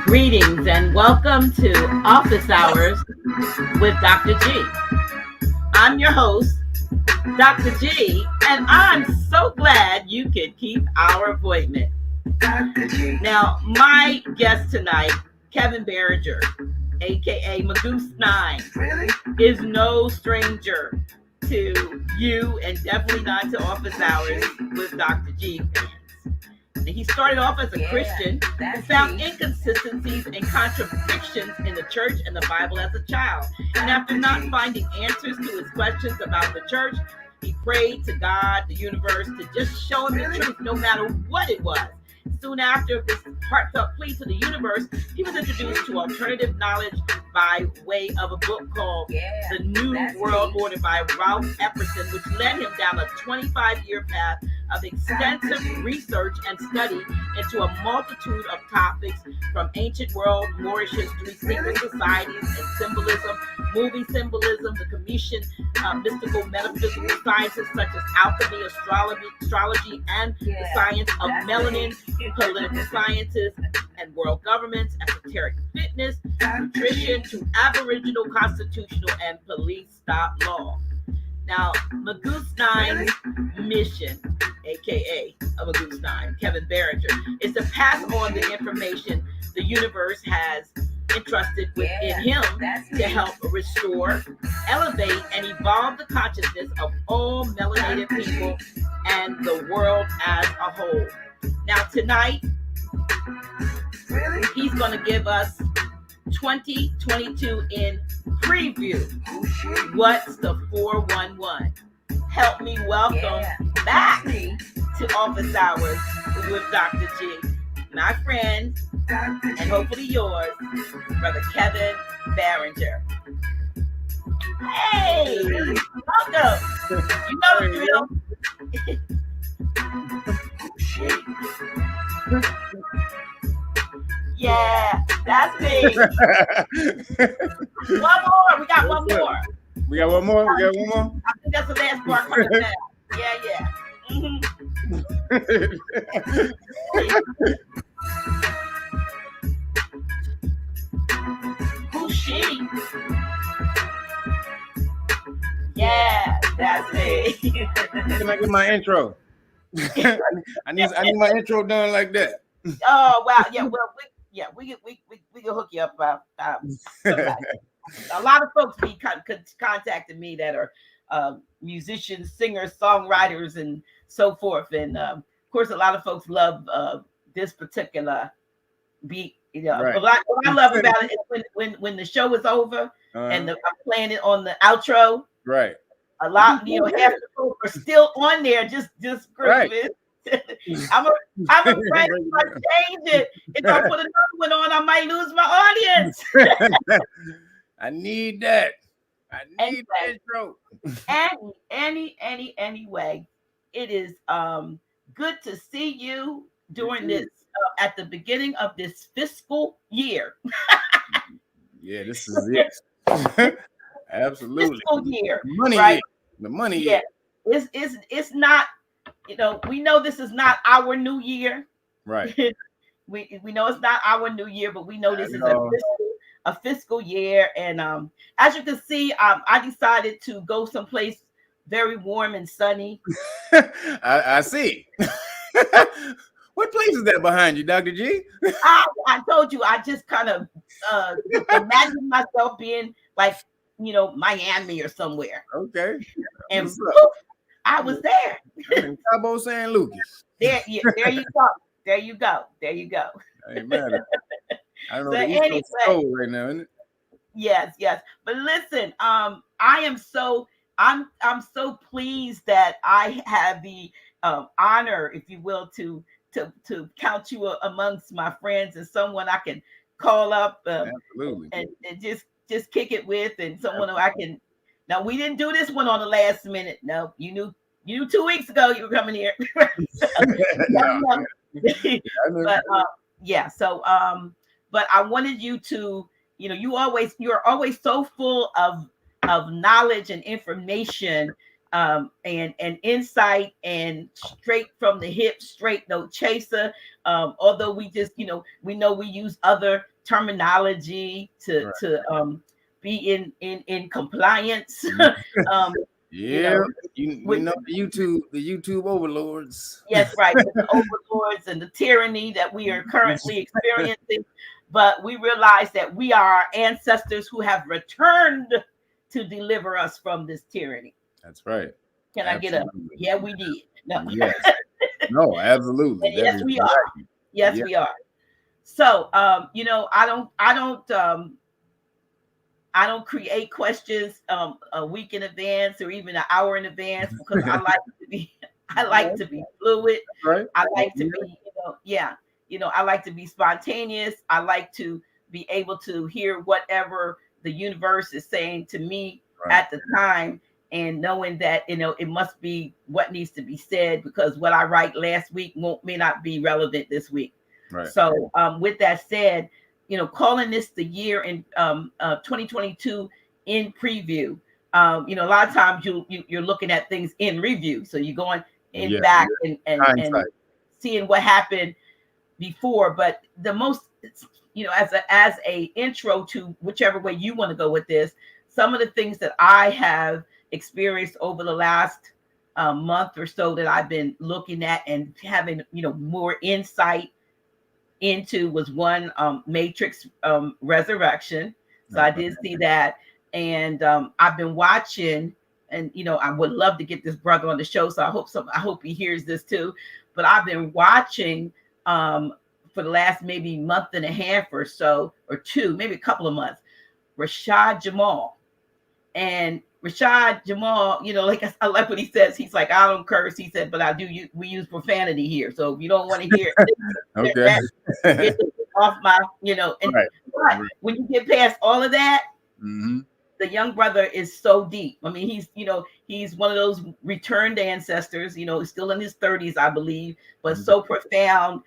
Greetings and welcome to Office Hours with Dr. G. I'm your host, Dr. G, and I'm so glad you could keep our appointment. Now, my guest tonight, Kevin Barringer, aka Magus 9, is no stranger to you and definitely not to Office Hours with Dr. G fans. He started off as a Christian and found inconsistencies and contradictions in the church and the Bible as a child. And after not finding answers to his questions about the church, he prayed to God, the universe, to just show him the truth no matter what it was. Soon after this heartfelt plea to the universe, he was introduced to alternative knowledge by way of a book called The New World Order by Ralph Epperson, which led him down a 25-year path of extensive research and study into a multitude of topics from ancient world, Moorish history, secret societies and symbolism, movie symbolism, the Commission, mystical, metaphysical sciences such as alchemy, astrology, and the science of melanin, political sciences and world governments, esoteric fitness, nutrition, to Aboriginal constitutional and police stop law. Now, Magus 9's mission, aka Magus 9, Kevin Barringer, is to pass on the information the universe has entrusted within him to help restore, elevate, and evolve the consciousness of all melanated people and the world as a whole. Now, tonight, he's going to give us 2022 in preview. What's the 411? Help me welcome back to Office Hours with Dr. G, my friend, and hopefully yours, Brother Kevin Barringer. Hey, welcome. You know the drill. Yeah, that's me. One more. We got one more. We got one more? I think that's the last part coming down. Yeah. Who's she? Yeah, that's me. Can I get my intro? I need my intro done like that. Oh wow, yeah. Well, we can hook you up. A lot of folks be contacting me that are musicians, singers, songwriters, and so forth. And of course, a lot of folks love this particular beat. You know, right. what I love about it is when the show is over and I'm playing it on the outro. Right. A lot, half the folks are still on there, just right. I'm afraid if I change it, if I put another one on, I might lose my audience. I need that. I need that intro. Anyway, it is good to see you during this at the beginning of this fiscal year. Yeah, this is it. Absolutely. Fiscal year. Money right? year. The money year. year. It's not, we know this is not our new year. Right. we know it's not our new year, but we know this is a fiscal year. And as you can see, I decided to go someplace very warm and sunny. I see. What place is that behind you, Dr. G? I told you, I just kind of imagined myself being like, Miami or somewhere. Okay. And poof, I was there. In Cabo San Lucas. There you go. There you go. Ain't matter. I don't know the East Coast cold right now, isn't it? Yes. But listen, I'm so pleased that I have the honor, if you will, to count you amongst my friends and someone I can call up Absolutely. and just kick it with, and someone who I can. Now, we didn't do this one on the last minute. No, you knew 2 weeks ago you were coming here. But I wanted you to you're always so full of knowledge and information, and insight, and straight from the hip, straight, no chaser. Although we just, we know we use other terminology to be in compliance. Yeah, we know the YouTube overlords. Yes, right. The overlords and the tyranny that we are currently experiencing. But we realize that we are our ancestors who have returned to deliver us from this tyranny. That's right. Can I get a yeah, we did? No. Yes. No, absolutely. Yes, we are. Yes, we are. So I don't create questions a week in advance or even an hour in advance, because I like to be fluid. Right. I like to be, I like to be spontaneous. I like to be able to hear whatever the universe is saying to me at the time, and knowing that, it must be what needs to be said, because what I write last week may not be relevant this week. Right. So with that said, calling this the year in 2022 in preview. A lot of times you're looking at things in review. So you're going back and seeing what happened before. But the most, as a intro to whichever way you want to go with this, some of the things that I have experienced over the last month or so that I've been looking at and having, more insight into was one, Matrix Resurrection. So I did see that, and I've been watching, and I would love to get this brother on the show, so I hope he hears this too. But I've been watching for the last maybe month and a half or so, or two, maybe a couple of months, Rashad Jamal. And Rashad Jamal, I like what he says. He's like, I don't curse. He said, but we use profanity here. So if you don't want to hear okay. It's off my, but when you get past all of that, the young brother is so deep. I mean, he's one of those returned ancestors, he's still in his 30s, I believe, but so profound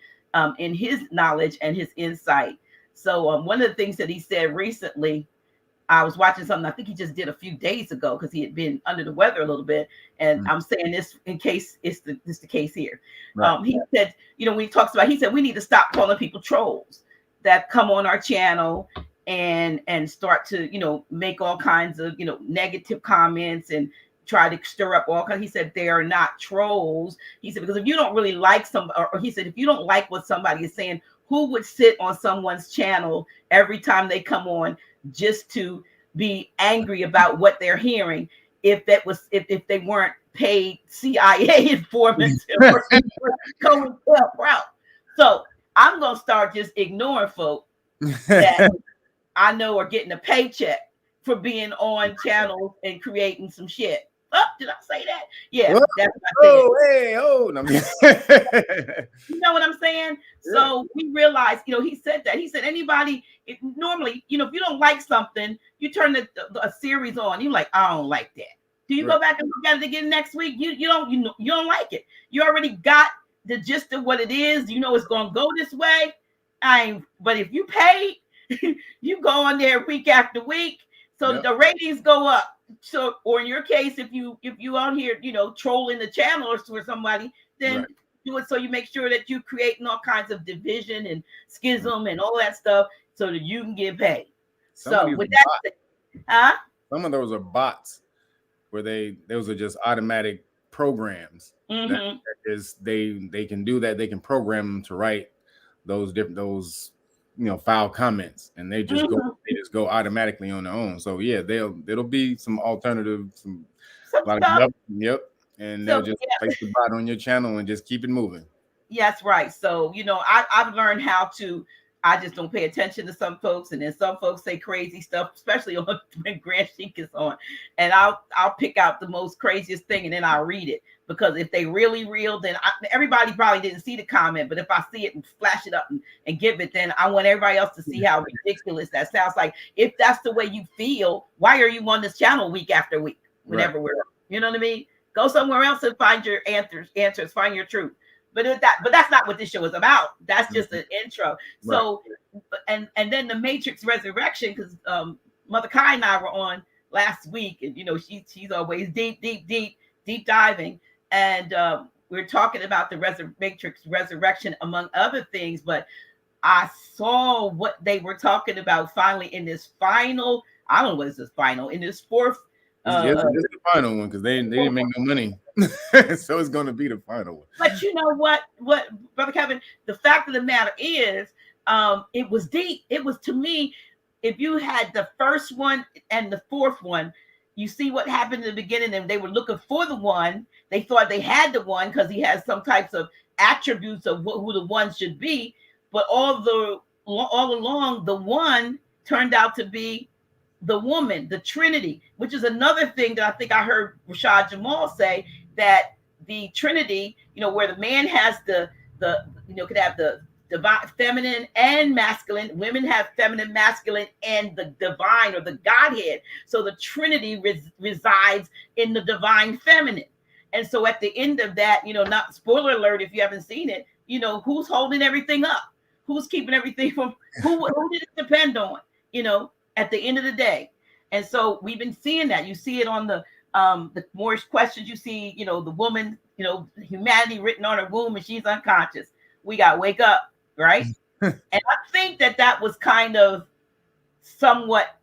in his knowledge and his insight. So one of the things that he said recently, I was watching something I think he just did a few days ago, because he had been under the weather a little bit. And I'm saying this in case it's the case here. Right. He said, when he talks about, he said, we need to stop calling people trolls that come on our channel and start to, make all kinds of, negative comments and try to stir up all kinds. He said, they are not trolls. He said, because if you don't really like somebody, or he said, if you don't like what somebody is saying, who would sit on someone's channel every time they come on just to be angry about what they're hearing, if they weren't paid CIA informants or going route. So I'm gonna start just ignoring folk that I know are getting a paycheck for being on channels and creating some shit. Oh, did I say that? Yeah, that's what I said. You know what I'm saying? Yeah. So we realized, he said that. He said anybody, normally, if you don't like something, you turn a series on. You're like, I don't like that. Do you go back and look at it again next week? You don't like it. You already got the gist of what it is. It's gonna go this way. But if you pay, you go on there week after week, so the ratings go up. So, or in your case, if you out here, trolling the channel or for somebody, then do it so you make sure that you're creating all kinds of division and schism and all that stuff so that you can get paid. So with that, some of those are bots where those are just automatic programs. That is, they can do that. They can program them to write those foul comments, and they just go automatically on their own. So yeah, there'll be some alternative, and they'll just place the bot on your channel and just keep it moving. Yes, right. So I've learned how to. I just don't pay attention to some folks, and then some folks say crazy stuff, especially when Grand Sheik is on, and I'll pick out the most craziest thing and then I'll read it, because if they really real, then everybody probably didn't see the comment, but if I see it and flash it up and give it, then I want everybody else to see how ridiculous that sounds. Like, if that's the way you feel, why are you on this channel week after week whenever we're, you know what I mean? Go somewhere else and find your answers, find your truth. but that's not what this show is about. That's just an intro. So, right. and then the Matrix Resurrection, because Mother Kai and I were on last week, and she's always deep diving, and we're talking about the Matrix Resurrection among other things. But I saw what they were talking about finally in this final. I don't know what is this final in this fourth. It's the final one because they didn't make no money, so it's going to be the final one. But you know what, Brother Kevin? The fact of the matter is, it was deep. It was, to me, if you had the first one and the fourth one, you see what happened in the beginning, and they were looking for the one. They thought they had the one because he has some types of attributes of who the one should be. But all along, the one turned out to be the woman, the Trinity, which is another thing that I think I heard Rashad Jamal say, that the Trinity, where the man has the could have the divine, feminine and masculine. Women have feminine, masculine, and the divine or the Godhead. So the Trinity resides in the divine feminine. And so at the end of that, not spoiler alert if you haven't seen it, who's holding everything up? Who's keeping everything from who did it depend on, at the end of the day? And so we've been seeing that. You see it on the more questions you see, the woman, humanity written on her womb and she's unconscious. We got to wake up, right? And I think that was kind of somewhat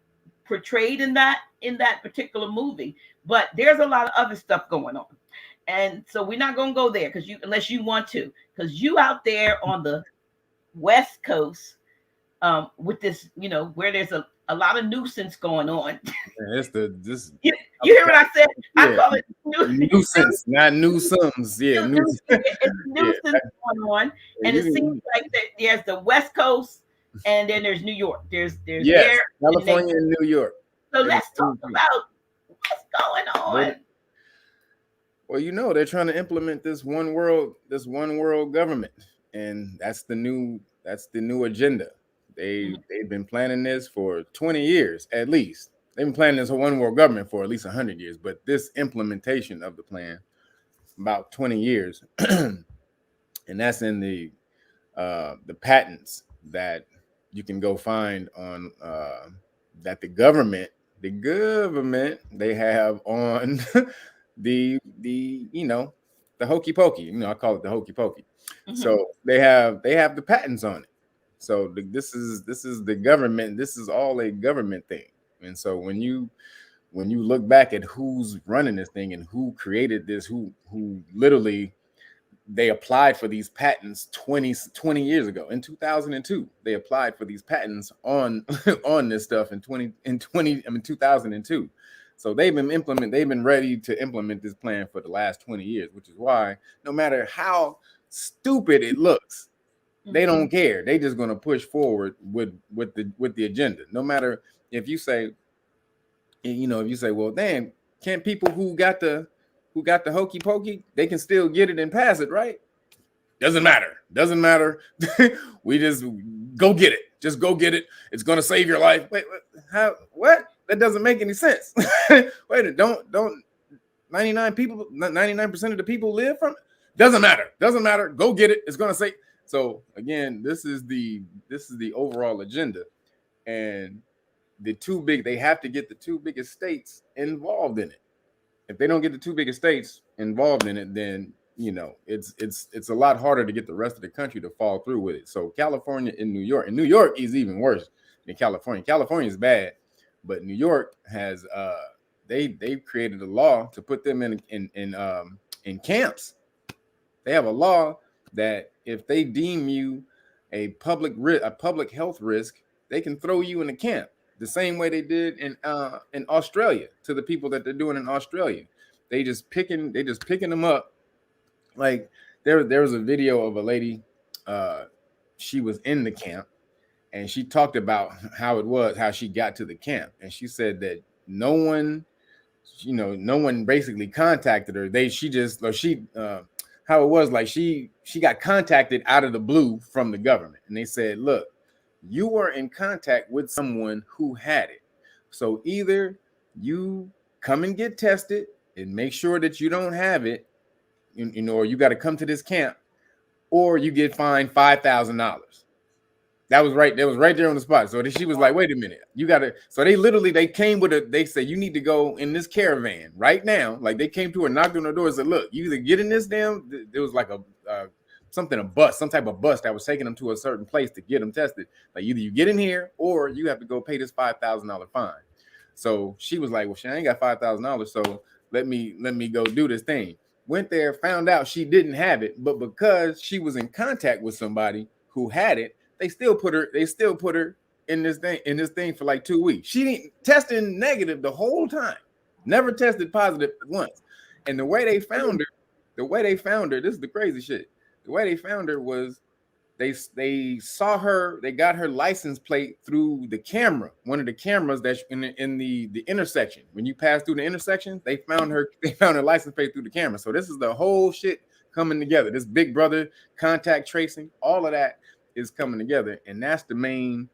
portrayed in that particular movie. But there's a lot of other stuff going on. And so we're not going to go there unless you want to, because you out there on the West Coast with this, where there's a lot of nuisance going on. Yeah, you hear what I said? Yeah. I call it nuisance, not nuisance. Yeah, nuisance. It's nuisance going on, and it seems like that there's the West Coast, and then there's New York. There's California and New York. So let's talk about what's going on. Well, they're trying to implement this one world government, and that's the new agenda. They've been planning this for 20 years at least. They've been planning this one world government for at least 100 years, but this implementation of the plan about 20 years, and that's in the patents that you can go find on that the government they have on the hokey pokey. I call it the hokey pokey. So they have the patents on it. So this is the government. This is all a government thing. And so when you look back at who's running this thing and who created this, who literally they applied for these patents 20 years ago. In 2002, they applied for these patents on this stuff in 2002. So they've been ready to implement this plan for the last 20 years, which is why no matter how stupid it looks, they don't care. They just going to push forward with the agenda. No matter if you say, well, then can't people who got the hokey pokey, they can still get it and pass it, right? Doesn't matter. We just go get it. Just go get it. It's going to save your life. Wait, how? What? That doesn't make any sense. Wait, don't 99% of the people live from it? Doesn't matter. Go get it. It's going to say. So again, this is the overall agenda, and they have to get the two biggest states involved in it. If they don't get the two biggest states involved in it, then it's a lot harder to get the rest of the country to fall through with it. So California and New York is even worse than California. California is bad, but New York has they've created a law to put them in camps. They have a law that if they deem you a public health risk, they can throw you in a camp. The same way they did in Australia to the people that they're doing in Australia. They just picking them up. Like there was a video of a lady, she was in the camp, and she talked about how she got to the camp, and she said that no one basically contacted her. How it was, like she got contacted out of the blue from the government, and they said, look, you were in contact with someone who had it. So either you come and get tested and make sure that you don't have it, or you got to come to this camp, or you get fined $5,000. That was right there on the spot. So she was like, wait a minute, you gotta. So they came with they said, you need to go in this caravan right now. Like they came to her, knocked on the door and said, look, you either get in this there was like a bus, some type of bus that was taking them to a certain place to get them tested. Like either you get in here or you have to go pay this $5,000 fine. So she was like, well, I ain't got $5,000. So let me go do this thing. Went there, found out she didn't have it, but because she was in contact with somebody who had it, they still put her in this thing for like 2 weeks. She didn't testing negative the whole time, never tested positive once. And the way they found her, this is the crazy shit. The way they found her was they saw her, they got her license plate through the camera, one of the cameras that's in the intersection. When you pass through the intersection, they found her license plate through the camera. So this is the whole shit coming together. This Big Brother contact tracing, all of that is coming together, and that's the main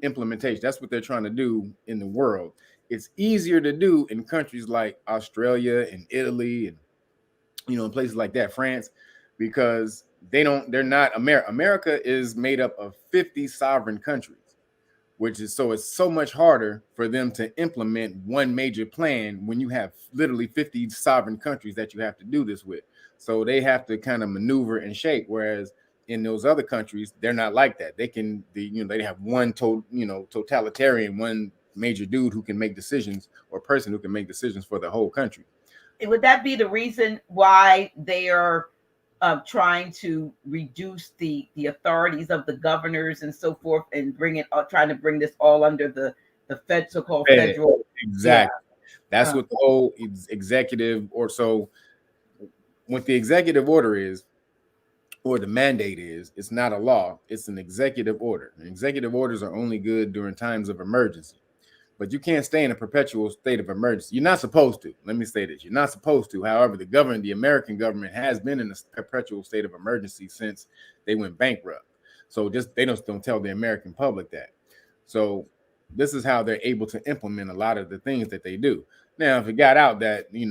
implementation. That's what they're trying to do in the world. It's easier to do in countries like Australia and Italy and in places like that, France, because they're not America is made up of 50 sovereign countries, it's so much harder for them to implement one major plan when you have literally 50 sovereign countries that you have to do this with. So they have to kind of maneuver and shape, whereas in those other countries, they're not like that. They have one totalitarian, one major dude who can make decisions, or person who can make decisions for the whole country. Would that be the reason why they are trying to reduce the authorities of the governors and so forth, and trying to bring this all under the so-called federal? Exactly. Yeah. That's what the whole executive, or so what the executive order is, or the mandate is, it's not a law, it's an executive order. And executive orders are only good during times of emergency. But you can't stay in a perpetual state of emergency. You're not supposed to. Let me say this. You're not supposed to. However, the American government has been in a perpetual state of emergency since they went bankrupt. So they don't tell the American public that. So this is how they're able to implement a lot of the things that they do. Now, if it got out that, the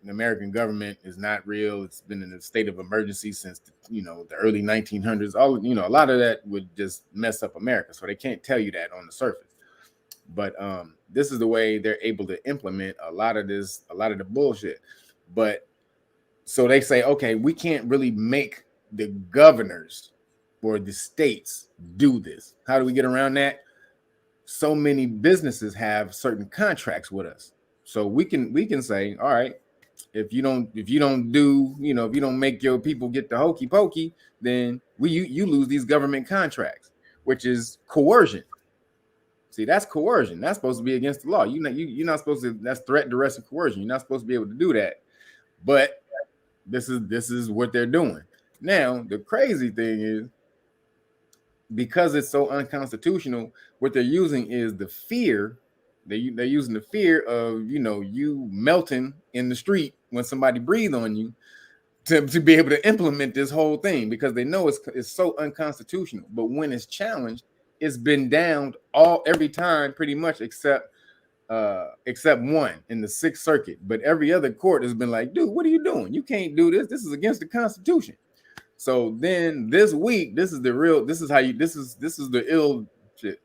American government is not real, it's been in a state of emergency since, the early 1900s, a lot of that would just mess up America. So they can't tell you that on the surface. But this is the way they're able to implement a lot of the bullshit. But so they say, okay, we can't really make the governors or the states do this. How do we get around that? So many businesses have certain contracts with us. So we can say, all right, if you don't make your people get the hokey pokey, then you lose these government contracts, which is coercion. See, that's coercion. That's supposed to be against the law. You're not supposed to. That's threat, duress, and coercion. You're not supposed to be able to do that. But this is what they're doing. Now, the crazy thing is, because it's so unconstitutional, what they're using is the fear. They're using the fear of you melting in the street when somebody breathes on you to be able to implement this whole thing, because they know it's so unconstitutional. But when it's challenged, it's been downed every time pretty much except one in the Sixth Circuit. But every other court has been like, dude, what are you doing? You can't do this. This is against the Constitution. So then this week, this is the ill shit.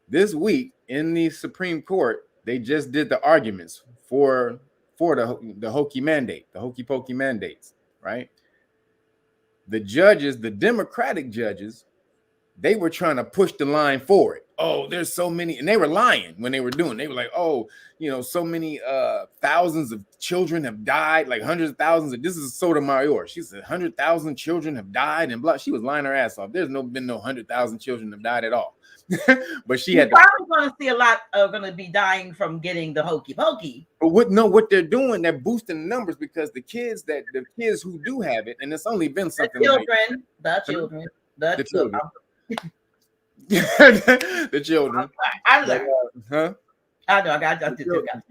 This week in the Supreme Court, they just did the arguments for the hokey mandate, the hokey pokey mandates, right? The judges, the Democratic judges, they were trying to push the line forward. Oh, there's so many, and they were lying when they were doing. They were like, oh, so many thousands of children have died, like hundreds of thousands. This is Sotomayor. She said 100,000 children have died, and blah. She was lying her ass off. There's been no 100,000 children have died at all. But she had probably going to see a lot of going to be dying from getting the hokey pokey. But what they're doing, they're boosting the numbers, because the kids who do have it, and it's only been something the children. The children. I learned. Huh? I know. I got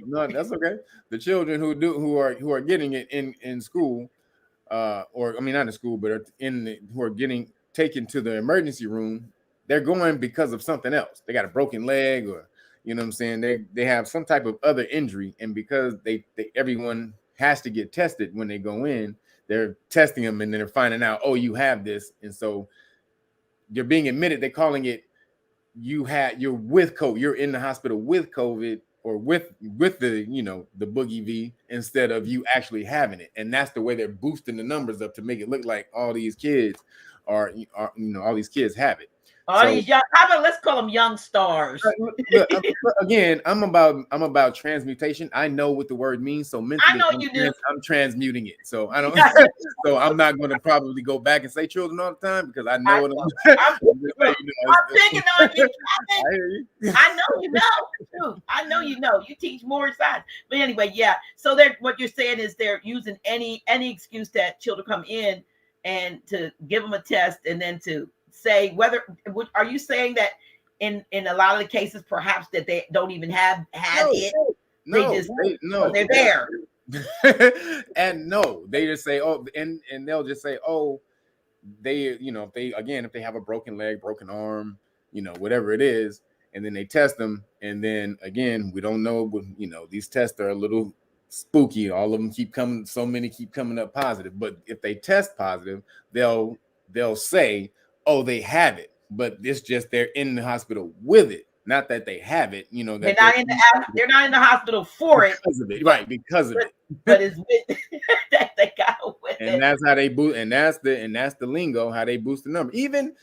no, that's okay. The children who are getting it in school, or I mean not in school, but who are getting taken to the emergency room, they're going because of something else. They got a broken leg, or what I'm saying, they have some type of other injury, and because everyone has to get tested when they go in, they're testing them, and then they're finding out, oh, you have this, and so you're being admitted. They're calling it you're with COVID. You're in the hospital with COVID, or with the the boogie V, instead of you actually having it. And that's the way they're boosting the numbers up to make it look like all these kids are all these kids have it. All these young, how about let's call them young stars. Look, again, I'm about transmutation. I know what the word means, so mentally, I know you do. I'm transmuting it. So I don't. So I'm not going to probably go back and say children all the time, because I know what I'm picking on you. I know you know. I know you know. You teach more science. But anyway, yeah. So what you're saying is they're using any excuse that children come in and to give them a test, and then to say whether, are you saying that in a lot of the cases perhaps that they don't even have it? They're there. And no, they just say, oh, and they'll just say, oh, they, if they have a broken leg, broken arm, whatever it is, and then they test them, and then again, we don't know, these tests are a little spooky. All of them keep coming, so many keep coming up positive. But if they test positive, they'll say, oh, they have it, but it's just they're in the hospital with it, not that they have it. They're not in the hospital for it, because of it, right? Because of it, but it's with that they got with it. And that's how they boost, and that's the lingo, how they boost the number. Even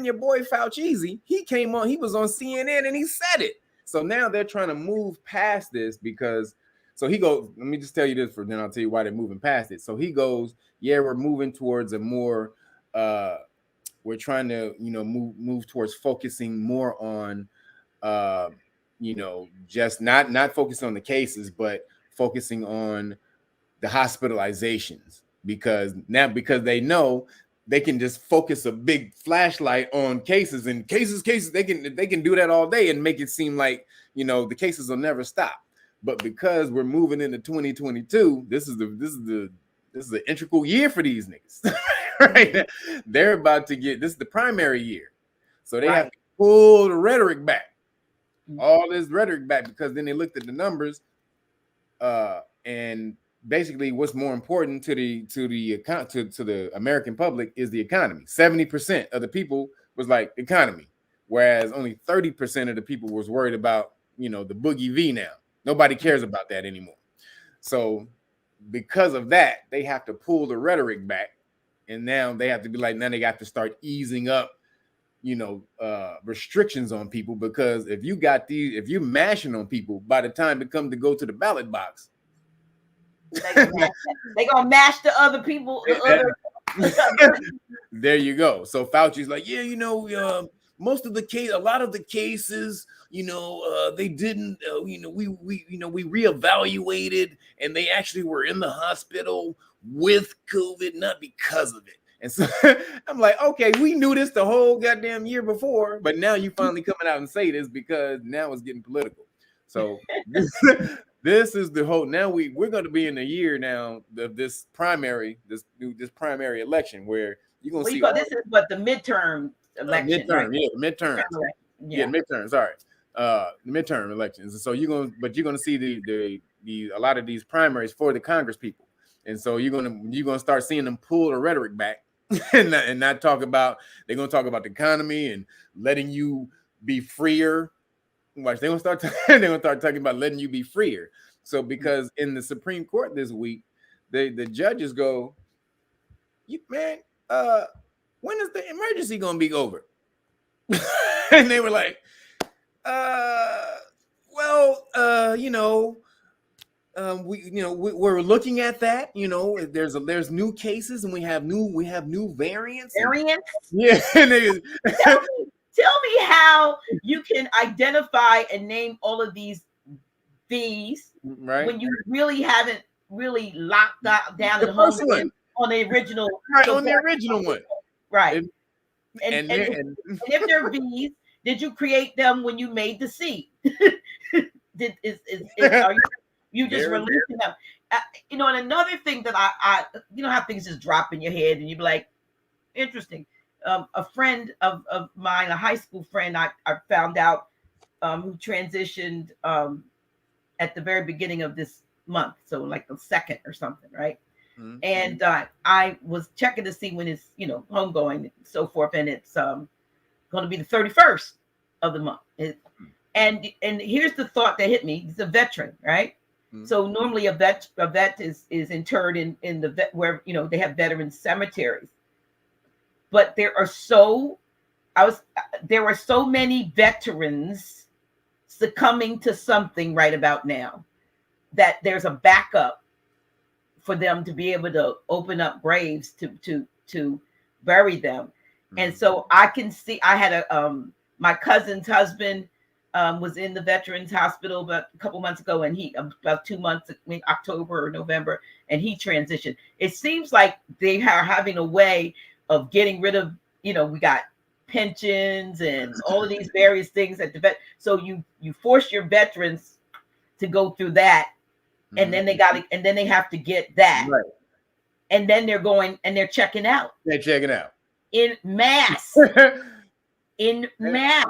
your boy Fauci, he came on, he was on CNN and he said it. So now they're trying to move past this, because so he goes, let me just tell you this, then I'll tell you why they're moving past it. So he goes, yeah, we're moving towards a more we're trying to, move towards focusing more on, just not focusing on the cases, but focusing on the hospitalizations, because they know they can just focus a big flashlight on cases, and cases. They can do that all day and make it seem like, the cases will never stop. But because we're moving into 2022, this is an integral year for these niggas. Right? They're about to get, this is the primary year. So they have to pull the rhetoric back. All this rhetoric back, because then they looked at the numbers, and basically what's more important to the American public is the economy. 70% of the people was like economy, whereas only 30% of the people was worried about, the boogie V now. Nobody cares about that anymore. So because of that, they have to pull the rhetoric back, and now they have to be like, now they got to start easing up, restrictions on people, because if you're mashing on people, by the time it comes to go to the ballot box, they gonna mash the other people. There you go. So Fauci's like, yeah, most of the case, a lot of the cases, they didn't, we reevaluated, and they actually were in the hospital with COVID, not because of it. And so I'm like, okay, we knew this the whole goddamn year before, but now you finally coming out and say this, because now it's getting political. So this is the whole, now we're going to be in a year now of this primary election, where you're going to see. This is what the midterm election. Midterm. Sorry. The midterm elections. And so you're going to see the a lot of these primaries for the Congress people. And so you're going to start seeing them pull the rhetoric back and not talk about, they're going to talk about the economy and letting you be freer. Watch, they're going to start talking about letting you be freer. So because in the Supreme Court this week, the judges go, when is the emergency going to be over? And they were like, we're looking at that. There's new cases, and we have new variants. Yeah. Tell me how you can identify and name all of these V's, right, when you really haven't really locked down the first one on the original, one, right? And if they're V's, did you create them when you made the C? Are you just releasing them? And another thing that I how things just drop in your head, and you be like, interesting. A friend of mine, a high school friend, I found out, who transitioned at the very beginning of this month, so like the 2nd or something, right? Mm-hmm. And I was checking to see when it's, homegoing and so forth. And it's going to be the 31st of the month. And here's the thought that hit me. He's a veteran, right? Mm-hmm. So normally a vet is interred in the vet where, they have veteran cemeteries. But there were so many veterans succumbing to something right about now that there's a backup for them to be able to open up graves to bury them. Mm-hmm. And so I can see, I had my cousin's husband was in the Veterans Hospital about a couple months ago, and he about 2 months, October or November, and he transitioned. It seems like they are having a way of getting rid of, we got pensions and all of these various things at the vet. So you force your veterans to go through that, and then they have to get that, right. And then they're going and they're checking out. They're checking out in mass, in mass.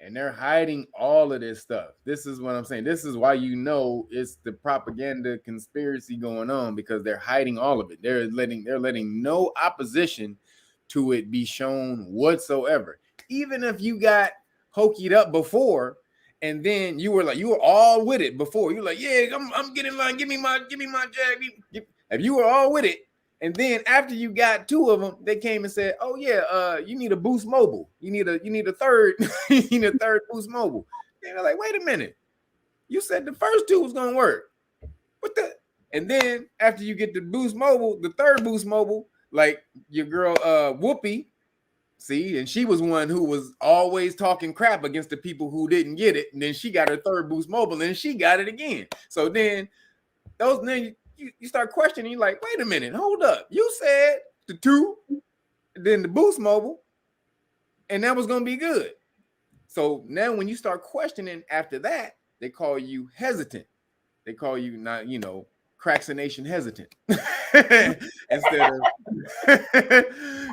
And they're hiding all of this stuff. This is what I'm saying. This is why it's the propaganda conspiracy going on, because they're hiding all of it. They're letting no opposition to it be shown whatsoever. Even if you got hokied up before, and then you were all with it before. You're like, yeah, I'm getting line. Give me my jag. If you were all with it, and then after you got two of them, they came and said, "Oh yeah, you need a Boost Mobile. You need a third. You need a third Boost Mobile." And they're like, "Wait a minute, you said the first two was gonna work. What the?" And then after you get the Boost Mobile, the third Boost Mobile, like your girl Whoopi, see, and she was one who was always talking crap against the people who didn't get it, and then she got her third Boost Mobile, and she got it again. So then you start questioning. You're like, wait a minute, hold up. You said the two, then the Boost Mobile, and that was going to be good. So now when you start questioning after that, they call you hesitant. They call you not, crackination hesitant. Instead of,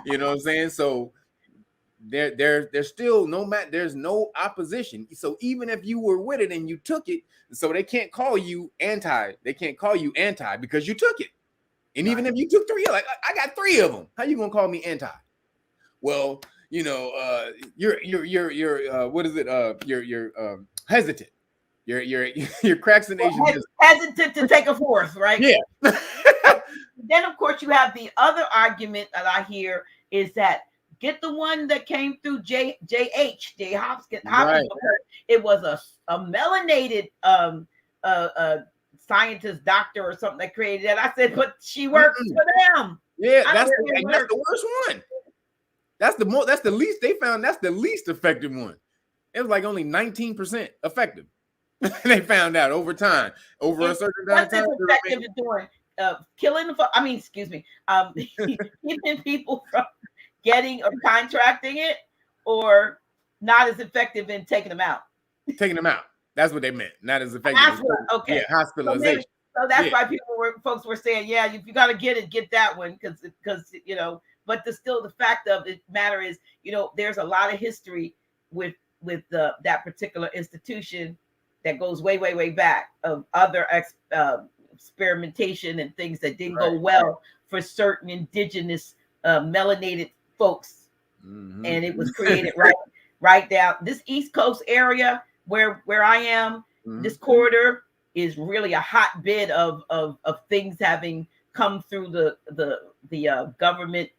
you know what I'm saying? So there's still there's no opposition. So even if you were with it and you took it, so they can't call you anti. They can't call you anti because you took it. And even if you took three, you're like, I got three of them. How you gonna call me anti? Well, you're what is it? You're hesitant. You're crackination hesitant to take a fourth, right? Yeah. Then of course you have the other argument that I hear is that get the one that came through J. Hopkins. Right. It was a melanated scientist, doctor, or something that created that. I said, but she works for them. Yeah, that's the worst one. That's the least they found. That's the least effective one. It was like only 19% effective. They found out over time, over a certain amount of time. Effective at doing killing. Keeping people from getting or contracting it, or not as effective in taking them out. Taking them out. That's what they meant. Not as effective. Okay. Yeah, hospitalization. So that's why folks were saying, yeah, if you got to get that one, because But still, the fact of the matter is, there's a lot of history with that particular institution that goes way, way, way back of other experimentation and things that didn't go well for certain indigenous melanated folks. Mm-hmm. And it was created right down this East Coast area where I am. Mm-hmm. This corridor is really a hotbed of things having come through the government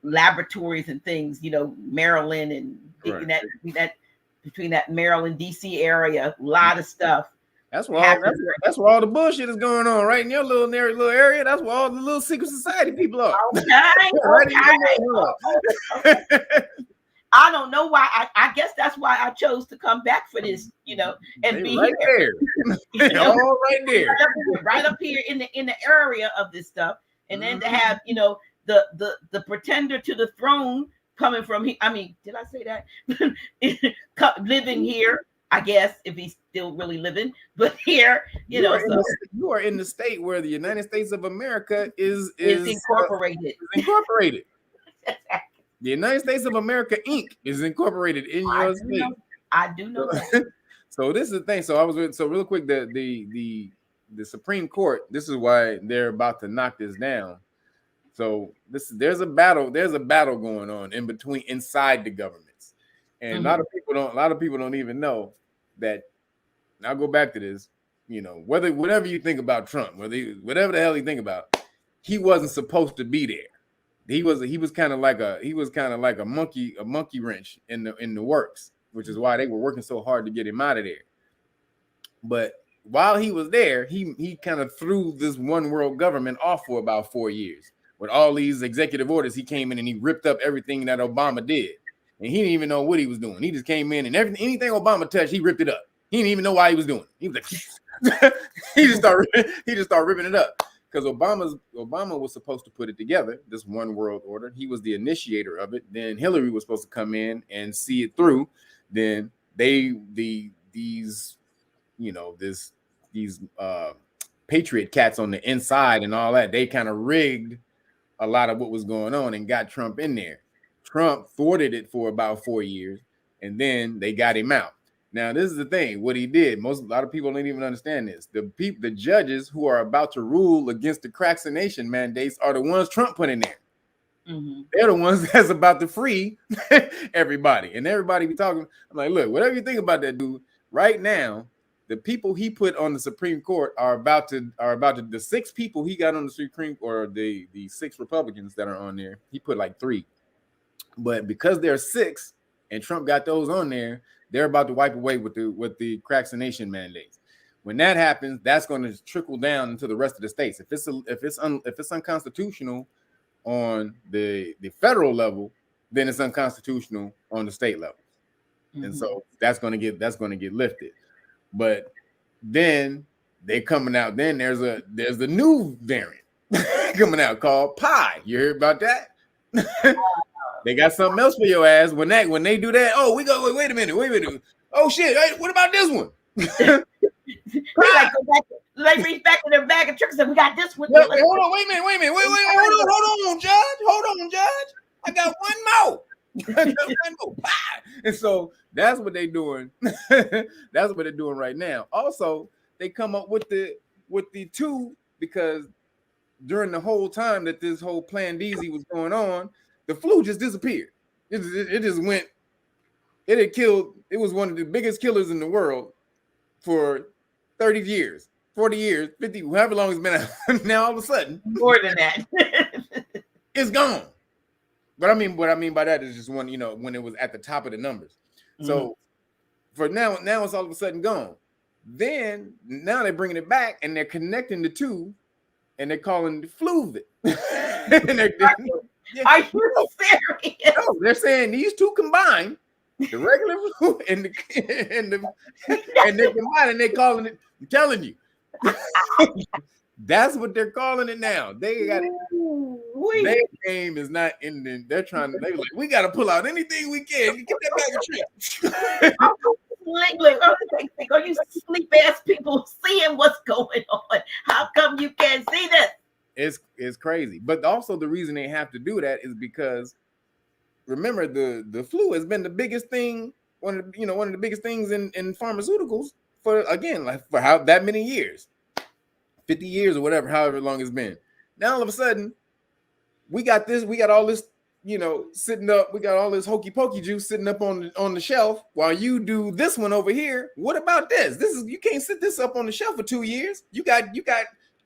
laboratories and things, Maryland and that between that Maryland DC area, a lot of stuff. That's where all the bullshit is going on, right in your little area. That's where all the little secret society people are. Okay. I don't know why. I guess that's why I chose to come back for this, and be right here. There. All right there. Right up here in the area of this stuff. And then to have, the pretender to the throne coming from here. I mean, did I say that? Living here, I guess, if he's still really living, but here, you are in the state where the United States of America is incorporated. Incorporated. The United States of America Inc. is incorporated in your state. I do know that. So this is the thing. So real quick, the Supreme Court. This is why they're about to knock this down. So there's a battle going on inside the governments, and a lot of people don't even know that. And I'll go back to this. Whatever you think about Trump, whatever the hell you think about, he wasn't supposed to be there. He was kind of like a monkey wrench in the works, which is why they were working so hard to get him out of there. But while he was there, he kind of threw this one world government off for about 4 years. With all these executive orders, he came in and he ripped up everything that Obama did. And he didn't even know what he was doing. He just came in and anything Obama touched, he ripped it up. He didn't even know why he was doing it. He was like, he just started ripping it up. Because Obama was supposed to put it together, this one world order. He was the initiator of it. Then Hillary was supposed to come in and see it through. Then these patriot cats on the inside and all that, they kind of rigged a lot of what was going on and got Trump in there. Trump thwarted it for about 4 years, and then they got him out. Now, this is the thing. What he did, a lot of people don't even understand this. The judges who are about to rule against the crackination mandates are the ones Trump put in there. Mm-hmm. They're the ones that's about to free everybody. And everybody be talking. I'm like, look, whatever you think about that dude, right now, the people he put on the Supreme Court are about to the 6 people he got on the Supreme Court, or the 6 Republicans that are on there. He put like 3. But because there are 6 and Trump got those on there, they're about to wipe away with the crackination mandates. When that happens, that's going to trickle down into the rest of the states. If it's unconstitutional on the federal level, then it's unconstitutional on the state level. Mm-hmm. And so that's going to get lifted. But then they coming out. Then there's a new variant coming out called Pi. You heard about that? They got something else for your ass when they do that. Oh, wait a minute. Oh shit! Hey, what about this one? They reach back in their bag of tricks and we got this one. Wait a minute. Hold on, Judge. I got one more. And so that's what they're doing. That's what they're doing right now. Also, they come up with the 2 because during the whole time that this whole Plan DZ was going on, the flu just disappeared. It just went. It was one of the biggest killers in the world for 30 years, 40 years, 50, however long it's been out. Now all of a sudden, more than that, it's gone. But what I mean by that is just when it was at the top of the numbers. Mm-hmm. So for now it's all of a sudden gone. Then now they're bringing it back and they're connecting the 2, and they're calling it Fluvit. Are you serious? No, they're saying these 2 combined, the regular flu and they're combined, and they're calling it. I'm telling you, that's what they're calling it now. They got it. Their game is not ending. They're like, we got to pull out anything we can. Get that bag of tricks. Are you sleep ass people seeing what's going on? How come you can't see this? It's crazy. But also the reason they have to do that is because remember the flu has been the biggest thing, one of the biggest things in pharmaceuticals for how that many years, 50 years or whatever, however long it's been. Now all of a sudden we got all this, sitting up, we got all this hokey pokey juice sitting up on the shelf while you do this one over here. What about this? You can't sit this up on the shelf for 2 years. You got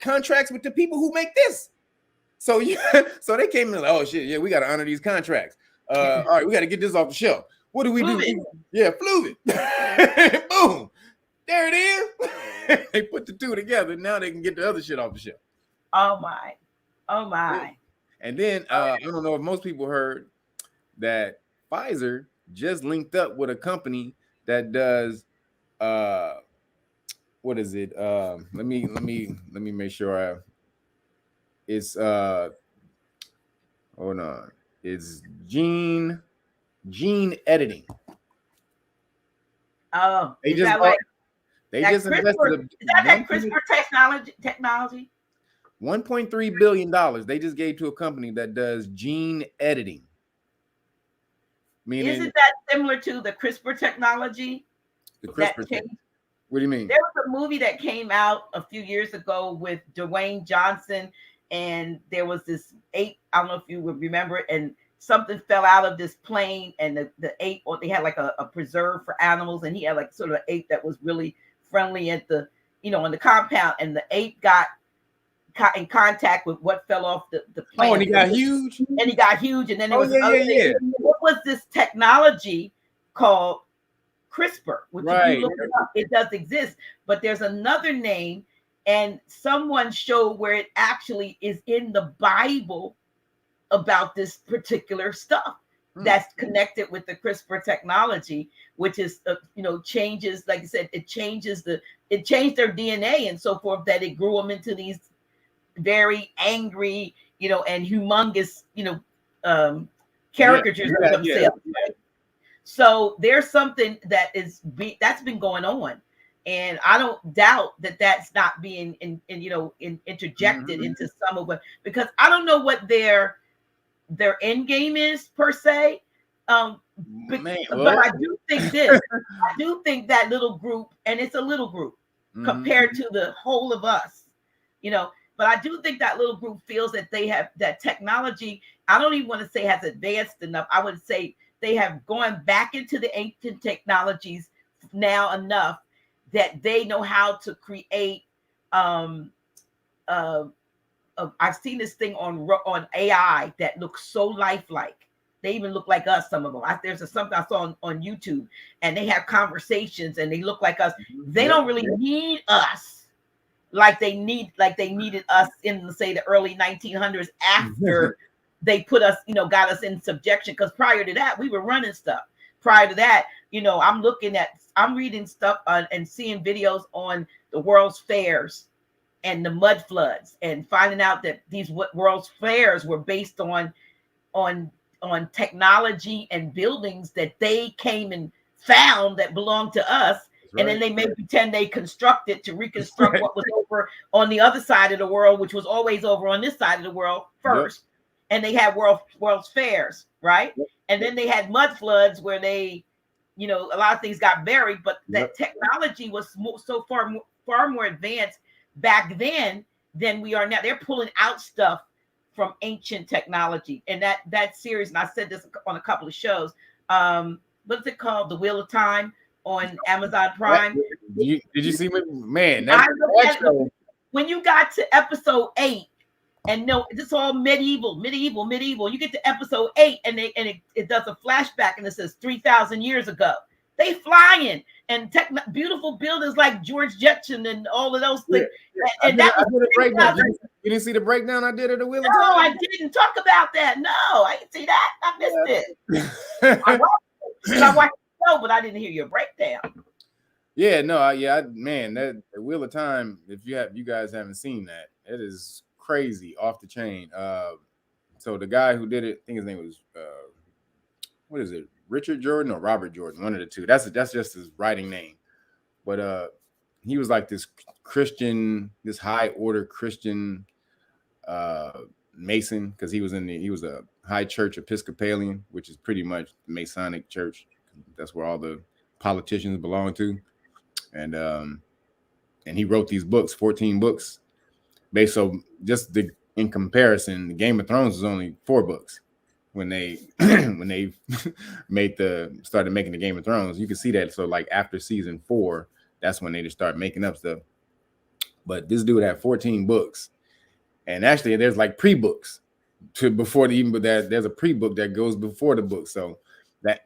contracts with the people who make this. So they came in like, oh shit, yeah, we got to honor these contracts. All right, we got to get this off the shelf. What do we do? Yeah, Fluvit. Boom. There it is. They put the 2 together. Now they can get the other shit off the shelf. Oh my. And then I don't know if most people heard that Pfizer just linked up with a company that does what is it? Let me make sure it's hold on. It's gene editing. Oh, they just invested. Is that CRISPR technology? $1.3 billion they just gave to a company that does gene editing. Meaning, isn't that similar to the CRISPR technology? The CRISPR technology. What do you mean? There was a movie that came out a few years ago with Dwayne Johnson and there was this ape. I don't know if you would remember it, and something fell out of this plane, and the ape, or they had like a preserve for animals, and he had like sort of an ape that was really friendly at the, on the compound, and the ape got in contact with what fell off the plane. Oh, and he got huge. And then there was other thing. What was this technology called CRISPR? Which if you look it up, it does exist, but there's another name, and someone showed where it actually is in the Bible about this particular stuff that's connected with the CRISPR technology, which is changes, like I said, it changed their DNA and so forth, that it grew them into these very angry, and humongous, caricatures of themselves. Yeah. So there's something that's been going on, and I don't doubt that that's not being interjected into some of it, because I don't know what their end game is per se. But I do think this. I do think that little group, and it's a little group compared to the whole of us, But I do think that little group feels that they have that technology. I don't even want to say has advanced enough. I would say they have gone back into the ancient technologies now enough that they know how to create. I've seen this thing on AI that looks so lifelike. They even look like us, some of them. There's something I saw on YouTube, and they have conversations, and they look like us. They don't really need us like they needed us in, say, the early 1900s after they put us, got us in subjection. Because prior to that, we were running stuff. Prior to that, I'm reading stuff and seeing videos on the World's Fairs and the mud floods, and finding out that these World's Fairs were based on technology and buildings that they came and found that belonged to us. Right. And then they may pretend they constructed to reconstruct what was over on the other side of the world, which was always over on this side of the world first. Yep. And they had World's Fairs, right? Yep. And then they had mud floods where they, a lot of things got buried, but that technology was far more advanced back then than we are now. They're pulling out stuff from ancient technology. And that series, and I said this on a couple of shows, what's it called? The Wheel of Time on Amazon Prime. Did you see me? Man, when you got to episode 8, and this is all medieval. You get to episode 8, and it does a flashback, and it says 3,000 years ago. They flying and beautiful buildings like George Jetson and all of those things. Yeah. And that was a breakdown. You didn't see the breakdown I did of the Wheel of Time? No, I didn't talk about that. No, I didn't see that. I missed it. I watched the show, but I didn't hear your breakdown. Yeah, no, man, that the Wheel of Time. If you guys haven't seen that, it is crazy, off the chain. So the guy who did it, I think his name was what is it? Richard Jordan or Robert Jordan, one of the two. That's just his writing name. But he was like this Christian, this high order Christian Mason, because he was a high church Episcopalian, which is pretty much the Masonic church. That's where all the politicians belong to. And he wrote these books, 14 books. In comparison, the Game of Thrones is only 4 books. When they started making the Game of Thrones, you can see that. So like after season 4, that's when they just start making up stuff. But this dude had 14 books, and actually there's like pre-books but there's a pre-book that goes before the book. So that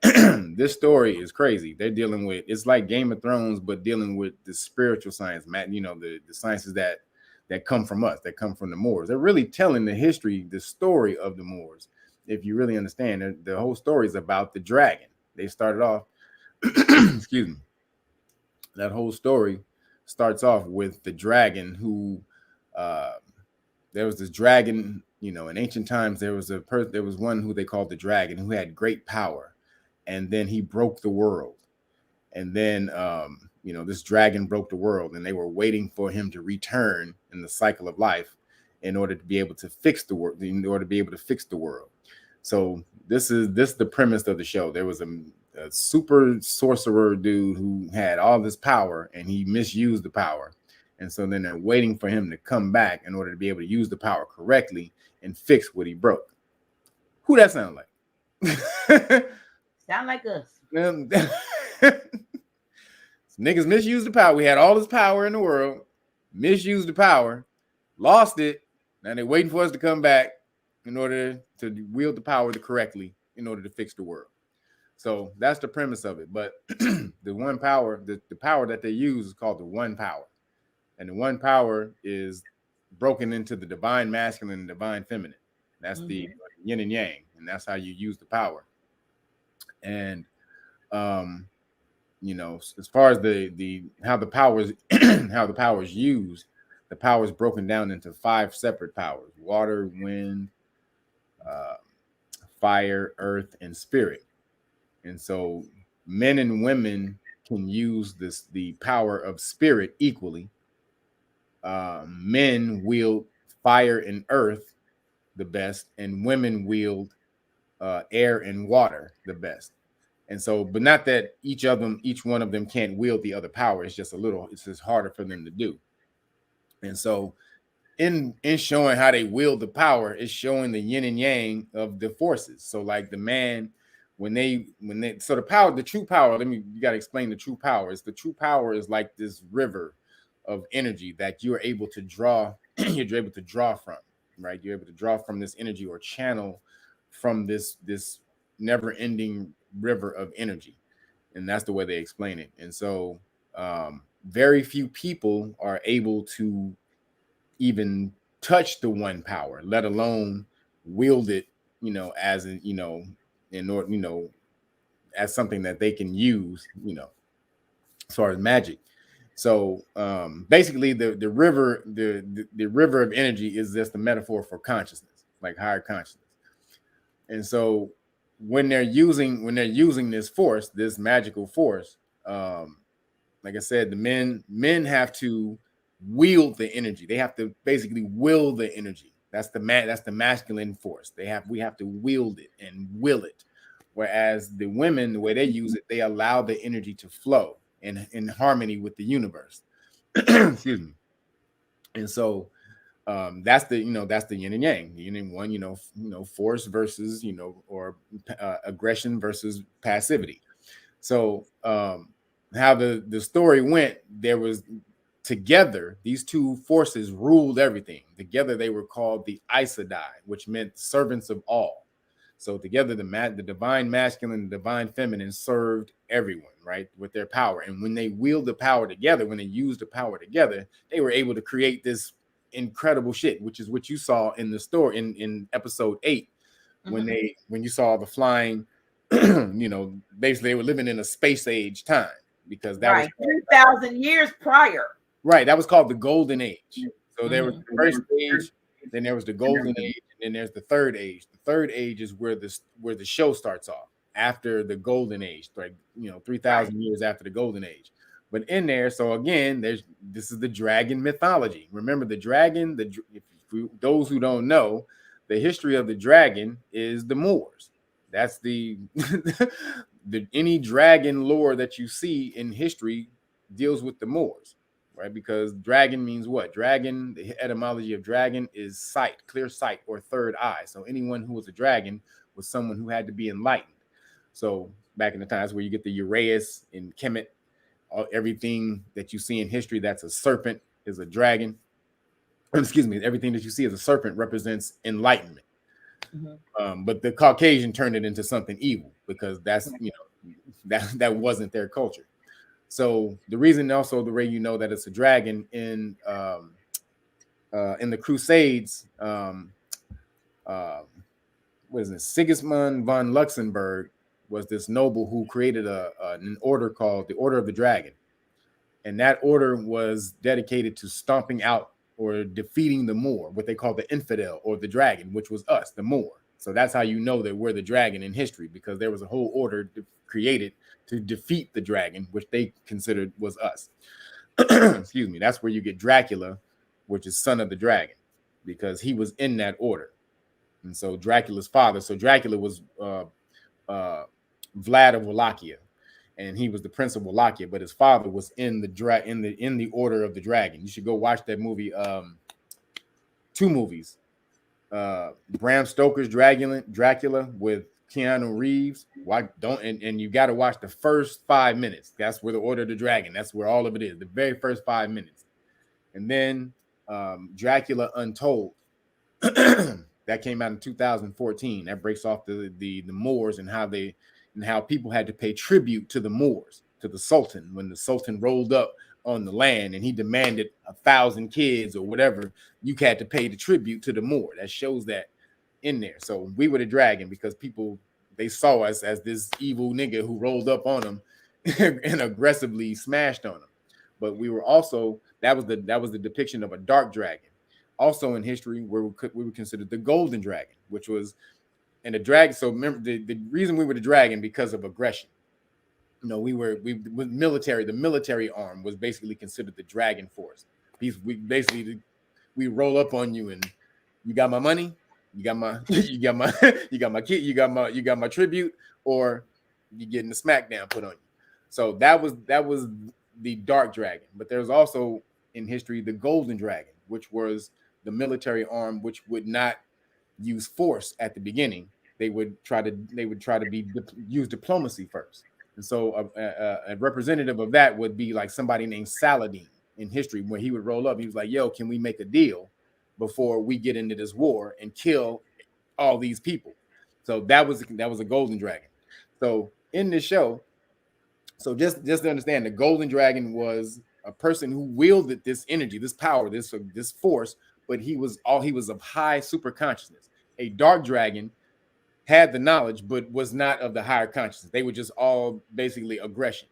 this story is crazy. They're dealing with, it's like Game of Thrones, but dealing with the spiritual science, the sciences that come from us, that come from the Moors. They're really telling the story of the Moors. If you really understand, the whole story is about the dragon. They started off, excuse me. That whole story starts off with the dragon who, there was this dragon, in ancient times, there was one who they called the dragon who had great power. And then he broke the world. And then, this dragon broke the world, and they were waiting for him to return in the cycle of life in order to be able to fix the world. So this is the premise of the show. There was a super sorcerer dude who had all this power, and he misused the power, And so then they're waiting for him to come back in order to be able to use the power correctly and fix what he broke. Who that sound like? Sound like us. Niggas misused the power. We had all this power in the world, misused the power, lost it. Now they're waiting for us to come back in order to wield the power correctly in order to fix the world. So that's the premise of it. But the one power, the power that they use is called the one power. And the one power is broken into the divine masculine and divine feminine. That's the yin and yang. And that's how you use the power. And you know, as far as the how the power is how the power is used, the power is broken down into 5 separate powers: water, wind, fire, earth, and spirit. And so men and women can use the power of spirit equally. Men wield fire and earth the best, and women wield air and water the best. And so, but not that each one of them can't wield the other power. It's just it's just harder for them to do. And so in showing how they wield the power, it's showing the yin and yang of the forces. So like the man, so the true power, you got to explain the true power. The true power is like this river of energy that you're able to draw, you're able to draw from, right? You're able to draw from this energy or channel from this never ending river of energy. And that's the way they explain it. And so very few people are able to even touch the one power, let alone wield it, you know, as in, you know, in order, you know, as something that they can use, you know, as far as magic. So basically the river, the river of energy is just a metaphor for consciousness, like higher consciousness. And so when they're using this force, this magical force, like I said, the men have to wield the energy. They have to basically will the energy. That's the masculine force. We have to wield it and will it. Whereas the women, the way they use it, they allow the energy to flow in harmony with the universe. Excuse me. And so that's the yin and yang. The yin and one, you know, force versus, you know, or aggression versus passivity. So how the story went, there was together, these two forces ruled everything. Together they were called the Aes Sedai, which meant servants of all. So together the divine masculine and divine feminine served everyone, right, with their power. And when they wielded the power together, when they used the power together, they were able to create this incredible shit, which is what you saw in the story in episode 8, when you saw the flying, you know, basically they were living in a space age time, because that was 3,000 years prior. Right, that was called the Golden Age. So there was the first age, then there was the Golden Age, and then there's the Third Age. The Third Age is where the show starts off after the Golden Age, like, you know, 3,000 years after the Golden Age. But in there, so again, this is the dragon mythology. Remember the dragon. Those who don't know, the history of the dragon is the Moors. That's any dragon lore that you see in history deals with the Moors, right? Because dragon means what? Dragon, the etymology of dragon is sight, clear sight, or third eye. So anyone who was a dragon was someone who had to be enlightened. So back in the times where you get the Uraeus and Kemet, everything that you see in history that's a serpent is a dragon. Excuse me, everything that you see as a serpent represents enlightenment. But the Caucasian turned it into something evil, because that's, you know, that wasn't their culture. So the reason also, the way you know that it's a dragon, in the Crusades, what is it? Sigismund von Luxembourg was this noble who created an order called the Order of the Dragon. And that order was dedicated to stomping out or defeating the Moor, what they call the infidel or the dragon, which was us, the Moor. So that's how you know that we're the dragon in history, because there was a whole order created to defeat the dragon, which they considered was us. Excuse me. That's where you get Dracula, which is son of the dragon, because he was in that order. And so Dracula's father, so Dracula was Vlad of Wallachia. and he was the principal Lockett, but his father was in the order of the dragon. You should go watch that movie. Two movies. Bram Stoker's Dracula with Keanu Reeves. Why don't and you got to watch the first 5 minutes. That's where the Order of the Dragon. That's where all of it is. The very first 5 minutes, and then Dracula Untold. That came out in 2014. That breaks off the Moors and how people had to pay tribute to the Moors, to the Sultan, when the Sultan rolled up on the land and he demanded 1,000 kids or whatever. You had to pay the tribute to the Moor. That shows that in there. So we were the dragon because people, they saw us as this evil nigga who rolled up on them and aggressively smashed on them. But we were also, that was the depiction of a dark dragon. Also in history, where we were considered the golden dragon, which was, and the dragon. So remember, the reason we were the dragon because of aggression. You know, we with military. The military arm was basically considered the dragon force. We roll up on you and you got my money, you got my you got my kid, you got my tribute, or you getting the smackdown put on you. So that was the dark dragon. But there's also in history the golden dragon, which was the military arm, which would not use force at the beginning. They would try to use diplomacy first. And so a representative of that would be like somebody named Saladin in history, where he would roll up. He was like, yo, can we make a deal before we get into this war and kill all these people? So that was a golden dragon. So in this show, so just to understand, the golden dragon was a person who wielded this energy, this power, this force, but he was of high super consciousness. A dark dragon had the knowledge, but was not of the higher consciousness. They were just all basically aggression.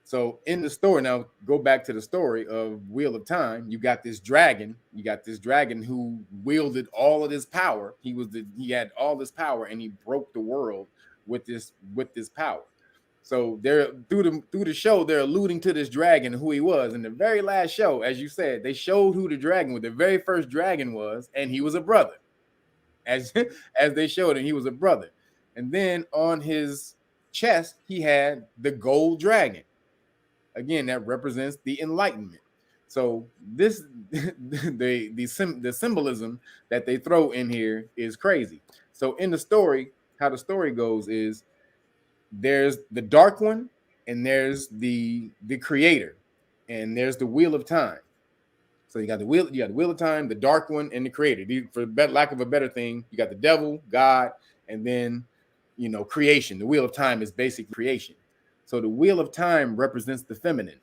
So in the story, now go back to the story of Wheel of Time. You got this dragon who wielded all of this power. He had all this power, and he broke the world with this power. So they're through the show, they're alluding to this dragon, who he was. In the very last show, as you said, they showed who the dragon was. The very first dragon was, and he was a brother. As they showed him, he was a brother. And then on his chest, he had the gold dragon. Again, that represents the enlightenment. So this the symbolism that they throw in here is crazy. So in the story, how the story goes is there's the dark one, and there's the creator, and there's the wheel of time. So you got the wheel of time, the dark one, and the creator. For lack of a better thing, you got the devil, God, and then creation. The wheel of time is basic creation. So the wheel of time represents the feminine,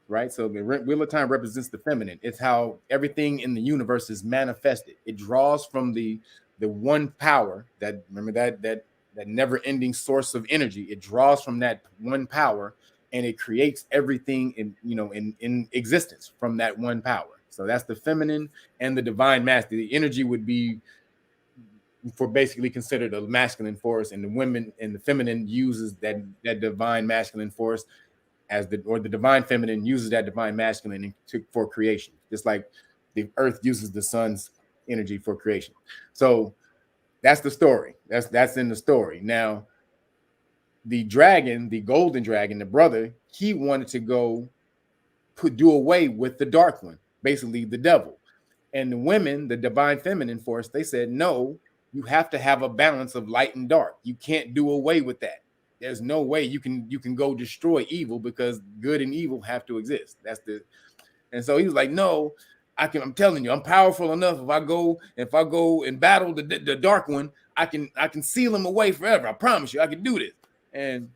right? So the wheel of time represents the feminine. It's how everything in the universe is manifested. It draws from the one power that never-ending source of energy. It draws from that one power, and it creates everything in existence from that one power. So that's the feminine and the divine masculine. The energy would be for basically considered a masculine force, and the feminine uses that divine masculine force the divine feminine uses that divine masculine for creation, just like the earth uses the sun's energy for creation. So that's the story. That's in the story. Now, the dragon, the golden dragon, the brother, he wanted to go do away with the dark one, basically the devil. And the women, the divine feminine force, they said, no, you have to have a balance of light and dark. You can't do away with that. There's no way you can go destroy evil, because good and evil have to exist. And so he was like, no, I'm telling you, I'm powerful enough. If I go and battle the dark one, I can seal him away forever. I promise you, I can do this. And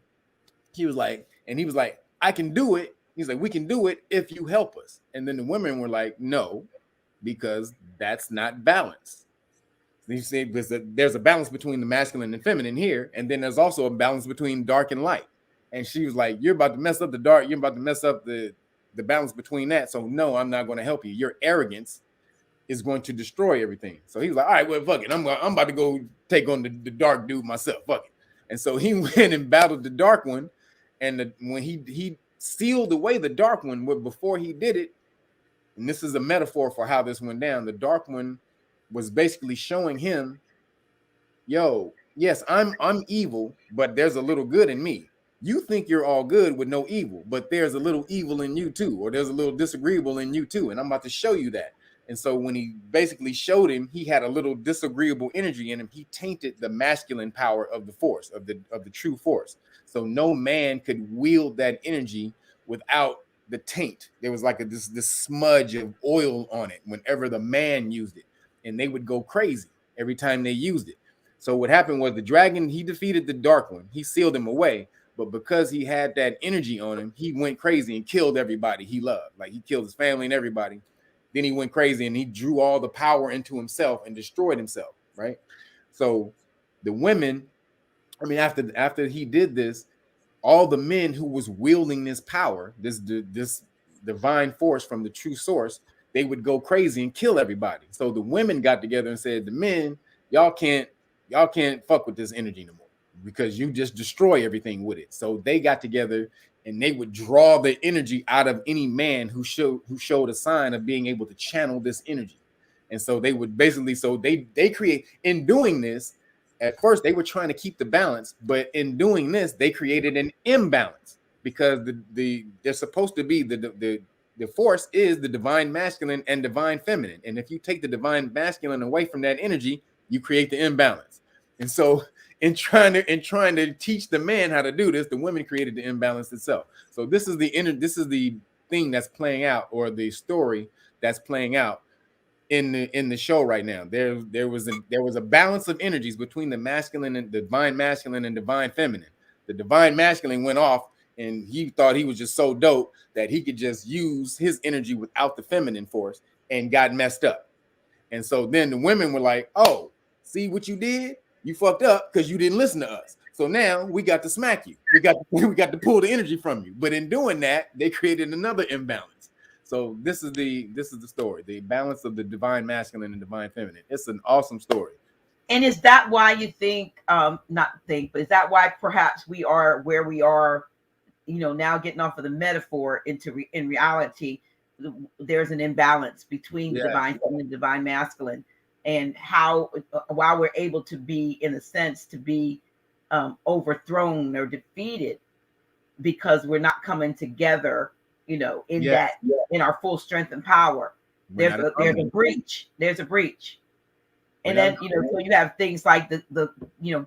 he was like, I can do it. He's like, we can do it if you help us. And then the women were like, no, because that's not balance. You see, because there's a balance between the masculine and feminine here, and then there's also a balance between dark and light. And she was like, you're about to mess up the dark. You're about to mess up the balance between that. So no, I'm not going to help you. Your arrogance is going to destroy everything. So he was like, all right, well, fuck it. I'm about to go take on the dark dude myself. Fuck it. And so he went and battled the dark one. And when he sealed away the dark one, but before he did it, and this is a metaphor for how this went down, the dark one was basically showing him, yo, yes, I'm evil, but there's a little good in me. You think you're all good with no evil, but there's a little evil in you too, or there's a little disagreeable in you too. And I'm about to show you that. And so when he basically showed him, he had a little disagreeable energy in him. He tainted the masculine power of the force, of the true force. So no man could wield that energy without the taint. There was like this smudge of oil on it whenever the man used it, and they would go crazy every time they used it. So what happened was the dragon, he defeated the dark one. He sealed him away. But because he had that energy on him, he went crazy and killed everybody he loved. Like he killed his family and everybody. Then he went crazy and he drew all the power into himself and destroyed himself, right? So the women, I mean, after he did this, all the men who was wielding this power, this divine force from the true source, they would go crazy and kill everybody. So the women got together and said, the men, y'all can't fuck with this energy no more, because you just destroy everything with it. So they got together and they would draw the energy out of any man who showed a sign of being able to channel this energy. And so they would basically, so they create, in doing this, at first they were trying to keep the balance, but in doing this, they created an imbalance, because they're supposed to be the force is the divine masculine and divine feminine. And if you take the divine masculine away from that energy, you create the imbalance. And so in trying to teach the man how to do this, the women created the imbalance itself. So this is the thing that's playing out, or the story that's playing out in the show right now. There was a balance of energies between the masculine and divine masculine and divine feminine. The divine masculine went off, and he thought he was just so dope that he could just use his energy without the feminine force, and got messed up. And so then the women were like, "Oh, see what you did? You fucked up because you didn't listen to us. So now we got to smack you. We got to pull the energy from you." But in doing that, they created another imbalance. So this is the story, the balance of the divine masculine and divine feminine. It's an awesome story. And is that why you think, but is that why perhaps we are where we are, now getting off of the metaphor in reality, there's an imbalance between the divine feminine and divine masculine, and how, while we're able to be, in a sense, to be overthrown or defeated because we're not coming together, in our full strength and power. There's a breach. There's a breach. And then, so you have things like the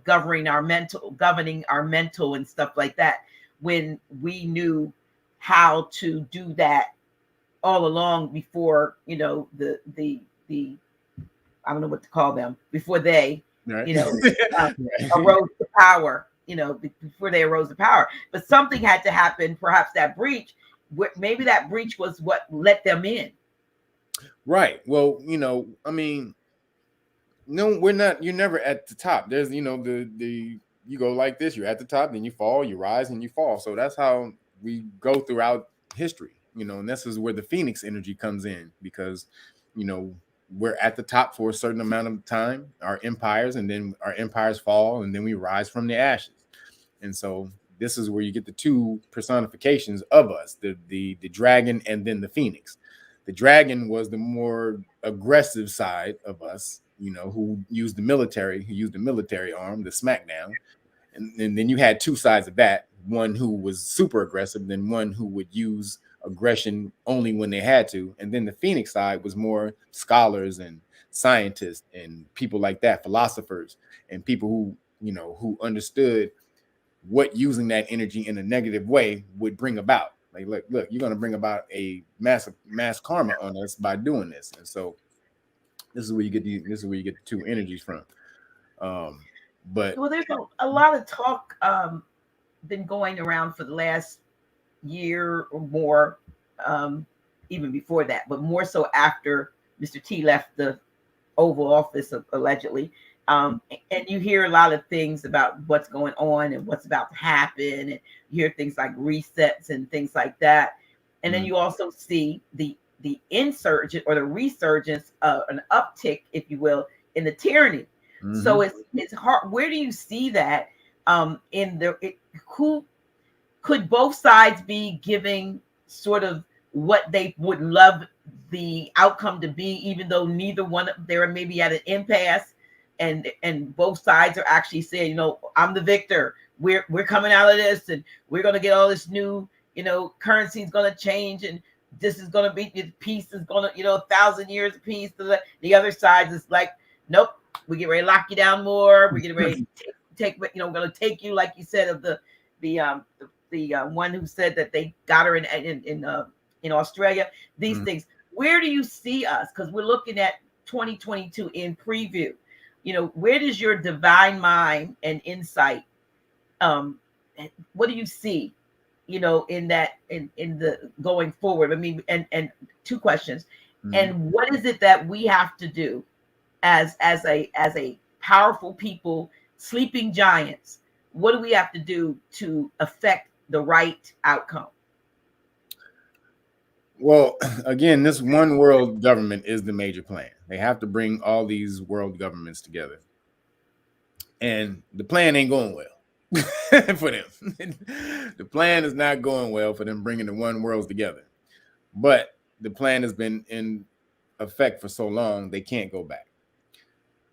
governing our mental and stuff like that, when we knew how to do that all along before, the I don't know what to call them, before they, arose to power, before they arose to power. But something had to happen, perhaps that breach, maybe that breach was what let them in. Right. Well, I mean, no, you're never at the top. There's, you go like this, you're at the top, then you fall, you rise, and you fall. So that's how we go throughout history, and this is where the Phoenix energy comes in, because, we're at the top for a certain amount of time, our empires, and then our empires fall, and then we rise from the ashes. And so this is where you get the two personifications of us, the dragon and then the Phoenix. The dragon was the more aggressive side of us, who used the military arm, the smackdown. And then you had two sides of that, one who was super aggressive, then one who would use aggression only when they had to. And then the Phoenix side was more scholars and scientists and people like that, philosophers, and people who understood what using that energy in a negative way would bring about. Like, look, you're going to bring about a mass karma on us by doing this. And so this is where you get the two energies from. But there's a lot of talk been going around for the last year or more, even before that, but more so after Mr. T left the Oval Office, allegedly. And you hear a lot of things about what's going on and what's about to happen, and you hear things like resets and things like that. And then you also see the insurgent or the resurgence, an uptick, if you will, in the tyranny. So it's hard. Where do you see that? Who could both sides be giving sort of what they would love the outcome to be, even though neither one of there may be at an impasse, and both sides are actually saying, I'm the victor. we're coming out of this, and we're going to get all this new, currency is going to change, and this is going to be, peace is going to, 1,000 years of peace. The other side is like, nope, we get ready to lock you down more. We get ready to take we're going to take you, like you said, of the one who said that they got her in Australia. These things. Where do you see us? Because we're looking at 2022 in preview. Where does your divine mind and insight? What do you see? In the going forward. I mean, and two questions. And what is it that we have to do as a powerful people, sleeping giants? What do we have to do to affect the right outcome? Well, again, this one world government is the major plan. They have to bring all these world governments together. And the plan ain't going well for them. The plan is not going well for them bringing the one worlds together. But the plan has been in effect for so long, they can't go back.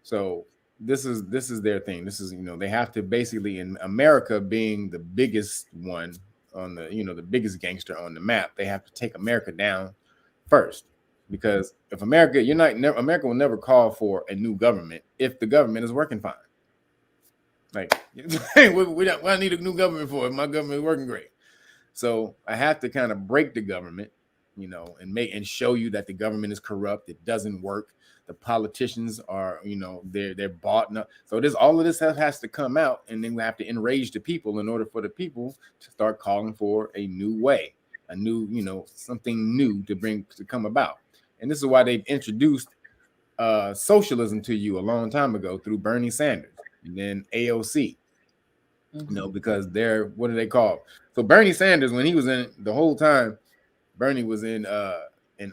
So this is their thing. This is, they have to basically, in America being the biggest one on the, the biggest gangster on the map, they have to take America down first. Because if America will never call for a new government if the government is working fine. Like, we don't need a new government for it. My government is working great. So I have to kind of break the government, and show you that the government is corrupt. It doesn't work. The politicians are, they're bought up. So all of this has to come out, and then we have to enrage the people in order for the people to start calling for a new way, a new, something new to come about. And this is why they've introduced socialism to you a long time ago through Bernie Sanders and then AOC. Because what do they call? So Bernie Sanders, when he was in the whole time, Bernie was in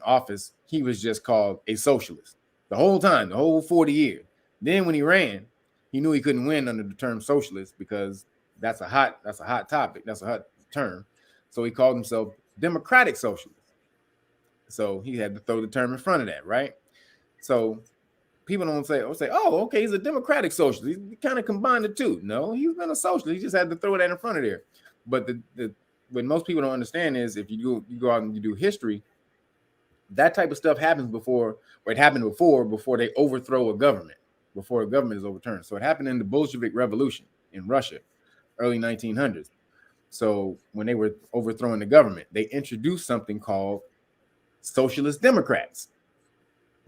office, he was just called a socialist the whole time, the whole 40 years. Then when he ran, he knew he couldn't win under the term socialist because that's a hot topic. That's a hot term. So he called himself democratic socialist. So he had to throw the term in front of that, right? So people don't say, oh, okay, he's a democratic socialist. He kind of combined the two. No, he's been a socialist. He just had to throw that in front of there. But what most people don't understand is if you go out and you do history, that type of stuff happens before they overthrow a government, before a government is overturned. So it happened in the Bolshevik Revolution in Russia, early 1900s. So when they were overthrowing the government, they introduced something called socialist democrats.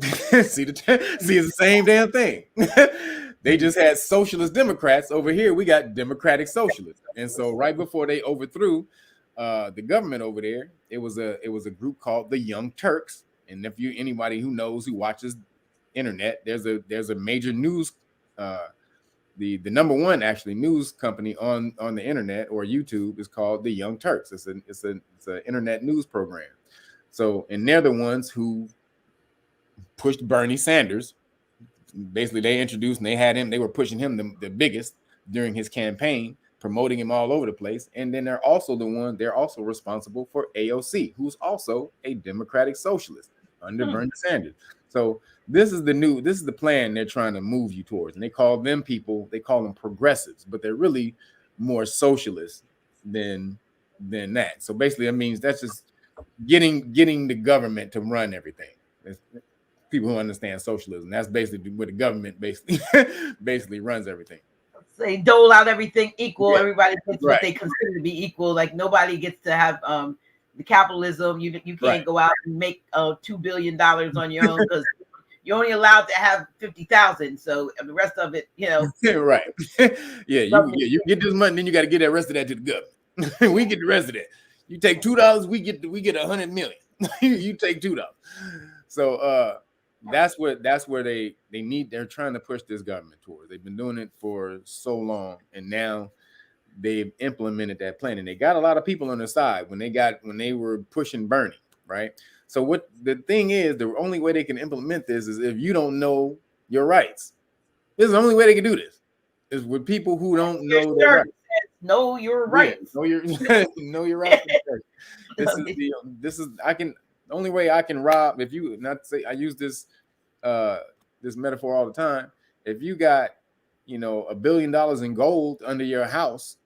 See, it's the same damn thing. They just had socialist democrats. Over here, we got democratic socialists. And so right before they overthrew the government over there, it was a group called the Young Turks. And if anybody who watches internet, there's a major news, the number one actually news company on the internet or YouTube is called the Young Turks. It's an internet news program. So, and they're the ones who pushed Bernie Sanders. Basically, they introduced and they were pushing him the biggest during his campaign, promoting him all over the place. And then they're also responsible for AOC, who's also a democratic socialist under Bernie Sanders. So this is the plan they're trying to move you towards. And they call them progressives, but they're really more socialist than that. So basically, that means that's just getting the government to run everything. People who understand socialism, that's basically where the government basically runs everything. They dole out everything equal. Yeah. Everybody gets what they consider to be equal. Like nobody gets to have the capitalism. You can't go out and make $2 billion on your own because you're only allowed to have 50,000. So the rest of it, right? Yeah, you get this money, then you got to get the rest of that to the government. We get the rest of that. You take $2, we get 100 million. You take $2. So that's where they're trying to push this government towards. They've been doing it for so long, and now they've implemented that plan, and they got a lot of people on their side when they were pushing Bernie, right? So what the thing is, the only way they can implement this is if you don't know your rights. This is the only way they can do this. Is with people who don't know their rights. Know your rights. Yeah, know your rights. The only way I can rob, if you not say I use this metaphor all the time. If you got $1 billion in gold under your house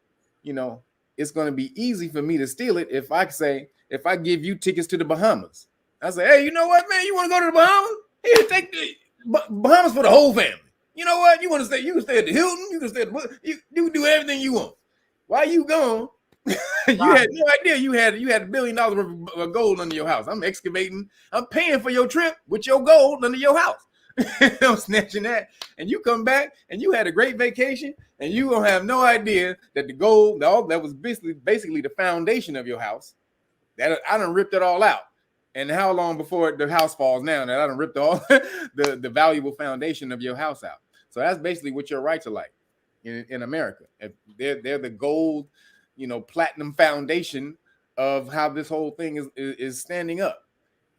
it's going to be easy for me to steal it if I give you tickets to the Bahamas. I say, hey, you know what, man? You want to go to the Bahamas? Here, take the Bahamas for the whole family. You know what? You want to stay? You can stay at the Hilton. You can stay at you can do everything you want. Why you gone? You had no idea you had $1 billion worth of gold under your house. I'm excavating. I'm paying for your trip with your gold under your house. I'm snatching that, and you come back and you had a great vacation, and you gonna have no idea that the gold, that was basically the foundation of your house, that I done ripped it all out. And how long before the house falls now that I done ripped all the valuable foundation of your house out? So that's basically what your rights are like in America. They're the gold, platinum foundation of how this whole thing is standing up,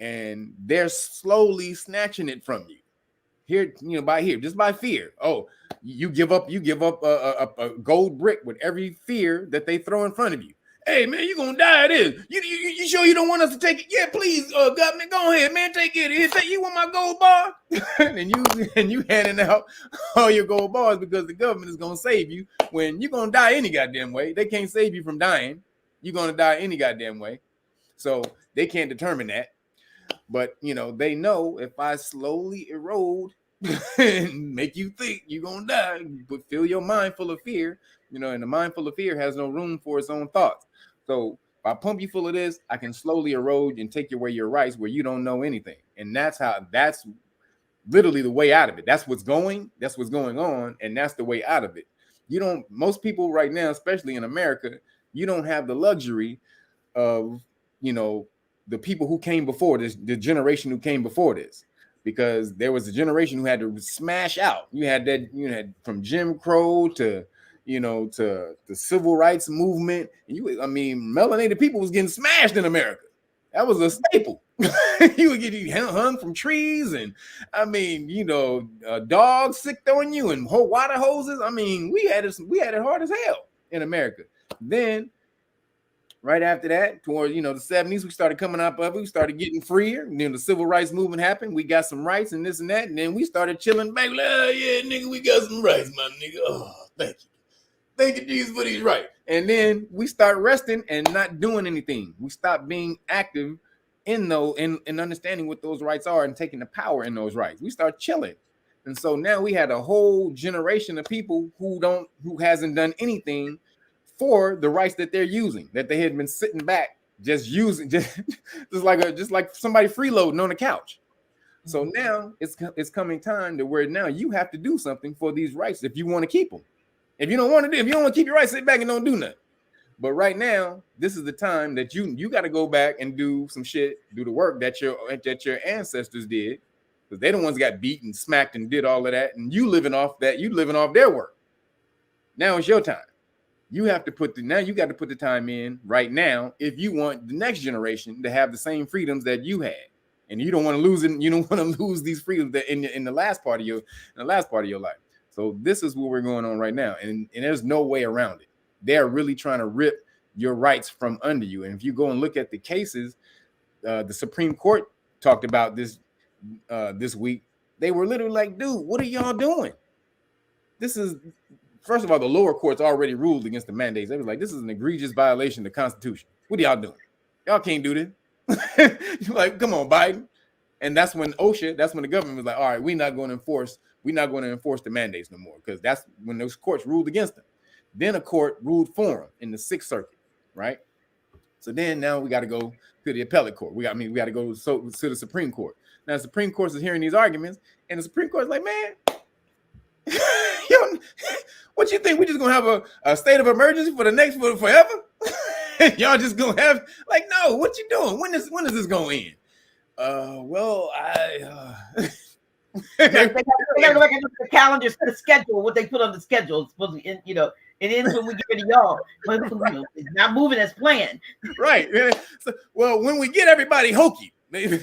and they're slowly snatching it from you. Here, just by fear. Oh, you give up a gold brick with every fear that they throw in front of you. Hey, man, you're gonna die of this. You sure you don't want us to take it? Yeah, please, government, go ahead, man, take it. Here, you want my gold bar? and you handing out all your gold bars because the government is gonna save you when you're gonna die any goddamn way. They can't save you from dying. You're gonna die any goddamn way. So they can't determine that. But, they know if I slowly erode and make you think you're going to die, but fill your mind full of fear, and the mind full of fear has no room for its own thoughts. So if I pump you full of this, I can slowly erode and take away your rights where you don't know anything. And that's literally the way out of it. That's what's going on. And that's the way out of it. Most people right now, especially in America, you don't have the luxury of, the people who came before this, the generation who came before this, because there was a generation who had to smash out. You had from Jim Crow to the civil rights movement. And melanated people was getting smashed in America. That was a staple. You would get hung from trees, and dogs sicked on you and whole water hoses. We had it hard as hell in America. Then right after that, toward the 70s, we started coming up of it. We started getting freer. And then the civil rights movement happened. We got some rights and this and that. And then we started chilling back. Like, oh, yeah, nigga, we got some rights, my nigga. Oh, thank you. Thank you, Jesus, for these rights. And then we start resting and not doing anything. We stopped being active in understanding what those rights are and taking the power in those rights. We start chilling. And so now we had a whole generation of people who hasn't done anything for the rights that they're using, that they had been sitting back just using, just like somebody freeloading on the couch. So now it's coming time to where now you have to do something for these rights if you want to keep them. If you don't want to keep your rights, sit back and don't do nothing. But right now, this is the time that you got to go back and do some shit, do the work that your ancestors did, because they're the ones that got beat and smacked and did all of that, and you living off their work. Now it's your time. You got to put the time in right now if you want the next generation to have the same freedoms that you had, and you don't want to lose it. You don't want to lose these freedoms that in the last part of your life. So this is what we're going on right now, and there's no way around it. They're really trying to rip your rights from under you. And if you go and look at the cases, the Supreme Court talked about this this week. They were literally like, dude, what are y'all doing? This is. First of all, the lower courts already ruled against the mandates. They were like, this is an egregious violation of the Constitution. What are y'all doing? Y'all can't do this. You're like, come on, Biden. And that's when the government was like, all right, we're not going to enforce the mandates no more, because that's when those courts ruled against them. Then a court ruled for them in the Sixth Circuit, right? So then now we got to go to the appellate court. We got to go to the Supreme Court. Now the Supreme Court is hearing these arguments, and the Supreme Court is like, man, what you think? We just gonna have a state of emergency for forever? Y'all just gonna have no? What you doing? When is this gonna end? Well, they gotta look at the calendar, set a schedule. What they put on the schedule is supposed to, it ends when we get rid of y'all. It's not moving as planned. Right. So, well, when we get everybody hokey, is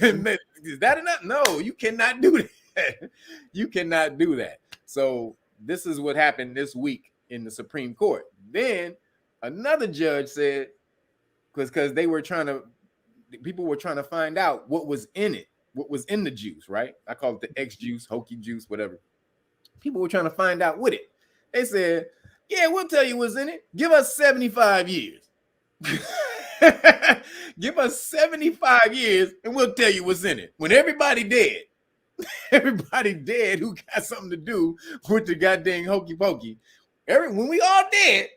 that enough? No, you cannot do that. You cannot do that. So this is what happened this week in the Supreme Court. Then another judge said, because people were trying to find out what was in it, what was in the juice, right? I call it the X juice, hokey juice, whatever. People were trying to find out with it. They said, Yeah, we'll tell you what's in it. Give us 75 years. Give us 75 years and we'll tell you what's in it. When everybody dead who got something to do with the goddamn hokey pokey. When we all dead,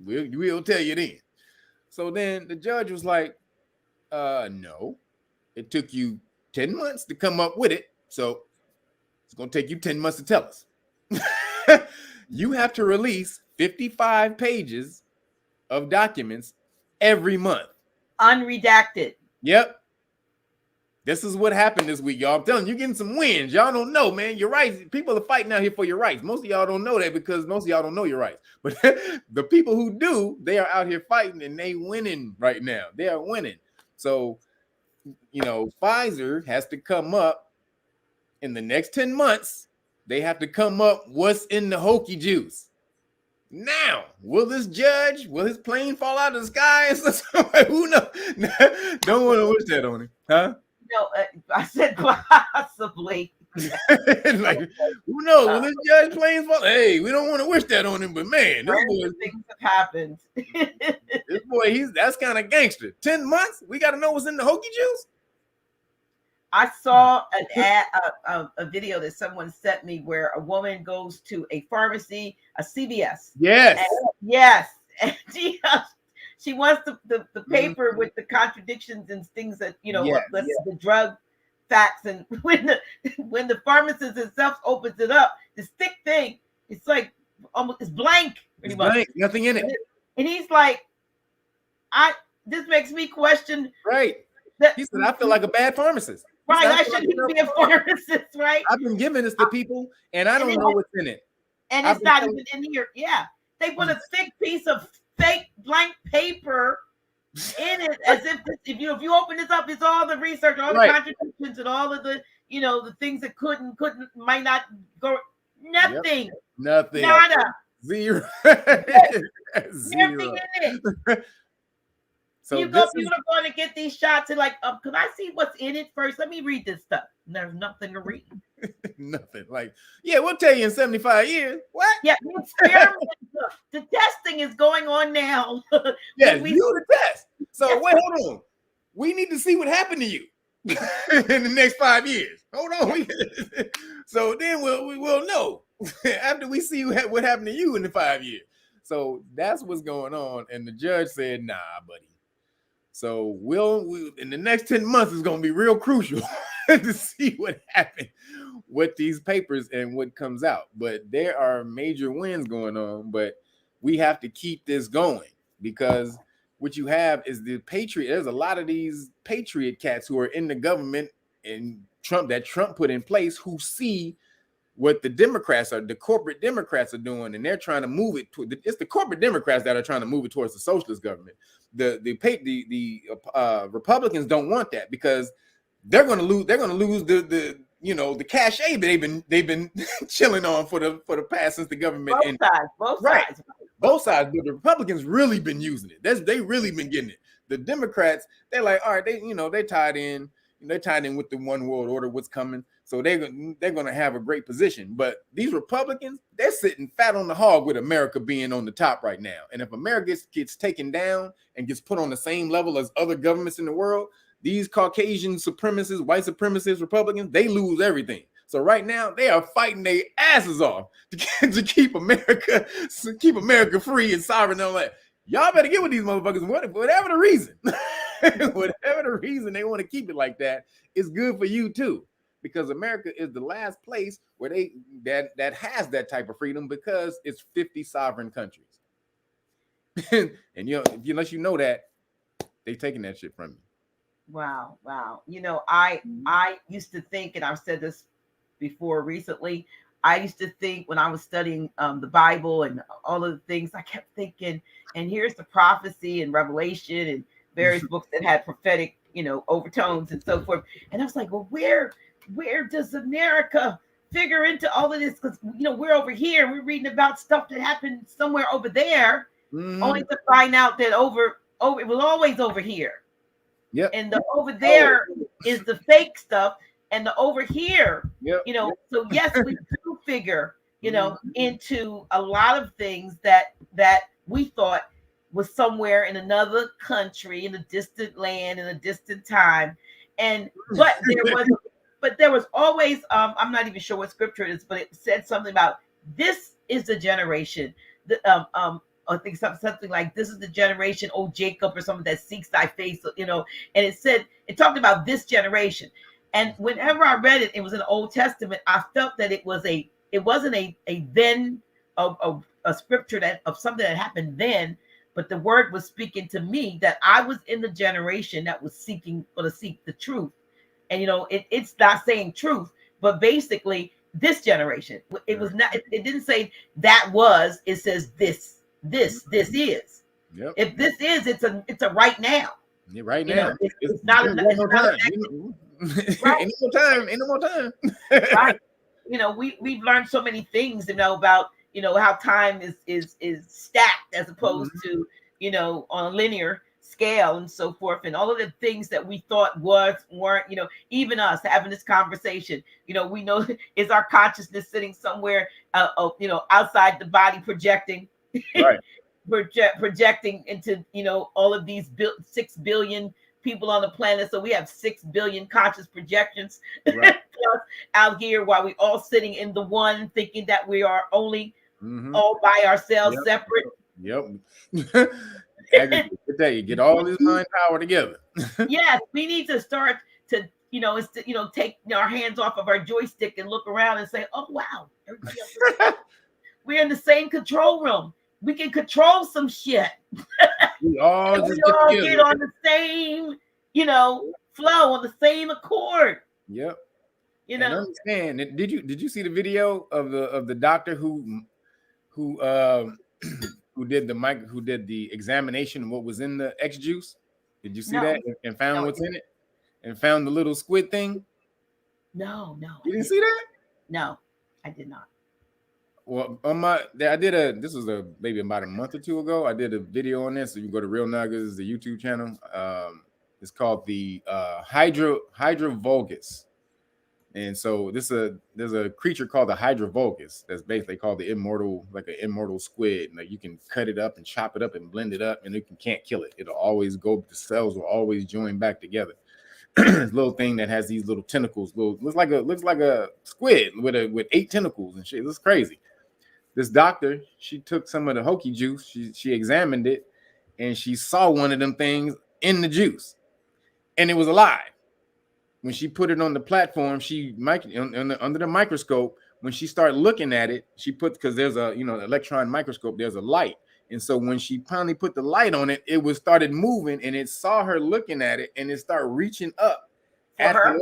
we'll tell you then. So then the judge was like, no, it took you 10 months to come up with it. So it's going to take you 10 months to tell us. You have to release 55 pages of documents every month. Unredacted. Yep. This is what happened this week, y'all. I'm telling you, you're getting some wins. Y'all don't know, man. Your rights. People are fighting out here for your rights. Most of y'all don't know that because most of y'all don't know your rights. But the people who do, they are out here fighting and they winning right now. They are winning. So, Pfizer has to come up in the next 10 months. They have to come up what's in the hokey juice. Now, will his plane fall out of the sky? Who knows? Don't want to wish that on him, huh? No, I said possibly. Like, who knows? Will this judge planes fall? Hey, we don't want to wish that on him, but man, this boy, things have happened. This boy, that's kind of gangster. 10 months? We got to know what's in the hokey juice? I saw an ad, a video that someone sent me where a woman goes to a pharmacy, a CVS. Yes. Yes. And she wants the paper with the contradictions and things that, the drug facts. And when the pharmacist himself opens it up, this thick thing, it's like almost it's blank. It's blank, nothing in it. And he's like, this makes me question. Right. He said, I feel like a bad pharmacist. Right, I shouldn't be a pharmacist, right? I've been giving this to people, and I don't know what's in it. And it's not even in here. Yeah, they put a thick piece of fake blank paper in it, as if if you open this up, it's all the research, all the contradictions, and all of the the things that might not go. Nothing. Yep. Nothing. Nada. Zero. Everything in it. So you're going to get these shots and like, can I see what's in it first? Let me read this stuff. There's nothing to read. Nothing. Like, yeah, we'll tell you in 75 years. What? Yeah, the experiment, the testing is going on now. Yeah, you the test. So wait, hold on. We need to see what happened to you in the next 5 years. Hold on. So then we'll know after we see what happened to you in the 5 years. So that's what's going on. And the judge said, nah, buddy. So we'll in the next 10 months is going to be real crucial to see what happened with these papers and what comes out. But there are major wins going on, but we have to keep this going because what you have is the patriot. There's a lot of these patriot cats who are in the government and Trump put in place who see what the corporate Democrats are doing, and they're trying to move it to. It's the corporate Democrats that are trying to move it towards the socialist government. The Republicans don't want that because they're going to lose. They're going to lose the cachet that they've been chilling on for the past since the government. Both sides. Both sides. But the Republicans really been using it. They really been getting it. The Democrats, they're like, all right, they tied in. They're tied in with the one world order, what's coming. So they're going to have a great position. But these Republicans, they're sitting fat on the hog with America being on the top right now. And if America gets taken down and gets put on the same level as other governments in the world, these Caucasian supremacists, white supremacist Republicans, they lose everything. So right now they are fighting their asses off to keep America free and sovereign and all that. Y'all better get with these motherfuckers, whatever the reason. Whatever the reason they want to keep it like that, it's good for you too. Because America is the last place where that has that type of freedom because it's 50 sovereign countries. And unless you know that, they taking that shit from you. Wow. I used to think, and I've said this before recently, I used to think when I was studying the Bible and all of the things, I kept thinking, and here's the prophecy and Revelation and various books that had prophetic, overtones and so forth. And I was like, well, where does America figure into all of this? Because we're over here, we're reading about stuff that happened somewhere over there, only to find out that over it was always over here. Yeah. And the over there is the fake stuff, and the over here, yep. So yes, we do figure into a lot of things that we thought was somewhere in another country, in a distant land, in a distant time. And but there was always I'm not even sure what scripture it is, but it said something about this is the generation. I think something like this is the generation, oh Jacob, or something that seeks thy face, and it talked about this generation. And whenever I read it, it was in the Old Testament. I felt that it wasn't a then a scripture that of something that happened then, but the word was speaking to me that I was in the generation that was going to seek the truth. And it's not saying truth, but basically this generation. It was not. It didn't say that was. It says this is. Yep. If this is, it's a right now. Yeah, right now. It's not a time. Right. Ain't no more time. Right. We've learned so many things, about how time is stacked as opposed to on a linear scale and so forth, and all of the things that we thought weren't, even us having this conversation, we know is our consciousness sitting somewhere outside the body projecting, right. projecting into all of these 6 billion people on the planet. So we have 6 billion conscious projections right. out here, while we all sitting in the one, thinking that we are only all by ourselves, separate. Yep. Get all this mind power together. Yes, we need to start to take our hands off of our joystick and look around and say, oh wow, everybody else we're in the same control room. We can control some shit. We all get on the same flow, on the same accord. Yep. And understand, did you see the video of the doctor who did the examination of what was in the X juice? Did you see that and found what's in it and found the little squid thing? No. You didn't see that? No, I did not. Well, this was maybe about a month or two ago. I did a video on this. So you can go to Real Nagas, the YouTube channel. It's called the Hydrovulgus. And so there's a creature called the Hydrovulgus that's basically called the immortal, like an immortal squid. Like you can cut it up and chop it up and blend it up, and you can't kill it. It'll always the cells will always join back together. This little thing that has these little tentacles, looks like a squid with 8 tentacles and shit. It looks crazy. This doctor, she took some of the hokey juice, she examined it, and she saw one of them things in the juice, and it was alive. When she put it on the platform, under the microscope, when she started looking at it, because there's a electron microscope, there's a light. And so when she finally put the light on it, it started moving, and it saw her looking at it, and it started reaching up at her.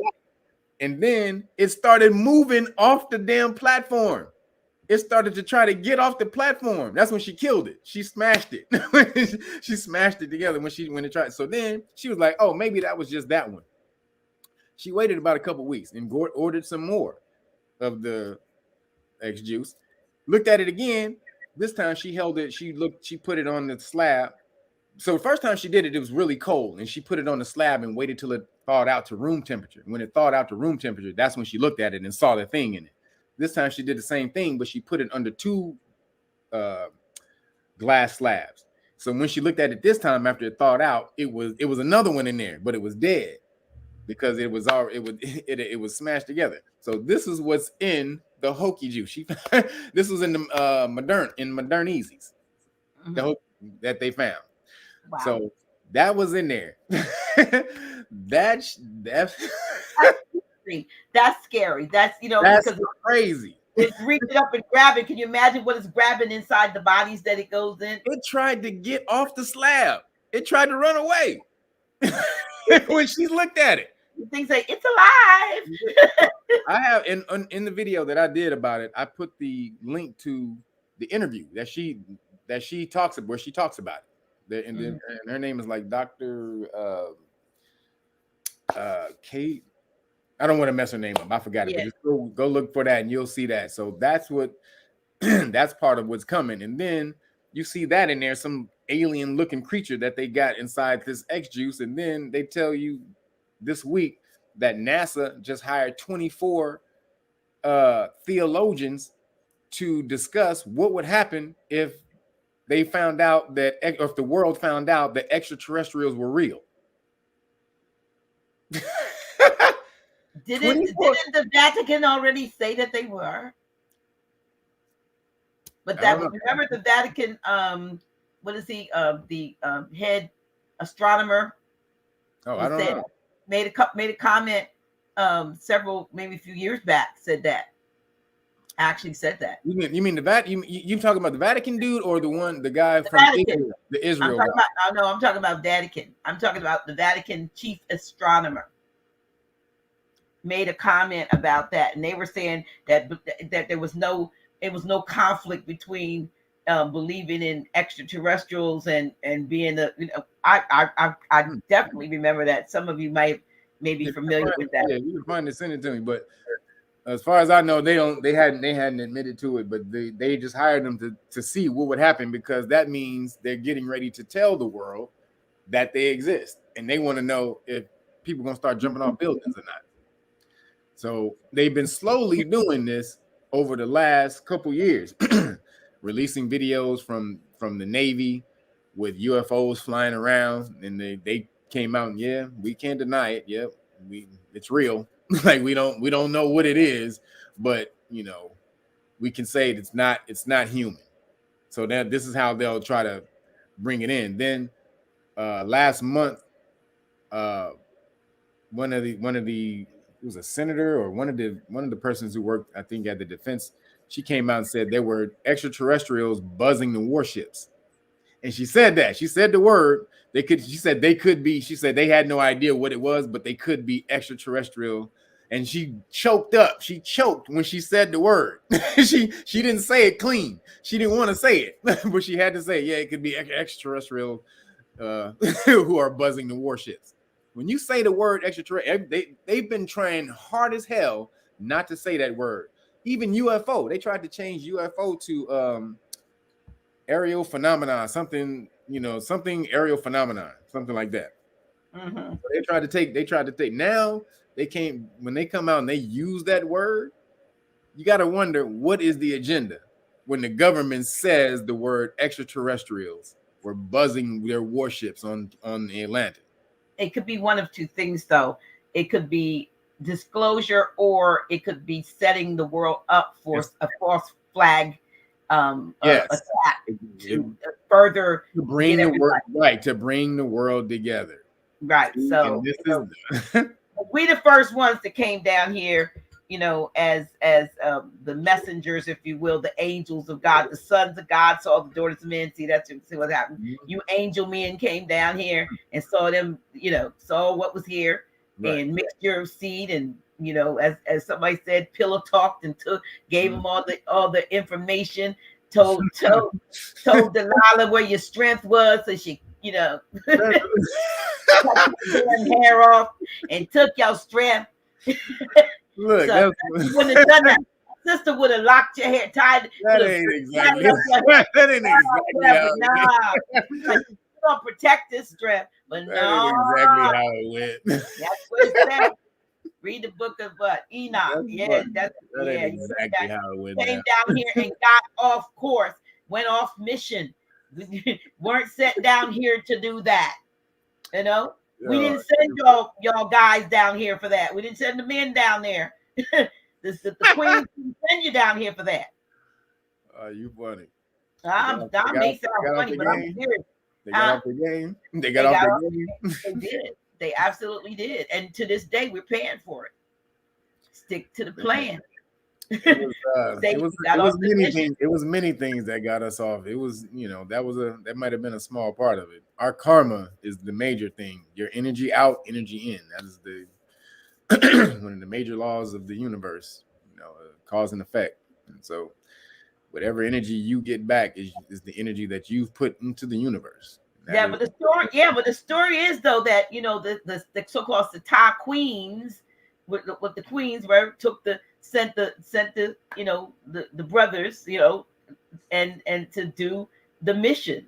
And then it started moving off the damn platform. It started to try to get off the platform. That's when she killed it. She smashed it. She smashed it together when it tried. So then she was like, oh, maybe that was just that one. She waited about a couple weeks and ordered some more of the X juice. Looked at it again. This time she held it. She put it on the slab. So the first time she did it, it was really cold, and she put it on the slab and waited till it thawed out to room temperature. When it thawed out to room temperature, that's when she looked at it and saw the thing in it. This time she did the same thing, but she put it under 2 glass slabs. So when she looked at it this time after it thawed out, it was another one in there, but it was dead because it was smashed together. So this is what's in the hokey juice. This was in the modern easies that they found. Wow. So that was in there. That's scary. That's because it's crazy. It's reaching up and grabbing. Can you imagine what it's grabbing inside the bodies that it goes in? It tried to get off the slab. It tried to run away when she looked at it. Things like it's alive. I have in the video that I did about it, I put the link to the interview that she talks about, where she talks about it. And her name is like Dr. Kate. I don't want to mess her name up. I forgot it. But just go look for that and you'll see that. So that's what that's part of what's coming. And then you see that in there, some alien looking creature that they got inside this X juice. And then they tell you this week that NASA just hired 24 theologians to discuss what would happen if they found out that, or if the world found out that extraterrestrials were real. Didn't the Vatican already say that they were? But that remember the Vatican, what is he? The head astronomer. Oh, I don't know. Made a comment maybe a few years back. Said that. Actually said that. You mean the Vatican? You talking about the Vatican dude or the guy from Israel, the Israel? I'm talking about Vatican. I'm talking about the Vatican chief astronomer. Made a comment about that, and they were saying that there was no conflict between believing in extraterrestrials and being I definitely remember that. Some of you may be familiar with that. Yeah, you can find it, send it to me. But as far as I know, they hadn't admitted to it, but they just hired them to see what would happen, because that means they're getting ready to tell the world that they exist, and they want to know if people are gonna start jumping off buildings or not. So they've been slowly doing this over the last couple years, releasing videos from the Navy with UFOs flying around, and they came out and, yeah, we can't deny it. Yep, it's real. Like we don't know what it is, but we can say it's not human. So that this is how they'll try to bring it in. Then last month, one of the it was a senator or one of the persons who worked, I think, at the defense, she came out and said there were extraterrestrials buzzing the warships. And she said the word, she said they had no idea what it was, but they could be extraterrestrial. And she choked up. She choked when she said the word. she didn't say it clean. She didn't want to say it, but she had to say, yeah, it could be extraterrestrial who are buzzing the warships. When you say the word extraterrestrial, they've been trying hard as hell not to say that word. Even UFO, they tried to change UFO to aerial phenomenon, something aerial phenomenon, something like that. Mm-hmm. So they tried to take. Now when they come out and they use that word, you got to wonder, what is the agenda when the government says the word extraterrestrials were buzzing their warships on the Atlantic? It could be one of two things, though. It could be disclosure, or it could be setting the world up for a false flag attack to further to bring the world together. Right. So we the first ones that came down here, as the messengers, if you will, the angels of God, the sons of God saw the daughters of men. See what happened. Mm-hmm. You angel men came down here and saw them, saw what was here, right, and mixture of seed, and as somebody said, pillow talked and gave them all the information, told Delilah where your strength was, so she cut your hair off and took your strength. Look, so you wouldn't have done that. Sister would have locked your hair, tied. That ain't exactly how you don't protect this strength, but that ain't exactly how it went. That's what it said. Read the book of Enoch. That's exactly how it went. Came down here and got off course, went off mission. Weren't sent down here to do that. We didn't send y'all guys down here for that. We didn't send the men down there. the queen didn't send you down here for that. You funny. I may sound funny, but I'm serious. They got off the game. They got off the game. They did. They absolutely did. And to this day, we're paying for it. Stick to the plan. It was many things that got us off. It was, that might have been a small part of it. Our karma is the major thing. Your energy out, energy in. That is one of the major laws of the universe. Cause and effect. And so, whatever energy you get back is the energy that you've put into the universe. But the story is, though, that the so-called Sata queens, with the queens, where sent the brothers, and to do the mission.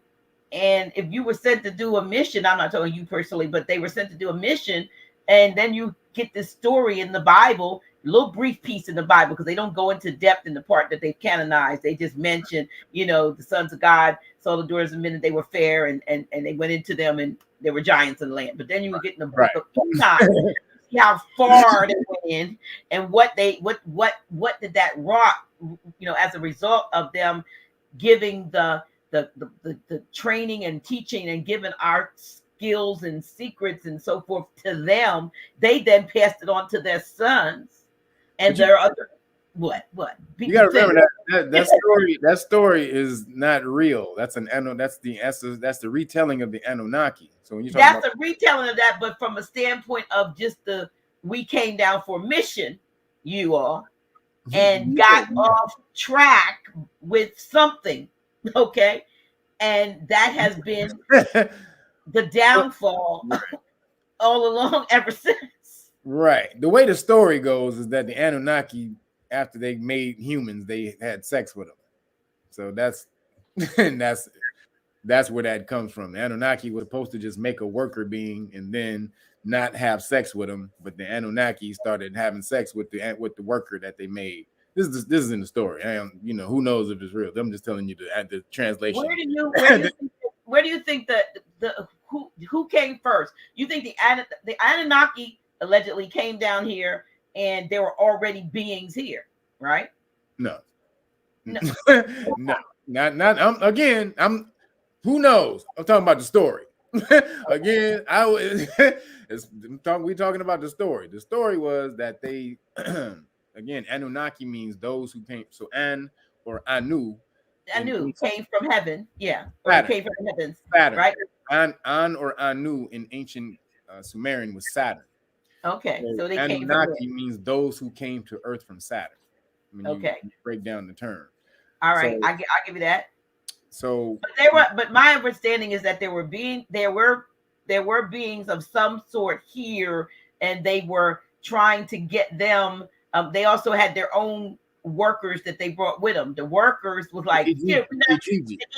And if you were sent to do a mission, I'm not talking you personally, but they were sent to do a mission, and then you get this story in the Bible, little brief piece in the Bible, because they don't go into depth in the part that they've canonized. They just mention, the sons of God saw the daughters of men and they were fair, and they went into them and there were giants in the land. But then you would get in the book of Enoch, see how far they went in, and what did that wrought, as a result of them giving the training and teaching and giving our skills and secrets and so forth to them. They then passed it on to their sons and their other what you gotta remember that story is not real. That's the retelling of the Anunnaki. So when you talk that's a retelling of that, but from a standpoint of just we came down for a mission, you all, and got off track with something, okay, and that has been the downfall all along ever since. Right. The way the story goes is that the Anunnaki, after they made humans, they had sex with them. So that's where that comes from. The Anunnaki was supposed to just make a worker being and then not have sex with them, but the Anunnaki started having sex with the worker that they made. This is in the story. Who knows if it's real? I'm just telling you the translation. Where do you think who came first? You think the Anunnaki allegedly came down here and there were already beings here, right? No. No. Not. Who knows? I'm talking about the story. Again, we talking about the story. The story was that they, again, Anunnaki means those who came. So An or Anu. Anu came from heaven. Yeah. Or came from the heavens. Saturn. Right? An or Anu in ancient Sumerian was Saturn. Okay. So they Anunnaki came from means those who came to Earth from Saturn. Okay. You break down the term. All right. So, I'll give you that. So but my understanding is that there were beings of some sort here, and they were trying to get them. They also had their own workers that they brought with them. The workers was like the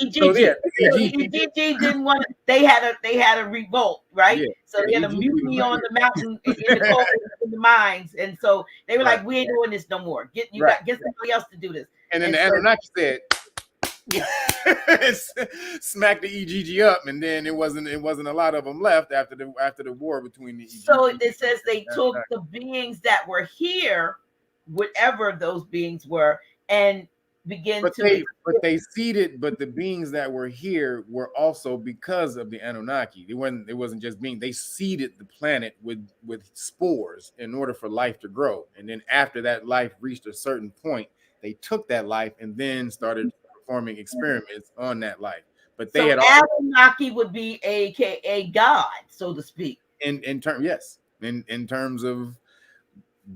EGG didn't want. They had a revolt, right? Yeah. So they had a mutiny on the mountain in the mines, and so they were like, "We ain't doing this no more. Get somebody else to do this." And then the Anunnaki said, smack the EGG up, and then it wasn't a lot of them left after the war between the EGG. So it says they took the beings that were here, whatever those beings were, and but they seeded. But the beings that were here were also because of the Anunnaki. It wasn't just being. They seeded the planet with spores in order for life to grow, and then after that life reached a certain point, they took that life and then started performing experiments on that life. But they had Anunnaki would be a god, so to speak. In terms of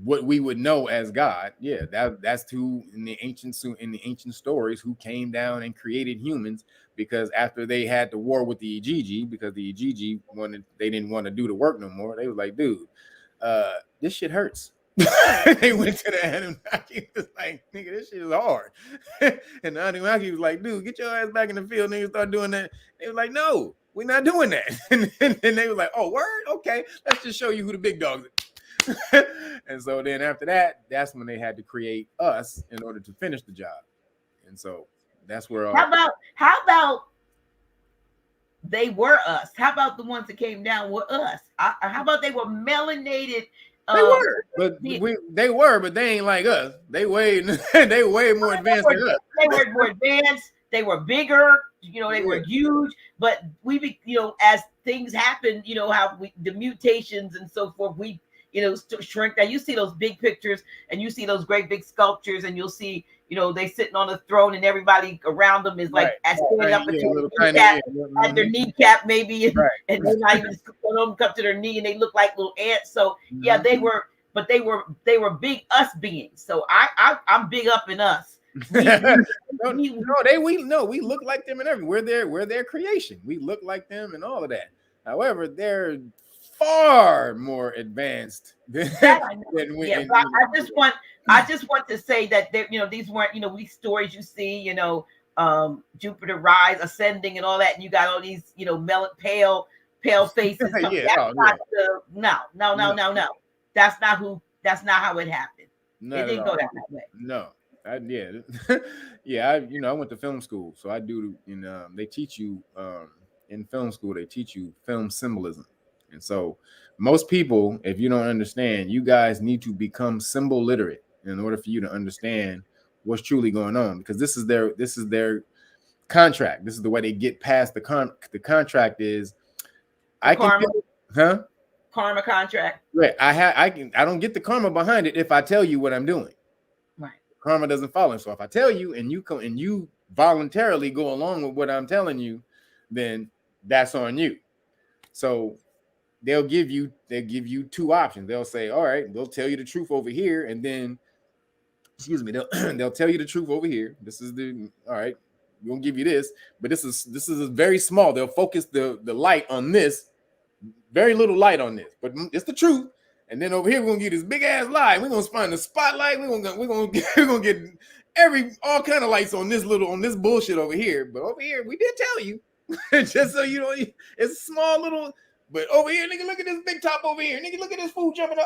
what we would know as God, that's who in the ancient stories who came down and created humans, because after they had the war with the EGG, because the EGG they didn't want to do the work no more. They was like, dude, this shit hurts. They went to the Anunnaki. Was like, nigga, this shit is hard. And the Anunnaki was like, dude, get your ass back in the field, nigga. Start doing that. They was like, no, we're not doing that. And they were like, oh, word, okay, let's just show you who the big dogs are. And so then after that, that's when they had to create us in order to finish the job. And so that's where. How about they were us? How about the ones that came down were us? How about they were melanated? They were, but they ain't like us. They way more advanced than us. They were more advanced. They were bigger. They were huge. But as things happen, how the mutations and so forth, we shrink. Now you see those big pictures, and you see those great big sculptures, and you'll see, they sitting on a throne, and everybody around them is like standing up at their kneecap, maybe, and they're not even them come to their knee, and they look like little ants. So they were big us beings. So I'm big up in us. We look like them and everything. We're their creation. We look like them and all of that. However, they're far more advanced than we. I just want to say that these weren't these stories you see Jupiter rise, ascending, and all that, and you got all these pale faces. No. That's not how it happened. Not at didn't all. go down that way. No. I went to film school, so I do. They teach you in film school. They teach you film symbolism, and so most people, if you don't understand, you guys need to become symbol literate in order for you to understand what's truly going on, because this is their contract. This is the way they get past the contract is The karma, karma contract. Right. I don't get the karma behind it if I tell you what I'm doing. Right. Karma doesn't follow. So if I tell you and you come and you voluntarily go along with what I'm telling you, then that's on you. So they'll give you two options. They'll say, all right, they'll tell you the truth over here, and then they'll tell you the truth over here. This is all right, we're gonna give you this, but this is very small. They'll focus the light on this, very little light on this, but it's the truth. And then over here, we're gonna get this big ass light. We're gonna find the spotlight. We're gonna get all kind of lights on this bullshit over here. But over here, we did tell you, just so you know, it's a small little. But over here, nigga, look at this big top over here. Nigga, look at this food jumping up.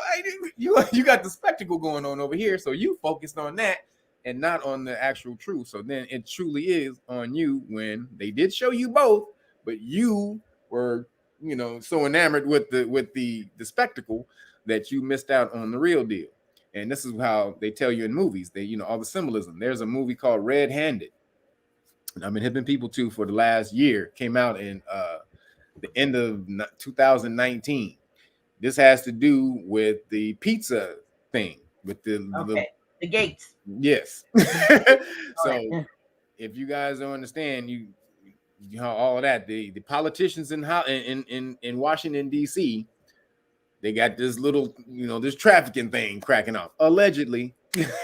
You got the spectacle going on over here. So you focused on that and not on the actual truth. So then it truly is on you when they did show you both, but you were, so enamored with the spectacle that you missed out on the real deal. And this is how they tell you in movies. They, all the symbolism. There's a movie called Red Handed. And I've been hipping people to for the last year. Came out in the end of 2019. This has to do with the pizza thing, with the gates. Yes. So if you guys don't understand, you all of that, the politicians in Washington D.C., they got this little, this trafficking thing cracking off. Allegedly,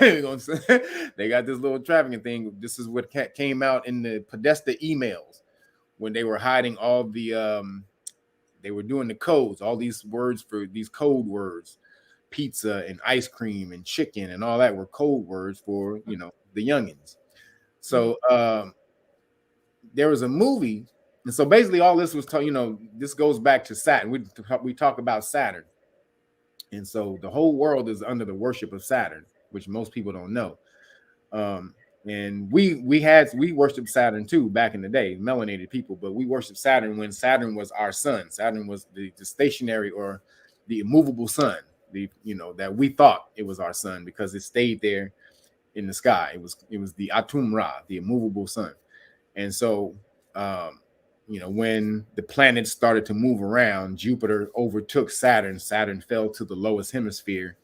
they got this little trafficking thing. This is what came out in the Podesta emails when they were hiding all the, they were doing the codes, all these words for these code words, pizza and ice cream and chicken and all that were code words for, the youngins. So there was a movie. And so basically all this was, this goes back to Saturn. We talk about Saturn. And so the whole world is under the worship of Saturn, which most people don't know. And we worshiped Saturn too back in the day, melanated people, but we worshiped Saturn when Saturn was our sun. Saturn was the stationary or the immovable sun, that we thought it was our sun because it stayed there in the sky. It was the Atum Ra, the immovable sun. And so when the planets started to move around, Jupiter overtook Saturn. Saturn fell to the lowest hemisphere.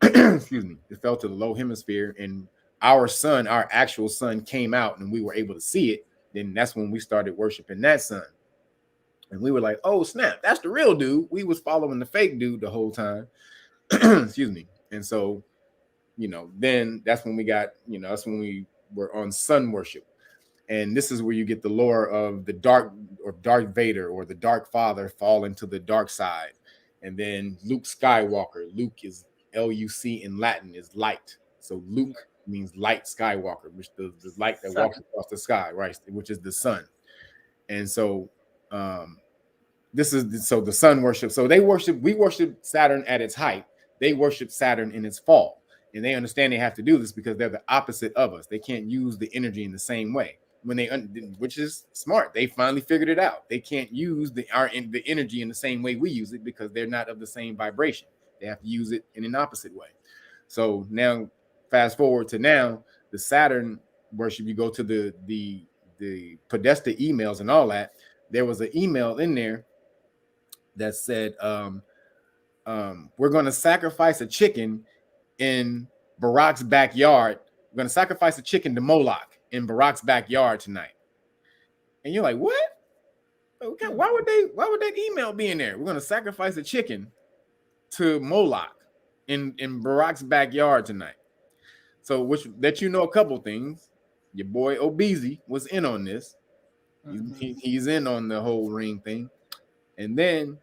Excuse me. It fell to the low hemisphere, and our sun, our actual sun, came out, and we were able to see it. Then that's when we started worshiping that sun. And we were like, oh, snap, that's the real dude. We was following the fake dude the whole time. Excuse me. And so, then that's when we got, that's when we were on sun worship. And this is where you get the lore of the Darth Vader or the Dark Father fall into the dark side. And then Luke Skywalker. Luke is L-U-C in Latin is light. So Luke means light Skywalker, which the light that walks across the sky, right? Which is the sun. And so this is the sun worship. So we worship Saturn at its height. They worship Saturn in its fall. And they understand they have to do this because they're the opposite of us. They can't use the energy in the same way. Which is smart. They finally figured it out. They can't use the energy in the same way we use it because they're not of the same vibration. They have to use it in an opposite way. So now, fast forward to now, the Saturn worship. You go to the Podesta emails and all that. There was an email in there that said, "We're going to sacrifice a chicken in Barack's backyard. We're going to sacrifice a chicken to Moloch in Barack's backyard tonight." And you're like, what? Okay, why would that email be in there? We're going to sacrifice a chicken to Moloch in Barack's backyard tonight. So which let you know a couple things. Your boy Obeezy was in on this. He's in on the whole ring thing. And then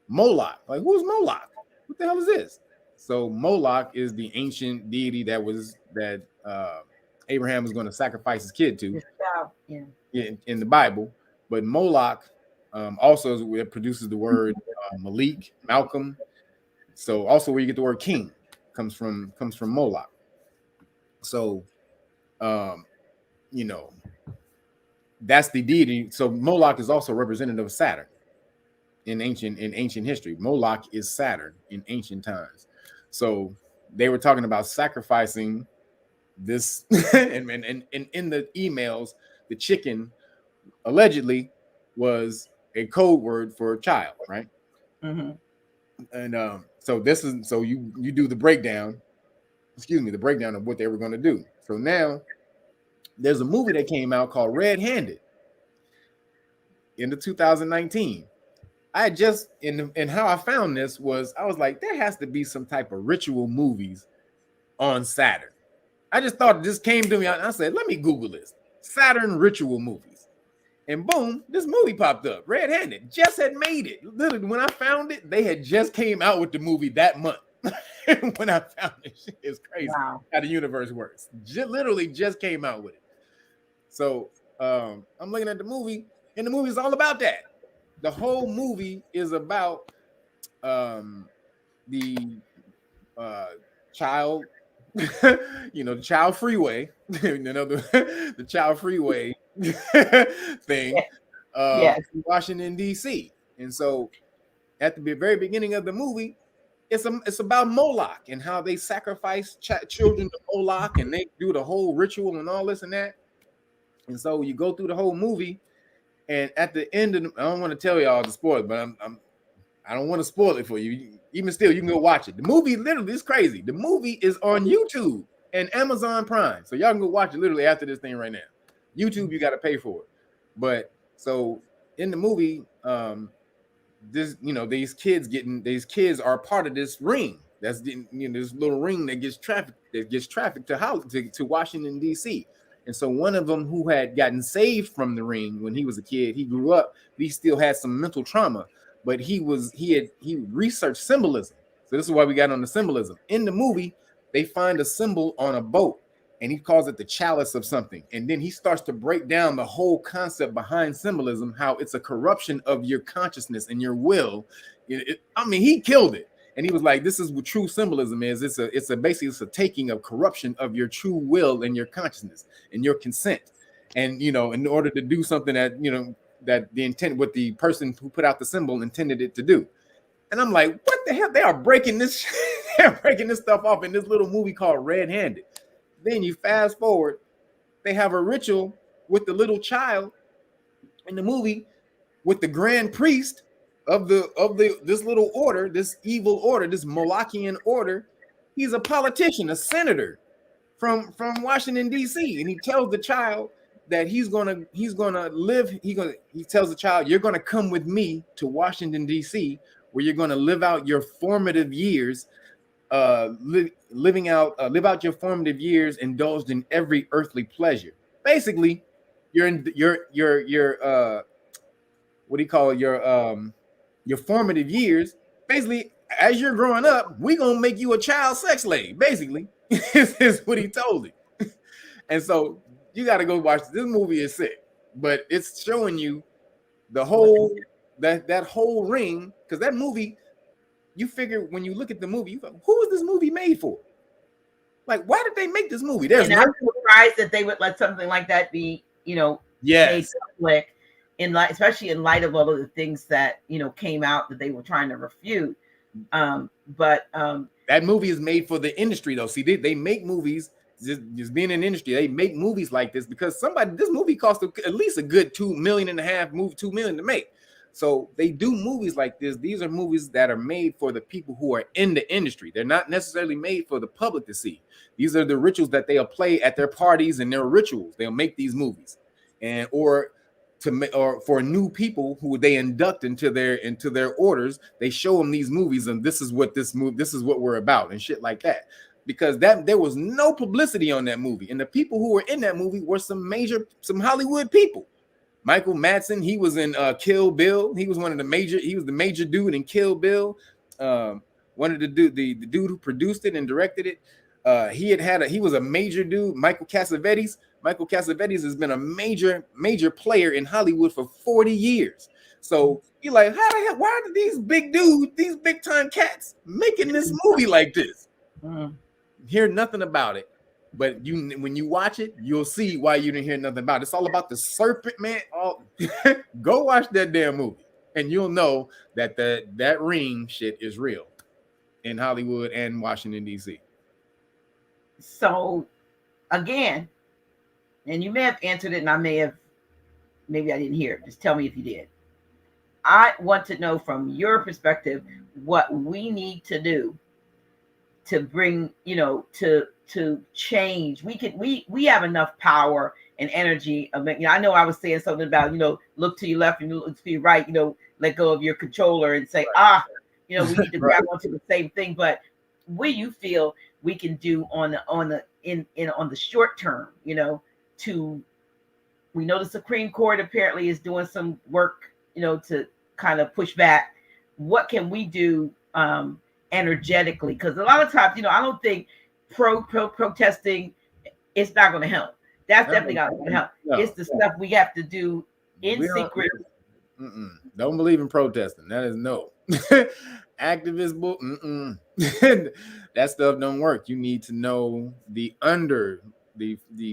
Moloch. Like, who's Moloch? What the hell is this? So Moloch is the ancient deity that Abraham was going to sacrifice his kid to in the Bible. But Moloch also is where it produces the word Malik, Malcolm. So also where you get the word king comes from Moloch. So, that's the deity. So Moloch is also representative of Saturn in ancient history. Moloch is Saturn in ancient times. So they were talking about sacrificing this, and in the emails, the chicken allegedly was a code word for a child, right? Mm-hmm. And so you do the breakdown. The breakdown of what they were going to do. So now there's a movie that came out called Red Handed in the 2019. I just and how I found this was I was like, there has to be some type of ritual movies on Saturn. I just thought it just came to me. I said, let me Google this. Saturn ritual movies. And boom, this movie popped up. Red Handed just had made it. Literally, when I found it, they had just came out with the movie that month. When I found it, it's crazy how the universe works. Literally just came out with it. So I'm looking at the movie, and the movie is all about that. The whole movie is about the child, the child freeway, the child freeway thing, in Washington, D.C. And so at the very beginning of the movie, it's about Moloch and how they sacrifice children to Moloch, and they do the whole ritual and all this and that. And so you go through the whole movie, and at the end of I don't want to tell y'all the spoiler, but I don't want to spoil it for you. Even still, you can go watch it. The movie literally is crazy. The movie is on YouTube and Amazon Prime, so y'all can go watch it literally after this thing right now. YouTube, you got to pay for it. But so in the movie, these kids are part of this ring. That's this little ring that gets trafficked to Washington, D.C. And so one of them who had gotten saved from the ring when he was a kid, he grew up, he still had some mental trauma, but he researched symbolism. So this is why we got on the symbolism. In the movie, they find a symbol on a boat, and he calls it the chalice of something. And then he starts to break down the whole concept behind symbolism, how it's a corruption of your consciousness and your will. He killed it. And he was like, this is what true symbolism is. It's a taking of corruption of your true will and your consciousness and your consent. And, in order to do something that, that the intent, what the person who put out the symbol intended it to do. And I'm like, what the hell? They are breaking this, they're breaking this stuff off in this little movie called Red Handed. Then you fast forward, they have a ritual with the little child in the movie with the grand priest of this little order, this evil order, this Molochian order. He's a politician, a senator from Washington, D.C. And he tells the child that he tells the child, you're gonna come with me to Washington, D.C., where you're gonna live out your formative years, live out your formative years indulged in every earthly pleasure. Basically, your formative years. Basically, as you're growing up, we're gonna make you a child sex slave. Basically, is what he told him. And so you got to go watch this movie. Is sick, but it's showing you the whole that whole ring, because that movie. You figure when you look at the movie, you go, who is this movie made for? Like, why did they make this movie? I'm surprised that they would let something like that be, made public, especially in light of all of the things that came out that they were trying to refute. But that movie is made for the industry, though. See, they make movies. Just being in the industry, they make movies like this because this movie cost at least a good $2.5 million, $2 million to make. So they do movies like this. These are movies that are made for the people who are in the industry. They're not necessarily made for the public to see. These are the rituals that they'll play at their parties and their rituals. They'll make these movies, or for new people who they induct into their orders. They show them these movies, and this is what we're about, and shit like that. Because there was no publicity on that movie, and the people who were in that movie were some Hollywood people. Michael Madsen, he was in Kill Bill. He was the major dude in Kill Bill. One of the dude who produced it and directed it. He was a major dude. Michael Cassavetes has been a major player in Hollywood for 40 years. So you're like, how the hell? Why are these big dudes, these big time cats making this movie like this? Hear nothing about it. But when you watch it, you'll see why you didn't hear nothing about it. It's all about the serpent, man. Go watch that damn movie, and you'll know that that ring shit is real in Hollywood and Washington, D.C. So, again, and you may have answered it, and maybe I didn't hear it. Just tell me if you did. I want to know from your perspective what we need to do to bring, to change. We have enough power and energy. I know I was saying something about, look to your left and look to your right, let go of your controller and say, we need to grab onto the same thing. But what do you feel we can do on the short term, we know the Supreme Court apparently is doing some work, to kind of push back. What can we do energetically? Because a lot of times, I don't think protesting, it's not going to help. That's definitely not going to help. No. It's the stuff we have to do in secret. Don't believe in protesting. That is no. Activist book. That stuff don't work. You need to know the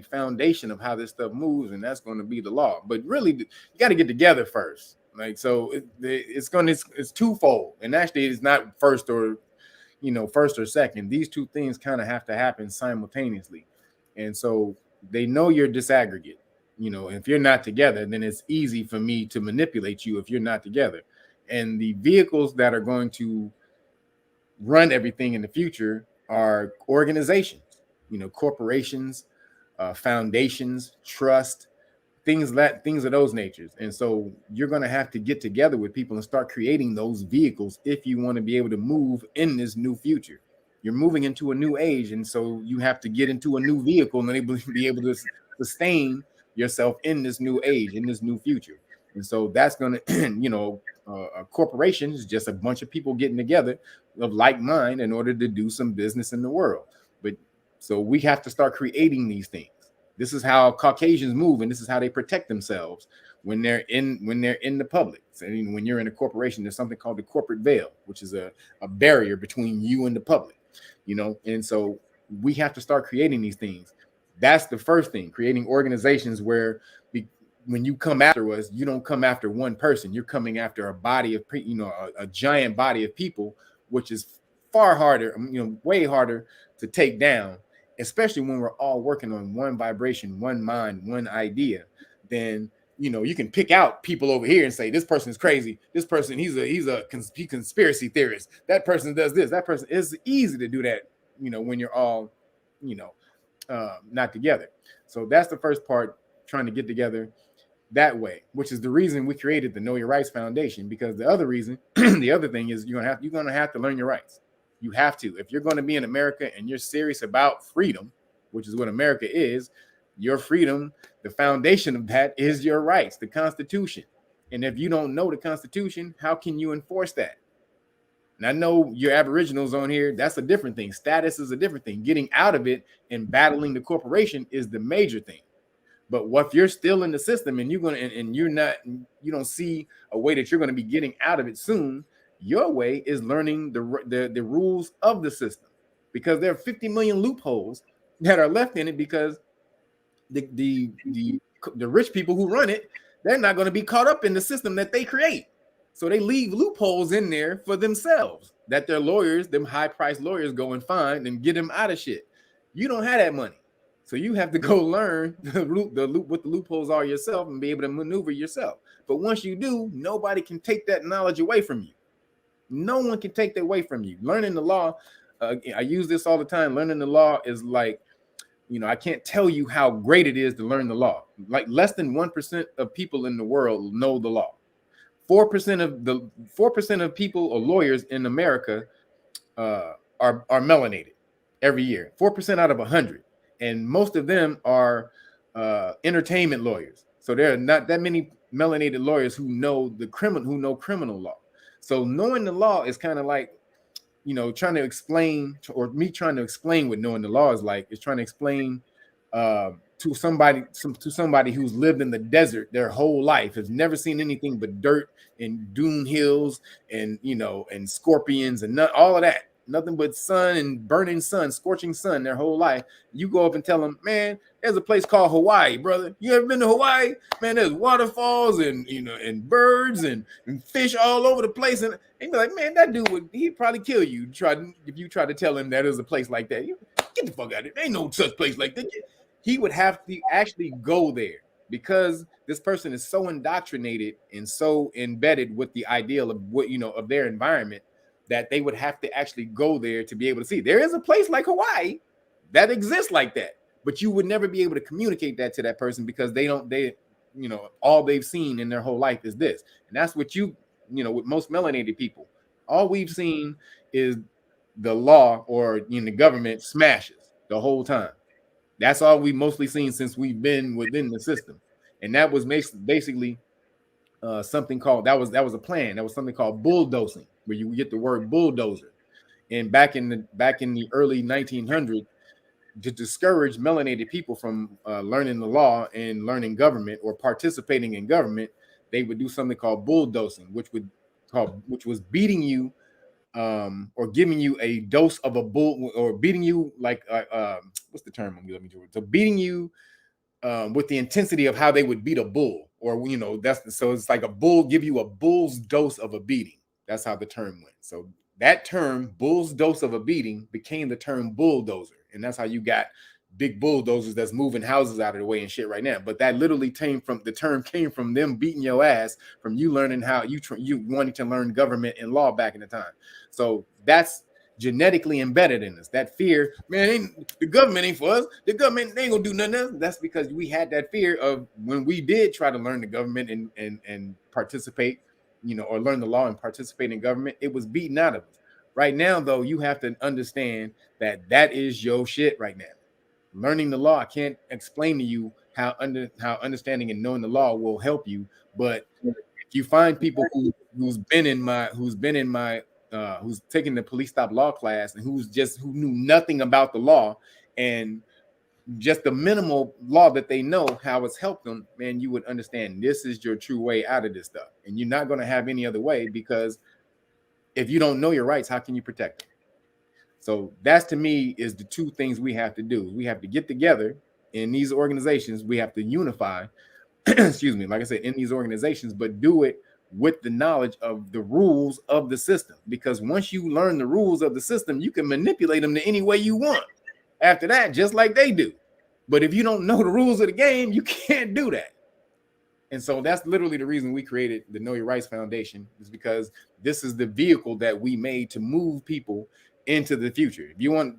foundation of how this stuff moves, and that's going to be the law. But really, you got to get together first. Like, so it's twofold, and actually, it's not first or second. These two things kind of have to happen simultaneously, and so they know you're disaggregate. If you're not together, then it's easy for me to manipulate you if you're not together. And the vehicles that are going to run everything in the future are organizations, corporations, foundations, trust, things of those natures. And so you're going to have to get together with people and start creating those vehicles if you want to be able to move in this new future. You're moving into a new age, and so you have to get into a new vehicle and be able to sustain yourself in this new age, in this new future. And so that's going to, a corporation is just a bunch of people getting together of like mind in order to do some business in the world. But so we have to start creating these things. This is how Caucasians move, and this is how they protect themselves when they're in the public. So, when you're in a corporation, there's something called the corporate veil, which is a barrier between you and the public, and so we have to start creating these things. That's the first thing, creating organizations where when you come after us, you don't come after one person. You're coming after a body of, a giant body of people, which is far harder, way harder to take down, especially when we're all working on one vibration, one mind, one idea. Then, you can pick out people over here and say, this person is crazy. This person, he's a conspiracy theorist. That person does this. That person, it's easy to do that, when you're all, not together. So that's the first part, trying to get together that way, which is the reason we created the Know Your Rights Foundation. Because the other reason, the other thing is you're gonna have to learn your rights. You have to. If you're going to be in America and you're serious about freedom, which is what America is, your freedom, the foundation of that is your rights, the Constitution. And if you don't know the Constitution, how can you enforce that? And I know your Aboriginals on here, that's a different thing. Status is a different thing. Getting out of it and battling the corporation is the major thing. But what if you're still in the system and you don't see a way that you're going to be getting out of it soon? Your way is learning the rules of the system, because there are 50 million loopholes that are left in it, because the rich people who run it, they're not going to be caught up in the system that they create. So they leave loopholes in there for themselves that their lawyers, them high-priced lawyers, go and find and get them out of shit. You don't have that money. So you have to go learn what the loopholes are yourself and be able to maneuver yourself. But once you do, nobody can take that knowledge away from you. No one can take that away from you. Learning the law, I use this all the time. Learning the law is like, I can't tell you how great it is to learn the law. Like, less than 1% of people in the world know the law. 4% of people or lawyers in America are melanated every year. 4% out of 100, and most of them are entertainment lawyers. So there are not that many melanated lawyers who know criminal law. So knowing the law is kind of like, trying to explain what knowing the law is like, is trying to explain to somebody who's lived in the desert their whole life, has never seen anything but dirt and dune hills and, and scorpions and all of that. nothing but sun and burning sun, scorching sun their whole life. You go up and tell them, man, there's a place called Hawaii, brother. You ever been to Hawaii? Man, there's waterfalls and and birds and fish all over the place. And they be like, man, that dude he'd probably kill you. If you try to tell him that there's a place like that. Get the fuck out of it. There ain't no such place like that. He would have to actually go there because this person is so indoctrinated and so embedded with the ideal of what of their environment that they would have to actually go there to be able to see. There is a place like Hawaii that exists like that, but you would never be able to communicate that to that person because they all they've seen in their whole life is this. And that's what with most melanated people, all we've seen is the law or the government smashes the whole time. That's all we've mostly seen since we've been within the system. And that was basically something called, that was a plan. That was something called bulldozing, where you get the word bulldozer. And back in the early 1900s, to discourage melanated people from learning the law and learning government or participating in government, they would do something called bulldozing, which was beating you or giving you a dose of a bull, or beating you like what's the term I'm looking for? So beating you with the intensity of how they would beat a bull, or so it's like a bull, give you a bull's dose of a beating. That's how the term went. So that term, bull's dose of a beating, became the term bulldozer, and that's how you got big bulldozers that's moving houses out of the way and shit right now. But that literally came from them beating your ass, from you learning how you wanting to learn government and law back in the time. So that's genetically embedded in us. That fear, man, the government ain't for us. The government ain't gonna do nothing else. That's because we had that fear of when we did try to learn the government and participate, or learn the law and participate in government, it was beaten out of us. Right now, though, you have to understand that is your shit right now. Learning the law, I can't explain to you how understanding and knowing the law will help you. But if you find people who's taking the police stop law class and who knew nothing about the law and just the minimal law that they know, how it's helped them, man, you would understand this is your true way out of this stuff. And you're not going to have any other way, because if you don't know your rights, how can you protect them? So that's, to me, is the two things we have to do. We have to get together in these organizations. We have to unify, excuse me, like I said, in these organizations, but do it with the knowledge of the rules of the system. Because once you learn the rules of the system, you can manipulate them to any way you want after that, just like they do. But if you don't know the rules of the game, you can't do that. And so that's literally the reason we created the Know Your Rights Foundation, is because this is the vehicle that we made to move people into the future. If you want,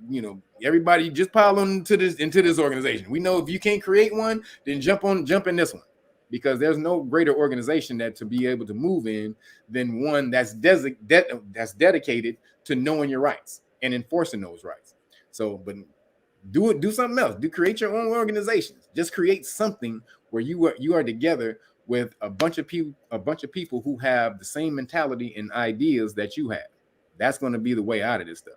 everybody just pile on into this organization. We know if you can't create one, then jump in this one, because there's no greater organization that to be able to move in than one that's dedicated to knowing your rights and enforcing those rights. So, but do something else. Create your own organizations. Just create something where you are together with a bunch of people who have the same mentality and ideas that you have. That's going to be the way out of this stuff.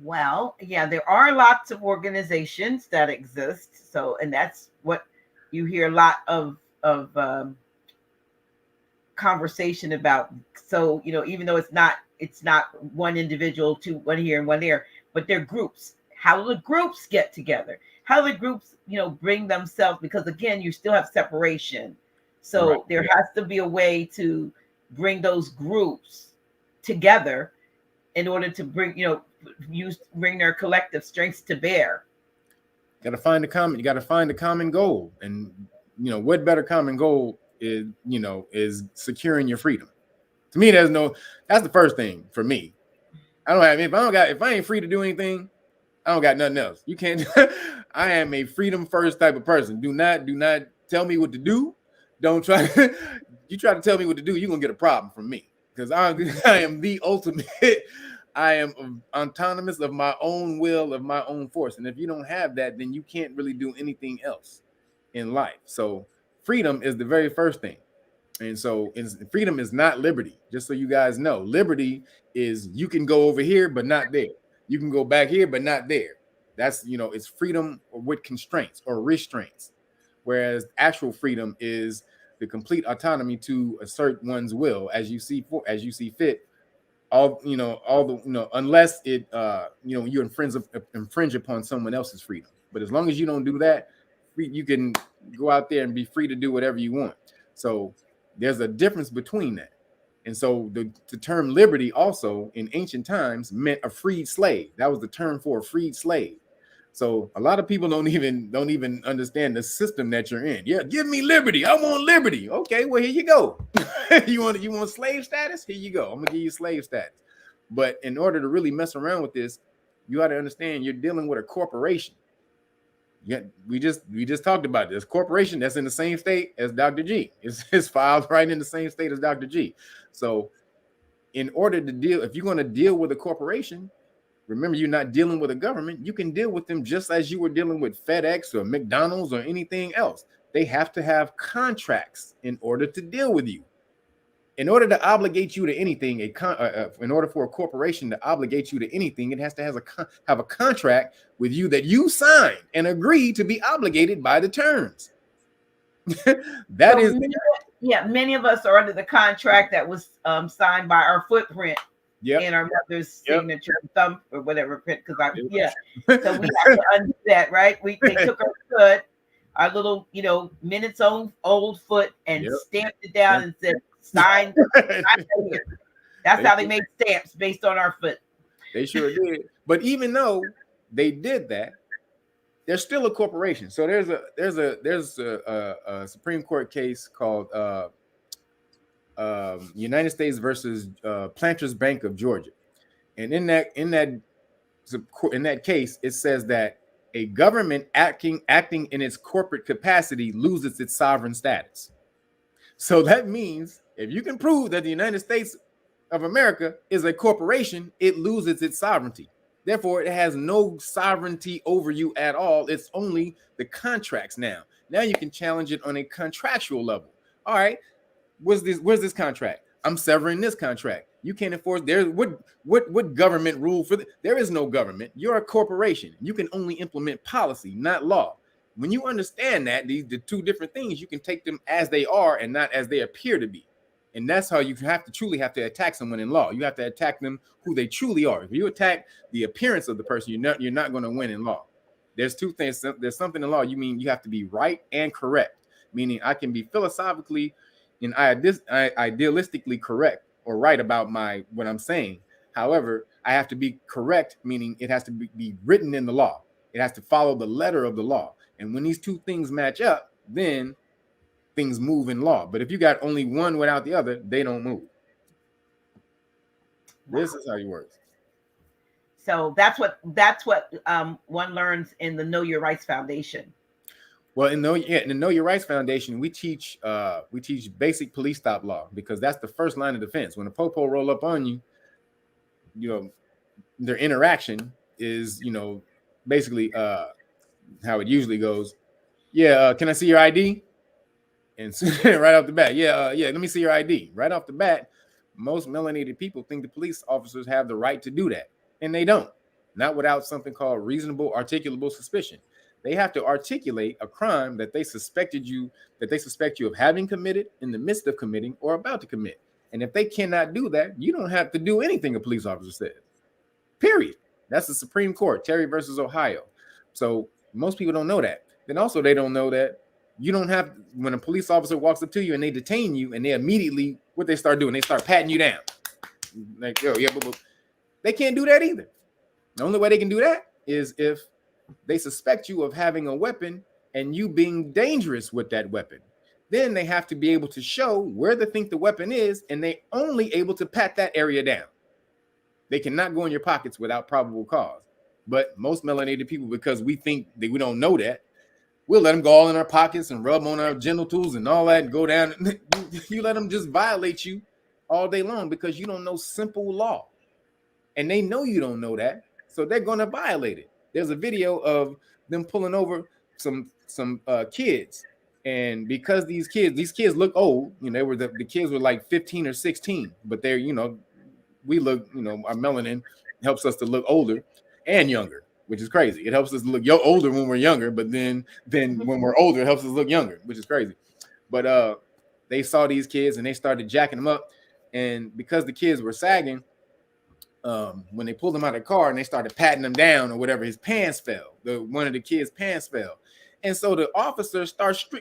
Well, yeah, there are lots of organizations that exist. So, and that's what you hear a lot of conversation about. So, even though it's not one individual, one here and one there, but they're groups. How do the groups get together? How do the groups, bring themselves? Because again, you still have separation. So right. There has to be a way to bring those groups together in order to bring their collective strengths to bear. You got to find a common goal. And, what better common goal is securing your freedom. To me, that's the first thing for me. If I ain't free to do anything, I don't got nothing else. You can't. I am a freedom first type of person. Do not tell me what to do. Don't try. You try to tell me what to do, you're gonna get a problem from me, because I am the ultimate. I am autonomous of my own will, of my own force. And if you don't have that, then you can't really do anything else in life. So freedom is the very first thing. And so freedom is not liberty, just so you guys know. Liberty is you can go over here, but not there. You can go back here, but not there. That's, it's freedom with constraints or restraints. Whereas actual freedom is the complete autonomy to assert one's will as you see fit all the unless it you infringe upon someone else's freedom. But as long as you don't do that, you can go out there and be free to do whatever you want. So there's a difference between that. And so the term liberty also in ancient times meant a freed slave. That was the term for a freed slave. So a lot of people don't even understand the system that you're in. Yeah, give me liberty. I want liberty. Okay, well, here you go. you want slave status? Here you go. I'm gonna give you slave status. But in order to really mess around with this, you got to understand you're dealing with a corporation. Yeah, we just talked about this corporation that's in the same state as Dr. G. It's filed right in the same state as Dr. G. So in order to deal, if you're going to deal with a corporation, remember, you're not dealing with a government. You can deal with them just as you were dealing with FedEx or McDonald's or anything else. They have to have contracts in order to deal with you. In order to obligate you to anything, in order for a corporation to obligate you to anything, it has to have a contract with you that you signed and agreed to be obligated by the terms. Many of us are under the contract that was signed by our footprint. Yep. And our mother's signature, thumb or whatever. Because so we have to undo that, right? They took our foot, our little, minutes old foot, and stamped it down and said, "Sign." That's how they made stamps based on our foot. They sure did. But even though they did that, they're still a corporation. So there's a Supreme Court case called United States versus Planters Bank of Georgia, and in that case, it says that a government acting in its corporate capacity loses its sovereign status. So that means if you can prove that the United States of America is a corporation, it loses its sovereignty. Therefore, it has no sovereignty over you at all. It's only the contracts now. Now you can challenge it on a contractual level. All right. Where's this contract? I'm severing this contract. You can't enforce. What government rule for there is no government. You're a corporation. You can only implement policy, not law. When you understand that the two different things, you can take them as they are and not as they appear to be. And that's how you truly have to attack someone in law. You have to attack them who they truly are. If you attack the appearance of the person, you're not going to win in law. There's two things. There's something in law. You have to be right and correct, meaning I can be philosophically and idealistically correct or right about what I'm saying. However, I have to be correct, meaning it has to be written in the law. It has to follow the letter of the law. And when these two things match up, then things move in law. But if you got only one without the other, they don't move. This is how it works. So that's what one learns in the Know Your Rights Foundation. Well, in the Know Your Rights Foundation, we teach basic police stop law, because that's the first line of defense. When a popo roll up on you, their interaction is, basically how it usually goes. Yeah, can I see your ID? And right off the bat, let me see your ID. Right off the bat, most melanated people think the police officers have the right to do that, and they don't. Not without something called reasonable articulable suspicion. They have to articulate a crime that they suspect you of having committed, in the midst of committing, or about to commit. And if they cannot do that, you don't have to do anything a police officer says. Period. That's the Supreme Court, Terry versus Ohio. So most people don't know that. Then also they don't know that you don't have, when a police officer walks up to you and they detain you, and they immediately, what they start doing, they start patting you down. Like, they can't do that either. The only way they can do that is if they suspect you of having a weapon and you being dangerous with that weapon. Then they have to be able to show where they think the weapon is, and they only able to pat that area down. They cannot go in your pockets without probable cause. But most melanated people, because we think that we don't know that, we'll let them go all in our pockets and rub on our genitals and all that and go down. You let them just violate you all day long because you don't know simple law. And they know you don't know that, so they're going to violate it. There's a video of them pulling over some kids. And because these kids look old, the kids were like 15 or 16, but they're, we look, our melanin helps us to look older and younger, which is crazy. It helps us look older when we're younger, but then when we're older, it helps us look younger, which is crazy. But they saw these kids and they started jacking them up. And because the kids were sagging, when they pulled him out of the car and they started patting him down or whatever, his pants fell. One of the kids' pants fell. And so the officer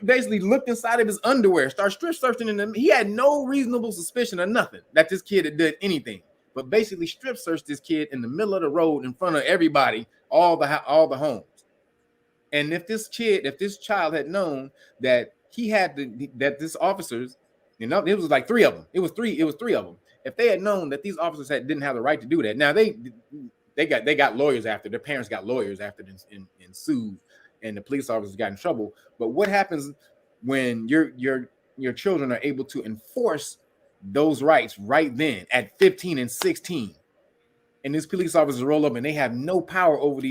basically looked inside of his underwear, started strip searching in him. He had no reasonable suspicion or nothing that this kid had done anything, but basically strip searched this kid in the middle of the road in front of everybody, all the homes. And if this child had known that that this officers, it was like three of them. It was three of them. If they had known that these officers didn't have the right to do that, now they got lawyers after their parents got lawyers after and sued, and the police officers got in trouble. But what happens when your children are able to enforce those rights right then at 15 and 16? And these police officers roll up and they have no power over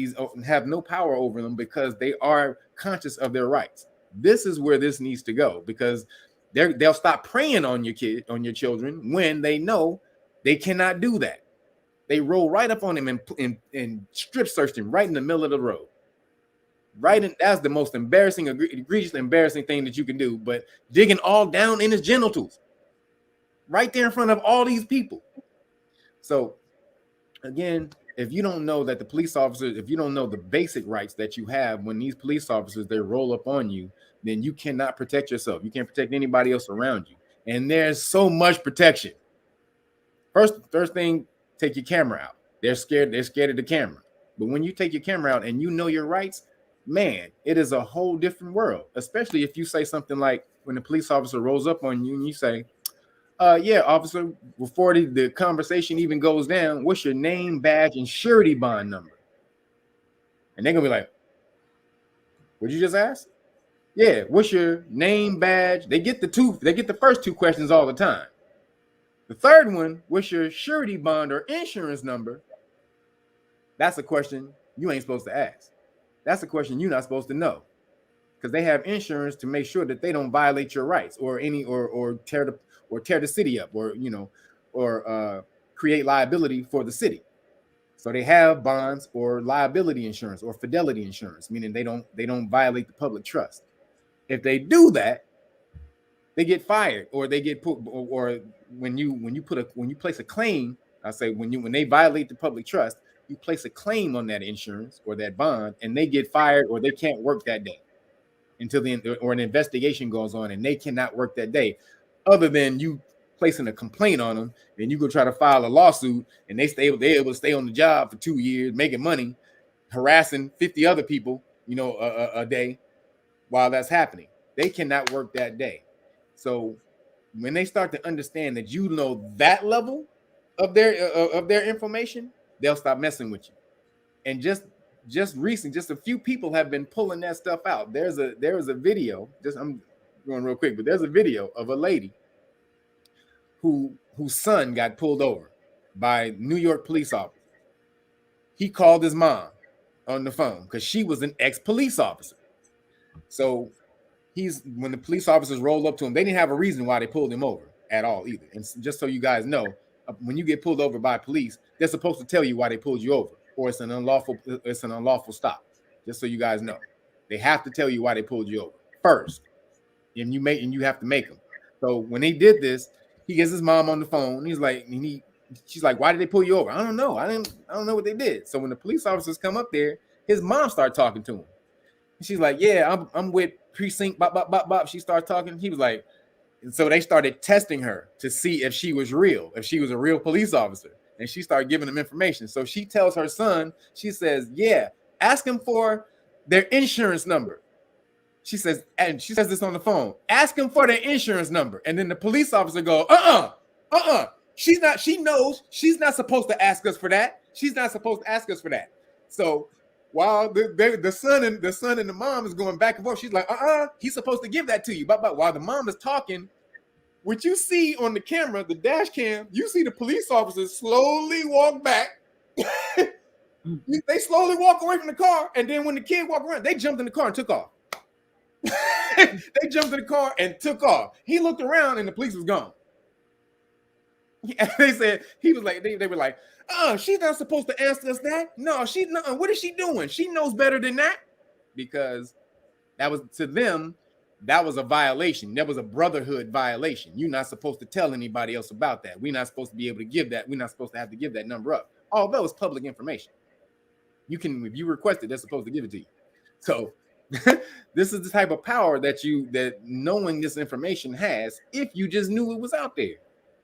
them because they are conscious of their rights. This is where this needs to go, because they'll stop preying on your children when they know they cannot do that. They roll right up on him and strip search him right in the middle of the road. That's the most embarrassing, egregious, embarrassing thing that you can do. But digging all down in his genitals, right there in front of all these people. So again, if you don't know that the police officers, if you don't know the basic rights that you have when these police officers, they roll up on you, then you cannot protect yourself. You can't protect anybody else around you. And there's so much protection. First thing, take your camera out. They're scared of the camera. But when you take your camera out and you know your rights, man, it is a whole different world. Especially if you say something like, when the police officer rolls up on you and you say, yeah, officer, before the conversation even goes down, what's your name, badge, and surety bond number? And they're gonna be like, what'd you just ask? Yeah, what's your name, badge? They get the first two questions all the time. The third one, what's your surety bond or insurance number? That's a question you ain't supposed to ask. That's a question you're not supposed to know, because they have insurance to make sure that they don't violate your rights or tear the city up, or create liability for the city. So they have bonds or liability insurance or fidelity insurance, meaning they don't violate the public trust. If they do that, they get fired, or they get put, or when you place a claim, I say when they violate the public trust, you place a claim on that insurance or that bond, and they get fired or they can't work that day until an investigation goes on, and they cannot work that day. Other than you placing a complaint on them, and you go try to file a lawsuit, and they're able to stay on the job for 2 years, making money, harassing 50 other people, a day while that's happening. They cannot work that day. So when they start to understand that that level of their information, they'll stop messing with you. And just a few people have been pulling that stuff out. There was a video, I'm going real quick, but there's a video of a lady whose son got pulled over by New York police officers. He called his mom on the phone because she was an ex-police officer. So when the police officers rolled up to him, they didn't have a reason why they pulled him over at all either. And just so you guys know, when you get pulled over by police, they're supposed to tell you why they pulled you over, or it's an unlawful stop. Just so you guys know, they have to tell you why they pulled you over first, and you have to make them. So when they did this, he gets his mom on the phone. He's like, she's like, why did they pull you over? I don't know. I don't know what they did. So when the police officers come up there, his mom started talking to him. She's like, yeah, I'm with precinct, bop, bop, bop, bop. She started talking. He was like, and so they started testing her to see if she was real, if she was a real police officer. And she started giving them information. So she tells her son, she says, yeah, ask him for their insurance number. She says this on the phone, ask him for their insurance number. And then the police officer go, she knows she's not supposed to ask us for that. She's not supposed to ask us for that. So while the son and the mom is going back and forth, she's like, he's supposed to give that to you. But while the mom is talking, what you see on the camera, the dash cam, you see the police officers slowly walk back. They slowly walk away from the car, and then when the kid walked around, they jumped in the car and took off. They jumped in the car and took off. He looked around, and the police was gone. They said they were like, she's not supposed to ask us that. No, she's not. What is she doing? She knows better than that. Because that was, to them, that was a violation. That was a brotherhood violation. You're not supposed to tell anybody else about that. We're not supposed to be able to give that. We're not supposed to have to give that number up. although it's public information. You can, if you request it, they're supposed to give it to you. So this is the type of power that knowing this information has if you just knew it was out there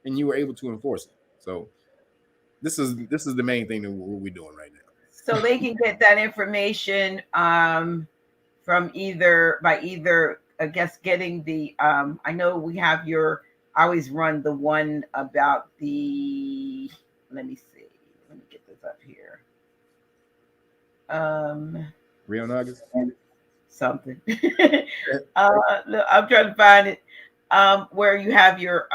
and you were able to enforce it. So this is the main thing that we're doing right now. So they can get that information from either I guess getting the I know we have I always run the one about the, let me get this up here. Real Nagas? Something. I'm trying to find it. Where you have your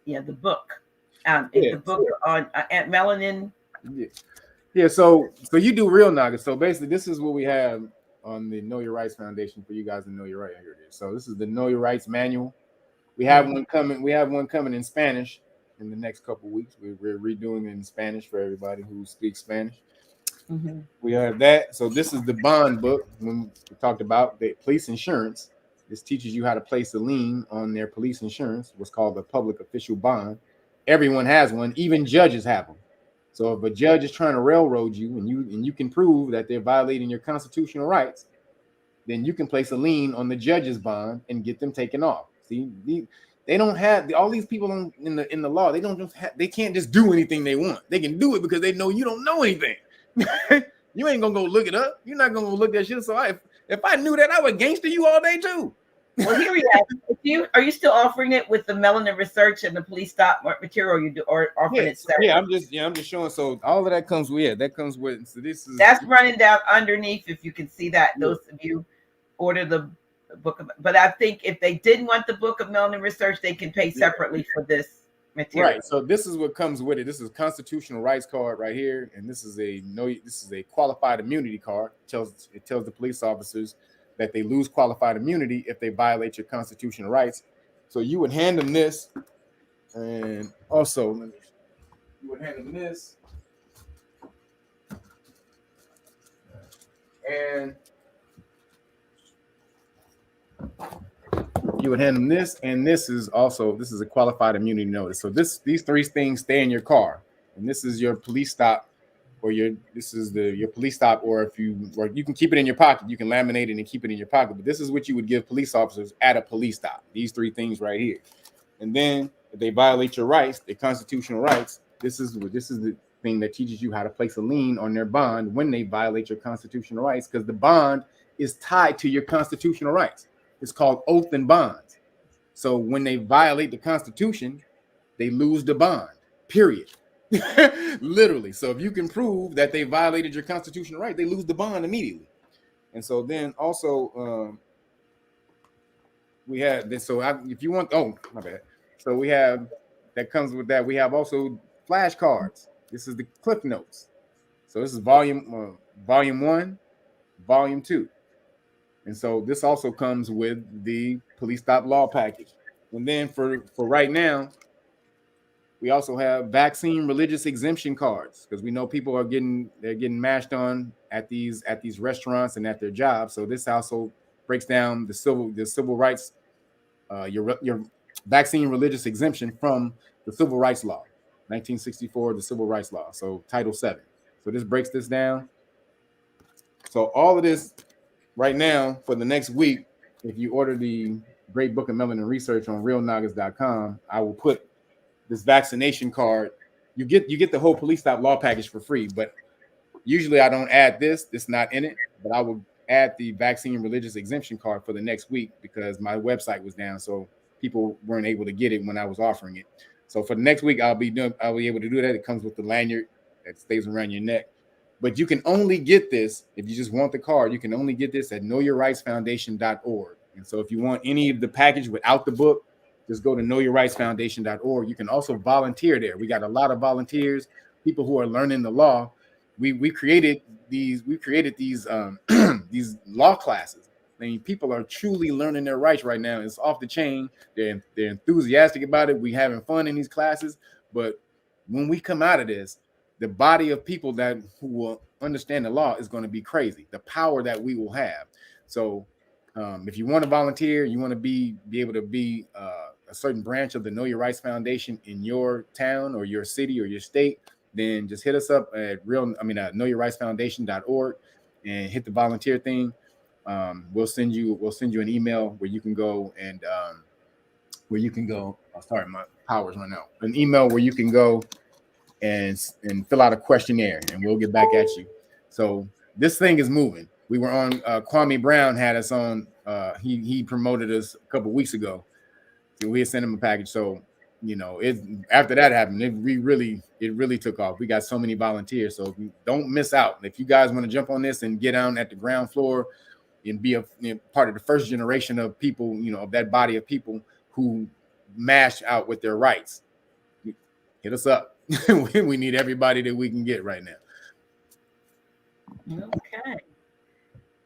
the book. The book on melanin. Yeah. So you do Real Nagas. So basically, this is what we have on the Know Your Rights Foundation for you guys to know your right. Here it is. So this is the Know Your Rights manual. We have one coming. We have one coming in Spanish in the next couple of weeks. We're redoing it in Spanish for everybody who speaks Spanish. Mm-hmm. We have that. So this is the bond book. When we talked about the police insurance, this teaches you how to place a lien on their police insurance, what's called the public official bond. Everyone has one, even judges have them. So if a judge is trying to railroad you and you can prove that they're violating your constitutional rights, then you can place a lien on the judge's bond and get them taken off. See, they don't have all these people in the law. They can't just do anything they want. They can do it because they know you don't know anything. You ain't gonna go look it up. You're not gonna go look that shit. So if I knew that, I would gangster you all day too. Well, here we are. Are you still offering it with the melanin research and the police stop material? Or offering it separately? I'm just showing. So all of that comes with that comes with. So that's running down underneath. If you can see that, those of you order the book but I think if they didn't want the book of melanin research, they can pay separately for this material. Right. So this is what comes with it. This is a constitutional rights card right here, and this is a qualified immunity card. It tells the police officers that they lose qualified immunity if they violate your constitutional rights. So you would hand them this, and also you would hand them this, and you would hand them this, and this is a qualified immunity notice. So these three things stay in your car, and this is your police stop, or your police stop, or you can keep it in your pocket. You can laminate it and keep it in your pocket. But this is what you would give police officers at a police stop. These three things right here, and then if they violate your rights, their constitutional rights, this is the thing that teaches you how to place a lien on their bond when they violate your constitutional rights, because the bond is tied to your constitutional rights. It's called oath and bonds. So when they violate the Constitution, they lose the bond, period. Literally. So if you can prove that they violated your constitutional right, they lose the bond immediately. And so then also we have this. So if you want, my bad. So we have, that comes with that. We have also flashcards. This is the Cliff Notes. So this is volume 1, volume 2. And so this also comes with the police stop law package. And then for right now, we also have vaccine religious exemption cards, because we know people are getting mashed on at these restaurants and at their jobs. So this also breaks down the civil rights, your vaccine religious exemption from the civil rights law, 1964, the civil rights law. So Title 7. So this breaks this down. So all of this right now for the next week, if you order the Great Book of Melanin Research on realnagas.com, I will put this vaccination card. You get the whole police stop law package for free, but usually I don't add this. It's not in it, but I will add the vaccine religious exemption card for the next week because my website was down, so people weren't able to get it when I was offering it. So for the next week, I'll be able to do that. It comes with the lanyard that stays around your neck. But you can only get this, if you just want the card, you can only get this at knowyourrightsfoundation.org. And so if you want any of the package without the book, just go to knowyourrightsfoundation.org. You can also volunteer there. We got a lot of volunteers, people who are learning the law. We created these these law classes. I mean, people are truly learning their rights right now. It's off the chain. They're enthusiastic about it. We're having fun in these classes. But when we come out of this, the body of people who will understand the law is going to be crazy. The power that we will have. So if you want to volunteer, you want to be able to be a certain branch of the Know Your Rights Foundation in your town or your city or your state, then just hit us up at knowyourrightsfoundation.org and hit the volunteer thing. We'll send you an email where you can go and oh, sorry, my power's run out. An email where you can go and fill out a questionnaire, and we'll get back at you. So this thing is moving. We were on Kwame Brown had us on. He promoted us a couple weeks ago. So we had sent him a package. So after that happened, it really took off. We got so many volunteers. So don't miss out. If you guys want to jump on this and get down at the ground floor and be a part of the first generation of people, of that body of people who mash out with their rights, hit us up. We need everybody that we can get right now. Okay.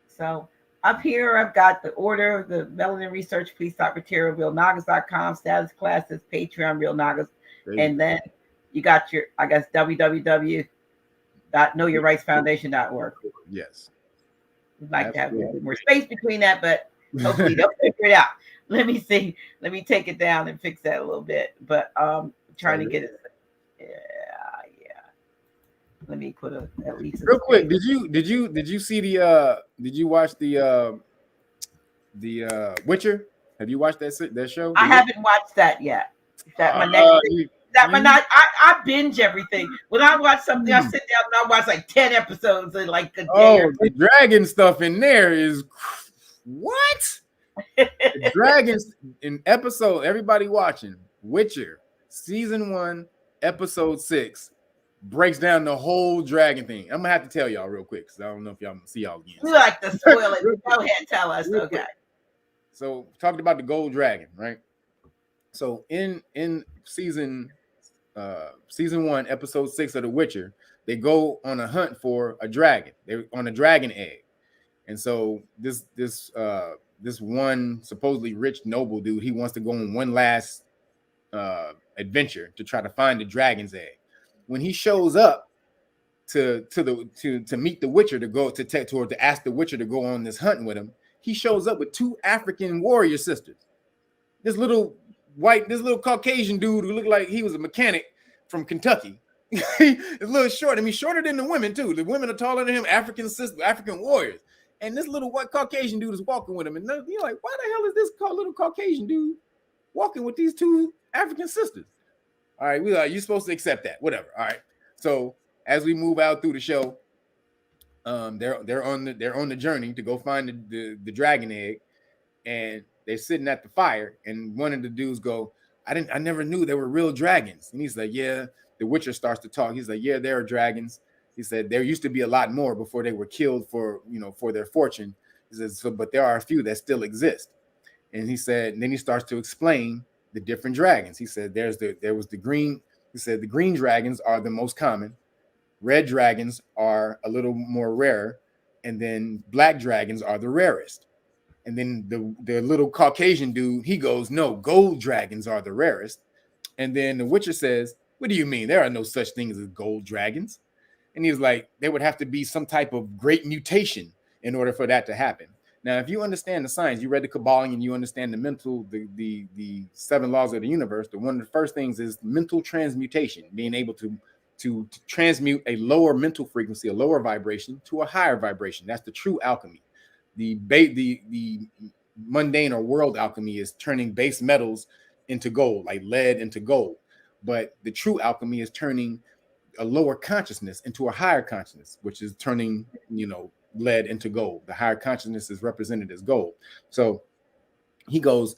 So up here, I've got the order, the melanin research, please stop material, realnagas.com, status classes, Patreon, Real Nagas. And then you got your, I guess, www.knowyourrightsfoundation.org. Yes. We'd like to have a little bit more space between that, but hopefully they'll figure it out. Let me see. Let me take it down and fix that a little bit. But trying to get it. Yeah. Let me put at least real quick. Did you see did you watch the Witcher? Have you watched that show? I haven't watched that yet. That my next I binge everything. When I watch something, I sit down and I watch like 10 episodes in like a day. Oh, the dragon stuff in there is what? The dragons in episode, everybody watching Witcher season 1, episode 6 breaks down the whole dragon thing. I'm gonna have to tell y'all real quick because I don't know if y'all see y'all again. You like to spoil it. Go ahead, tell us. Okay. So talked about the gold dragon, right? So in season 1, episode 6 of The Witcher, they go on a hunt for a dragon. They're on a dragon egg, and so this one supposedly rich noble dude, he wants to go on one last adventure to try to find the dragon's egg. When he shows up to meet the Witcher to ask the Witcher to go on this hunt with him, he shows up with 2 African warrior sisters. This little Caucasian dude who looked like he was a mechanic from Kentucky. He's a little short. I mean, shorter than the women too. The women are taller than him. African warriors. And this little white Caucasian dude is walking with him. And you're like, why the hell is this little Caucasian dude walking with these 2 African sisters? All right, you're supposed to accept that. Whatever. All right. So as we move out through the show, they're on the journey to go find the dragon egg, and they're sitting at the fire. And one of the dudes go, I never knew there were real dragons. And he's like, yeah. The Witcher starts to talk. He's like, yeah, there are dragons. He said there used to be a lot more before they were killed for their fortune. He says, but there are a few that still exist. And he said, and then he starts to explain the different dragons. He said there was the green. He said the green dragons are the most common. Red dragons are a little more rare, and then black dragons are the rarest. And then the little Caucasian dude, he goes, no, gold dragons are the rarest. And then the Witcher says, what do you mean? There are no such things as gold dragons. And he was like, there would have to be some type of great mutation in order for that to happen. Now, if you understand the science, you read the Kabbalion, and you understand the 7 laws of the universe, one of the first things is mental transmutation, being able to transmute a lower mental frequency, a lower vibration to a higher vibration. That's the true alchemy. The mundane or world alchemy is turning base metals into gold, like lead into gold. But the true alchemy is turning a lower consciousness into a higher consciousness, which is turning, lead into gold. The higher consciousness is represented as gold. So he goes,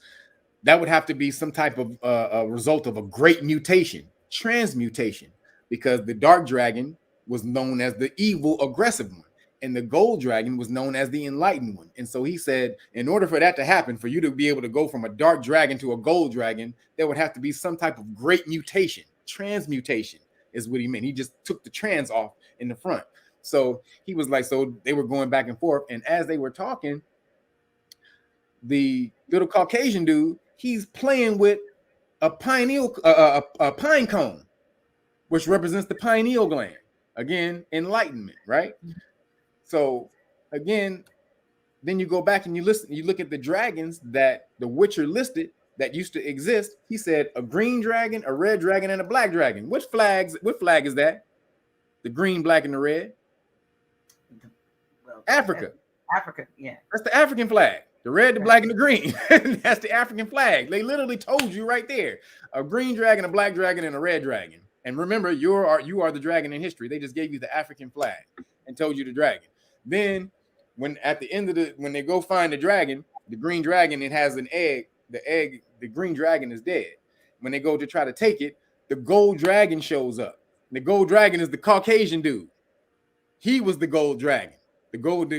that would have to be some type of a result of a great mutation, transmutation, because the dark dragon was known as the evil, aggressive one, and the gold dragon was known as the enlightened one. And so he said, in order for that to happen, for you to be able to go from a dark dragon to a gold dragon, there would have to be some type of great mutation. Transmutation is what he meant. He just took the trans off in the front. So he was like, so they were going back and forth. And as they were talking, the little Caucasian dude, he's playing with a pineal, a pine cone, which represents the pineal gland. Again, enlightenment, right? So again, then you go back and you look at the dragons that the Witcher listed that used to exist. He said a green dragon, a red dragon, and a black dragon. What flag is that? The green, black, and the red. Well, Africa. Africa, yeah. That's the African flag. The red, the black, and the green. That's the African flag. They literally told you right there. A green dragon, a black dragon, and a red dragon. And remember, you are the dragon in history. They just gave you the African flag and told you the dragon. Then when at the end of when they go find the dragon, the green dragon, it has an egg. The green dragon is dead. When they go to try to take it, the gold dragon shows up. The gold dragon is the Caucasian dude. He was the gold dragon. The gold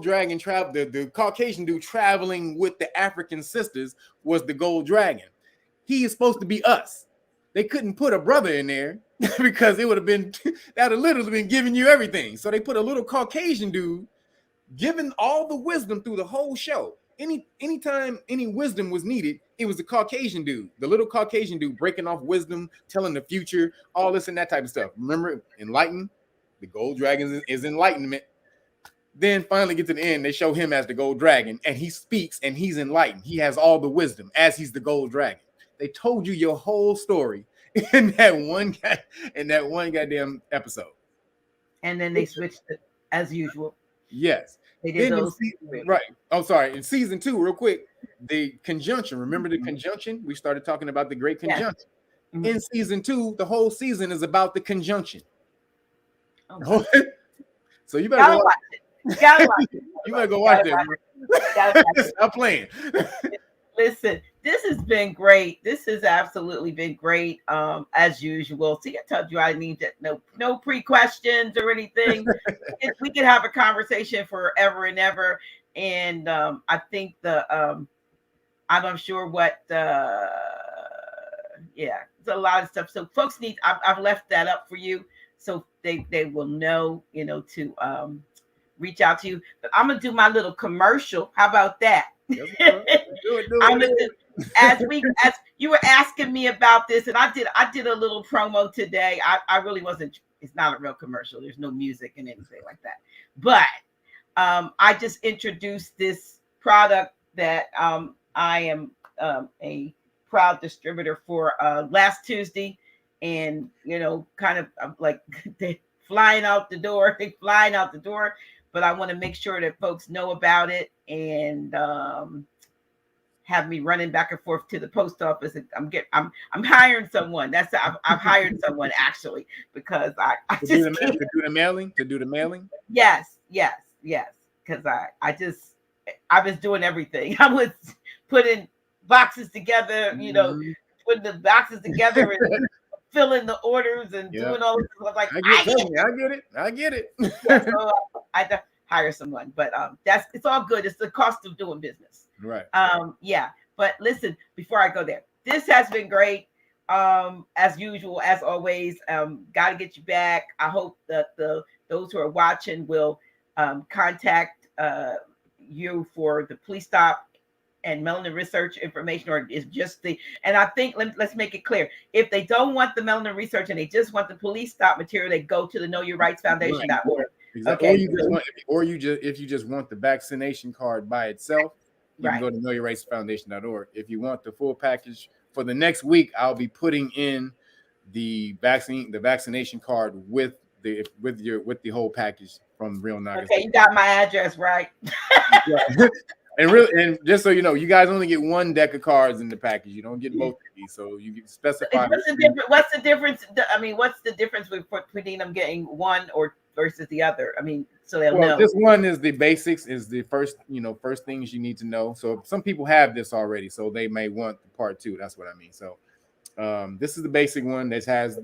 dragon the Caucasian dude traveling with the African sisters was the gold dragon. He is supposed to be us. They couldn't put a brother in there because it would have been that would literally been giving you everything. So they put a little Caucasian dude giving all the wisdom through the whole show. Anytime any wisdom was needed, it was the Caucasian dude, the little Caucasian dude breaking off wisdom, telling the future, all this and that type of stuff. Remember, enlighten, the gold dragon is enlightenment. Then finally get to the end, they show him as the gold dragon, and he speaks and he's enlightened. He has all the wisdom as he's the gold dragon. They told you your whole story in that one goddamn episode. And then they switched it as usual. Yes. They did those. Right. I'm sorry. In season 2, real quick, the conjunction. Remember the conjunction? We started talking about the great conjunction. Yeah. Mm-hmm. In season 2, the whole season is about the conjunction. Oh, so you better watch it. You gotta watch it. You better go watch it. Stop playing. Listen, this has been great. This has absolutely been great, as usual. See, I told you I need no pre-questions or anything. We could have a conversation forever and ever. And I think I'm sure what it's a lot of stuff. So folks I've left that up for you so they will know, to reach out to you. But I'm gonna do my little commercial. How about that? Do it. As you were asking me about this, and I did a little promo today. I really wasn't. It's not a real commercial. There's no music and anything like that. But I just introduced this product that I am a proud distributor for last Tuesday, and kind of like they're flying out the door. But I want to make sure that folks know about it and have me running back and forth to the post office. I'm hiring someone. I've hired someone actually because I to do the mailing. Yes. Because I was doing everything. I was putting boxes together, putting the boxes together and filling the orders and doing all this stuff. Like I get it. So I had to hire someone, but it's all good. It's the cost of doing business, right? But listen, before I go there, this has been great, as usual, as always. Got to get you back. I hope that those who are watching will contact you for the police stop and melanin research information, or is just and I think let's make it clear. If they don't want the melanin research and they just want the police stop material, they go to the KnowYourRightsFoundation.org. Exactly. Okay. If you just want the vaccination card by itself, you can go to KnowYourRightsFoundation.org. If you want the full package for the next week, I'll be putting in the vaccination card with the whole package from Real Nagas. Okay, you got my address right. And just so you know, you guys only get one deck of cards in the package. You don't get both of these, so you can specify. What's the difference? I mean, what's the difference between them getting one or versus the other? I mean, so they'll know. This one is the basics, is the first things you need to know. So some people have this already, so they may want the part 2. That's what I mean. So this is the basic one that has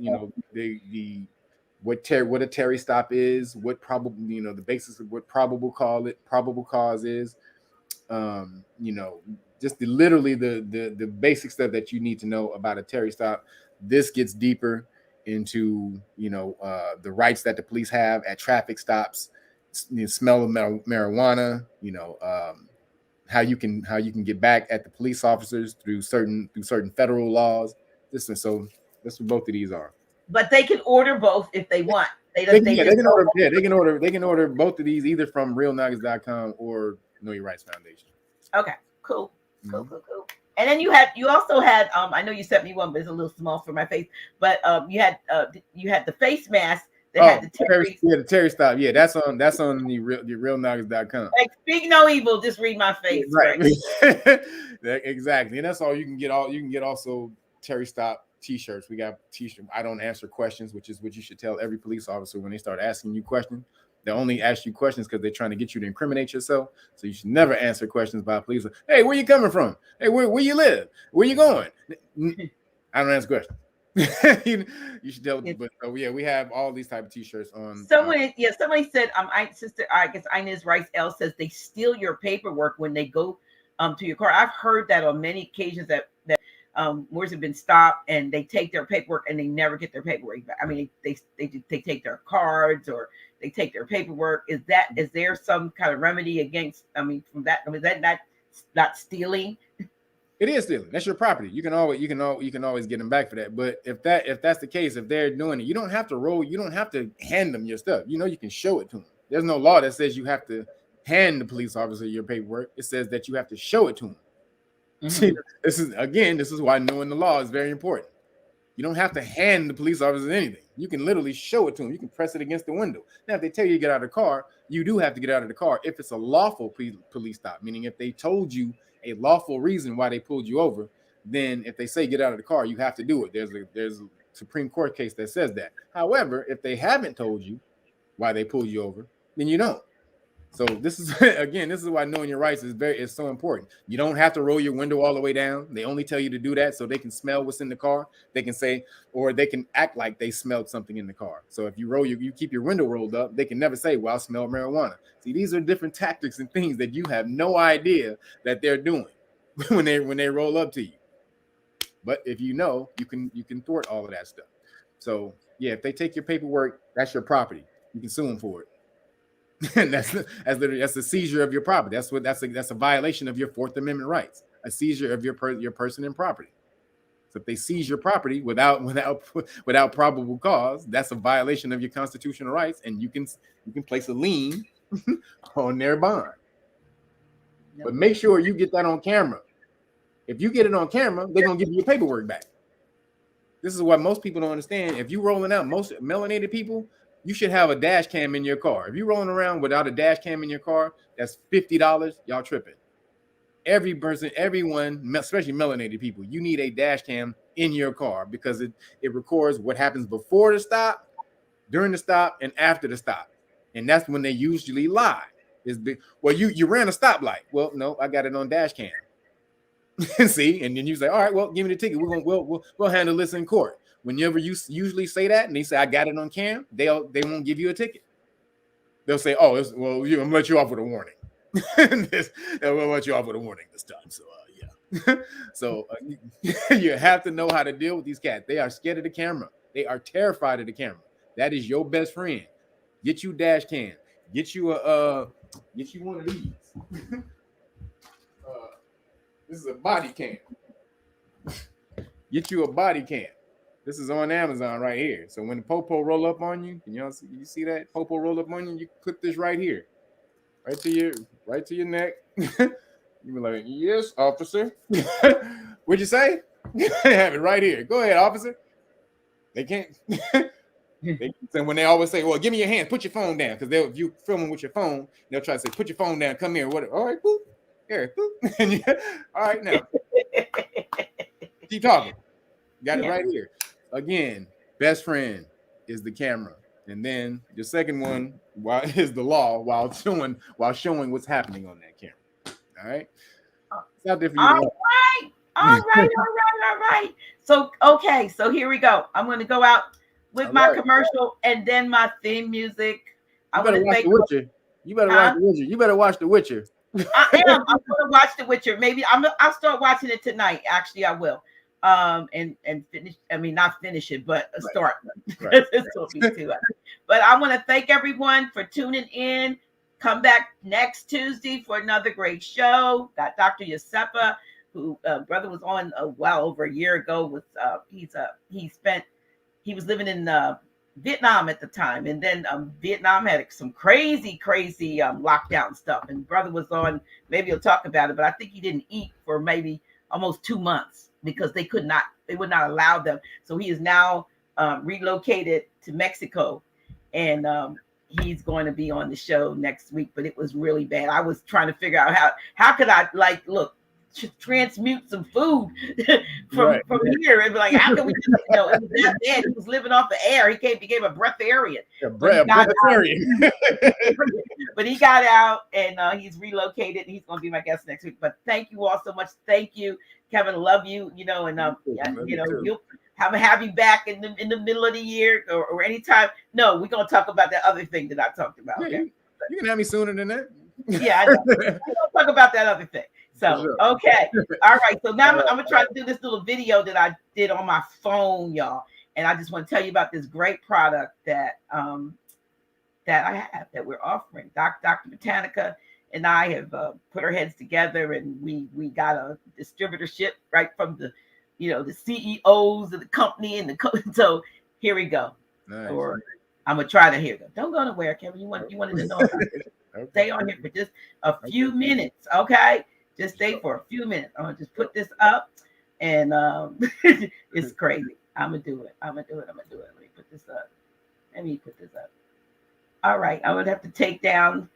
what a Terry stop is, what probably the basics of what probable cause is. Just literally the basic stuff that you need to know about a Terry stop. This gets deeper into the rights that the police have at traffic stops, smell of marijuana, how you can get back at the police officers through certain federal laws. That's what both of these are. But they can order both if they want. They can order both of these either from realnagas.com or Know Your Rights Foundation. Okay, cool. And then you also had I know you sent me one, but it's a little small for my face. But you had the face mask They had the Terry. The Terry stop. Yeah, that's on the realnagas.com. Like, speak no evil, just read my face. Right. Exactly. And that's all you can get. You can get also Terry stop t-shirts. We got t-shirts. I don't answer questions, which is what you should tell every police officer when they start asking you questions. They only ask you questions because they're trying to get you to incriminate yourself. So you should never answer questions by police. Hey, where you coming from? Hey, where you live? Where you going? I don't answer questions. You should tell. But yeah, we have all these type of t-shirts on. Somebody said, I guess Inez Rice L says they steal your paperwork when they go to your car. I've heard that on many occasions that wars have been stopped and they take their paperwork and they never get their paperwork back. I mean, they take their cards or they take their paperwork. Is there some kind of remedy against? From that? Is that not stealing? It is stealing. That's your property. You can always get them back for that. But if that's the case, if they're doing it, you don't have to roll. You don't have to hand them your stuff. You can show it to them. There's no law that says you have to hand the police officer your paperwork. It says that you have to show it to them. Mm-hmm. See, this is why knowing the law is very important. You don't have to hand the police officer anything. You can literally show it to them. You can press it against the window. Now, if they tell you to get out of the car, you do have to get out of the car if it's a lawful police stop, meaning if they told you a lawful reason why they pulled you over, then if they say get out of the car, you have to do it. There's a Supreme Court case that says that. However, if they haven't told you why they pulled you over, then you don't. So this is why knowing your rights is so important. You don't have to roll your window all the way down. They only tell you to do that so they can smell what's in the car. They can say, or they can act like they smelled something in the car. So if you keep your window rolled up, they can never say, well, I smell marijuana. See, these are different tactics and things that you have no idea that they're doing when they roll up to you. But if you know, you can thwart all of that stuff. So yeah, if they take your paperwork, that's your property. You can sue them for it. And that's a seizure of your property. That's a violation of your Fourth Amendment rights. A seizure of your person and property. So if they seize your property without probable cause, that's a violation of your constitutional rights, and you can place a lien on their bond. But make sure you get that on camera. If you get it on camera, they're gonna give you your paperwork back. This is what most people don't understand. If you're rolling out, most melanated people, you should have a dash cam in your car. If you're rolling around without a dash cam in your car, that's $50. Y'all tripping. Everyone, especially melanated people, you need a dash cam in your car because it records what happens before the stop, during the stop, and after the stop. And that's when they usually lie. Well, you ran a stoplight. Well, no, I got it on dash cam. See, and then you say, all right, well, give me the ticket. We'll handle this in court. Whenever you usually say that, and they say I got it on cam, they won't give you a ticket. They'll say, "Oh, I'm gonna let you off with a warning." They'll let you off with a warning this time. So yeah. So you have to know how to deal with these cats. They are scared of the camera. They are terrified of the camera. That is your best friend. Get you dash cam. Get you one of these. This is a body cam. Get you a body cam. This is on Amazon right here. So when the popo roll up on you, you see that popo roll up on you, you clip this right here, right to your neck. You be like, yes, officer. What'd you say? Have it right here. Go ahead, officer. They can't. So when they always say, well, give me your hands, put your phone down, because if you filming with your phone, they'll try to say, put your phone down, come here. What? All right, boop. Here, boop. All right, now keep talking. Got it right here. Again, best friend is the camera, and then the second one is the law while showing what's happening on that camera. All right. It's out there for you. All right. So okay, so here we go. I'm going to go out with my commercial and then my theme music. You better watch The Witcher. You better watch The Witcher. I am. I'm going to watch The Witcher. Maybe I'll start watching it tonight. Actually, I will. And finish. I mean, not finish it, but start. Right. But I want to thank everyone for tuning in. Come back next Tuesday for another great show. Got Dr. Yosepa, who brother was on well over a year ago. With he was living in Vietnam at the time, and then Vietnam had some crazy lockdown stuff. And brother was on. Maybe he'll talk about it, but I think he didn't eat for maybe almost 2 months. Because they would not allow them. So he is now relocated to Mexico. and he's going to be on the show next week. But it was really bad. I was trying to figure out how could I transmute some food from here and be like, how can we it was that bad. He was living off the air. He became a breatharian. Breatharian. But he got out and he's relocated. He's going to be my guest next week. But thank you all so much. Thank you, Kevin. Love you. You'll have you back in the middle of the year or anytime. No, we're going to talk about that other thing that I talked about. Okay? You can have me sooner than that. Yeah, I know. We're going to talk about that other thing. So, okay. All right. So now I'm going to try to do this little video that I did on my phone, y'all. And I just want to tell you about this great product that I have, that we're offering. Dr. Botanica and I have put our heads together, and we got a distributorship right from the CEOs of the company. So here we go. Nice. Or I'm going to try to hear them. Don't go nowhere, Kevin. You wanted to know about this. Okay. Stay on here for just a few minutes, okay? Just stay for a few minutes. I'm gonna just put this up, and it's crazy. I'm gonna do it. Let me put this up. All right, I would have to take down.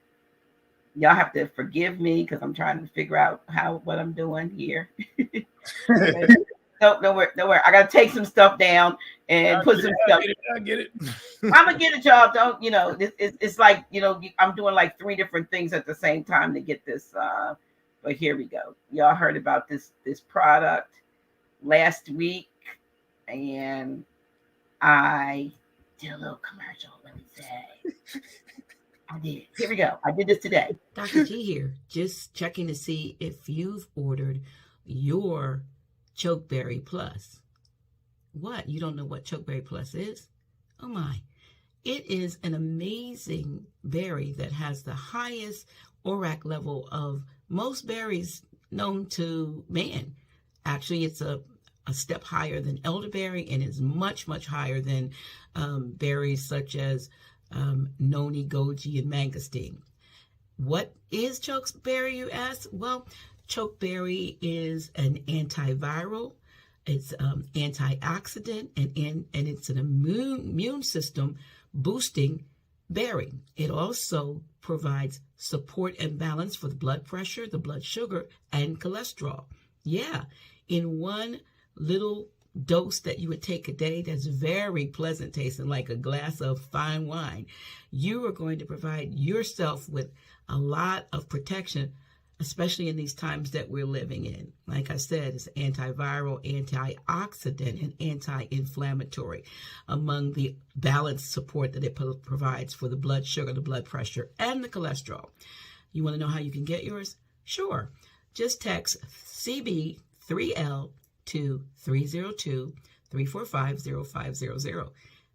Y'all have to forgive me because I'm trying to figure out what I'm doing here. No, don't worry. I gotta take some stuff down and put some stuff. I get it. I'm gonna get it, y'all. Don't it's like I'm doing like 3 different things at the same time to get this. But here we go. Y'all heard about this product last week, and I did a little commercial. Let me say, I did. Here we go. I did this today. Dr. G here, just checking to see if you've ordered your Chokeberry Plus. What? You don't know what Chokeberry Plus is? Oh my. It is an amazing berry that has the highest ORAC level of most berries known to man. Actually, it's a step higher than elderberry and is much, much higher than berries such as noni, goji, and mangosteen. What is chokeberry, you ask? Well, chokeberry is an antiviral. It's antioxidant, and it's an immune system boosting berry. It also provides support and balance for the blood pressure, the blood sugar, and cholesterol. Yeah, in one little dose that you would take a day that's very pleasant tasting, like a glass of fine wine, you are going to provide yourself with a lot of protection, especially in these times that we're living in. Like I said, it's antiviral, antioxidant, and anti-inflammatory, among the balanced support that it provides for the blood sugar, the blood pressure, and the cholesterol. You want to know how you can get yours? Sure. Just text CB3L to 302-345-0500,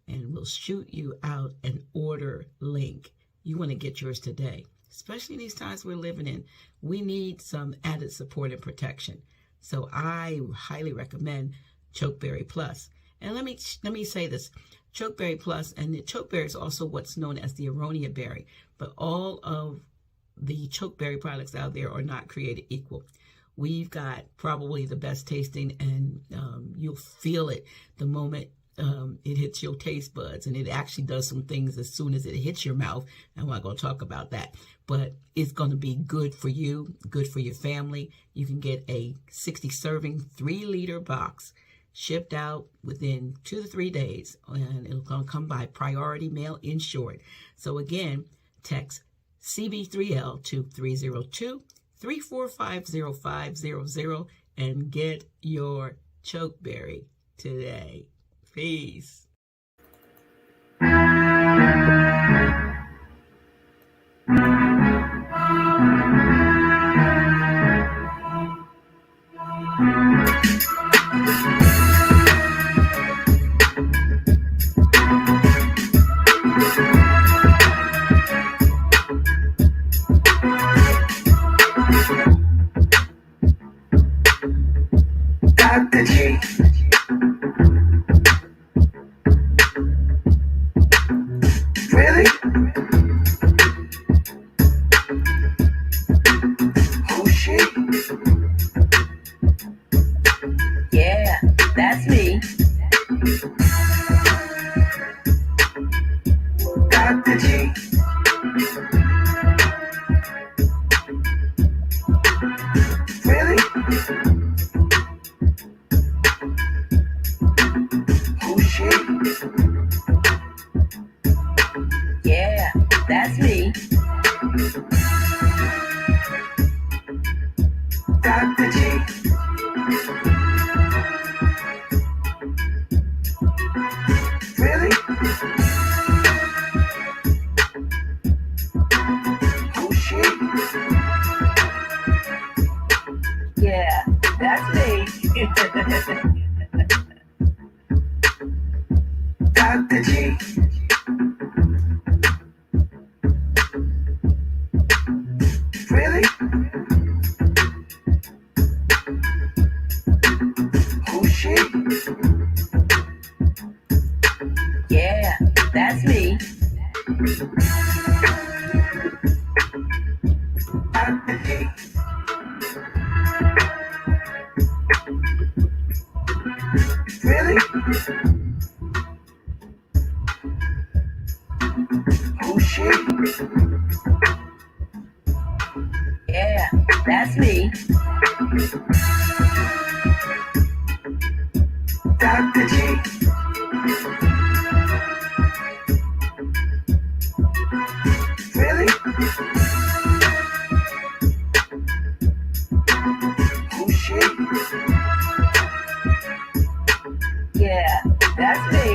and we'll shoot you out an order link. You want to get yours today. Especially in these times we're living in, we need some added support and protection. So I highly recommend Chokeberry Plus. And let me say this, Chokeberry Plus, and the chokeberry is also what's known as the aronia berry, but all of the chokeberry products out there are not created equal. We've got probably the best tasting, and you'll feel it the moment it hits your taste buds, and it actually does some things as soon as it hits your mouth. I'm not going to talk about that, but it's going to be good for you, good for your family. You can get a 60 serving 3-liter box shipped out within 2 to 3 days, and it'll come by priority mail insured. So again, text CB3L to 302-345-0500 and get your chokeberry today. Peace. Dr. G. Really? Oh shit. Yeah, that's me. Who's she? Yeah, that's me. Dr. G. Really? Who's she? Yeah, that's me. Dr. G. Really? Who's she? Yeah, that's me. Dr. G. Really? Who's she? Yeah, that's me. Dr. G. Really? Who's she? Yeah, that's me.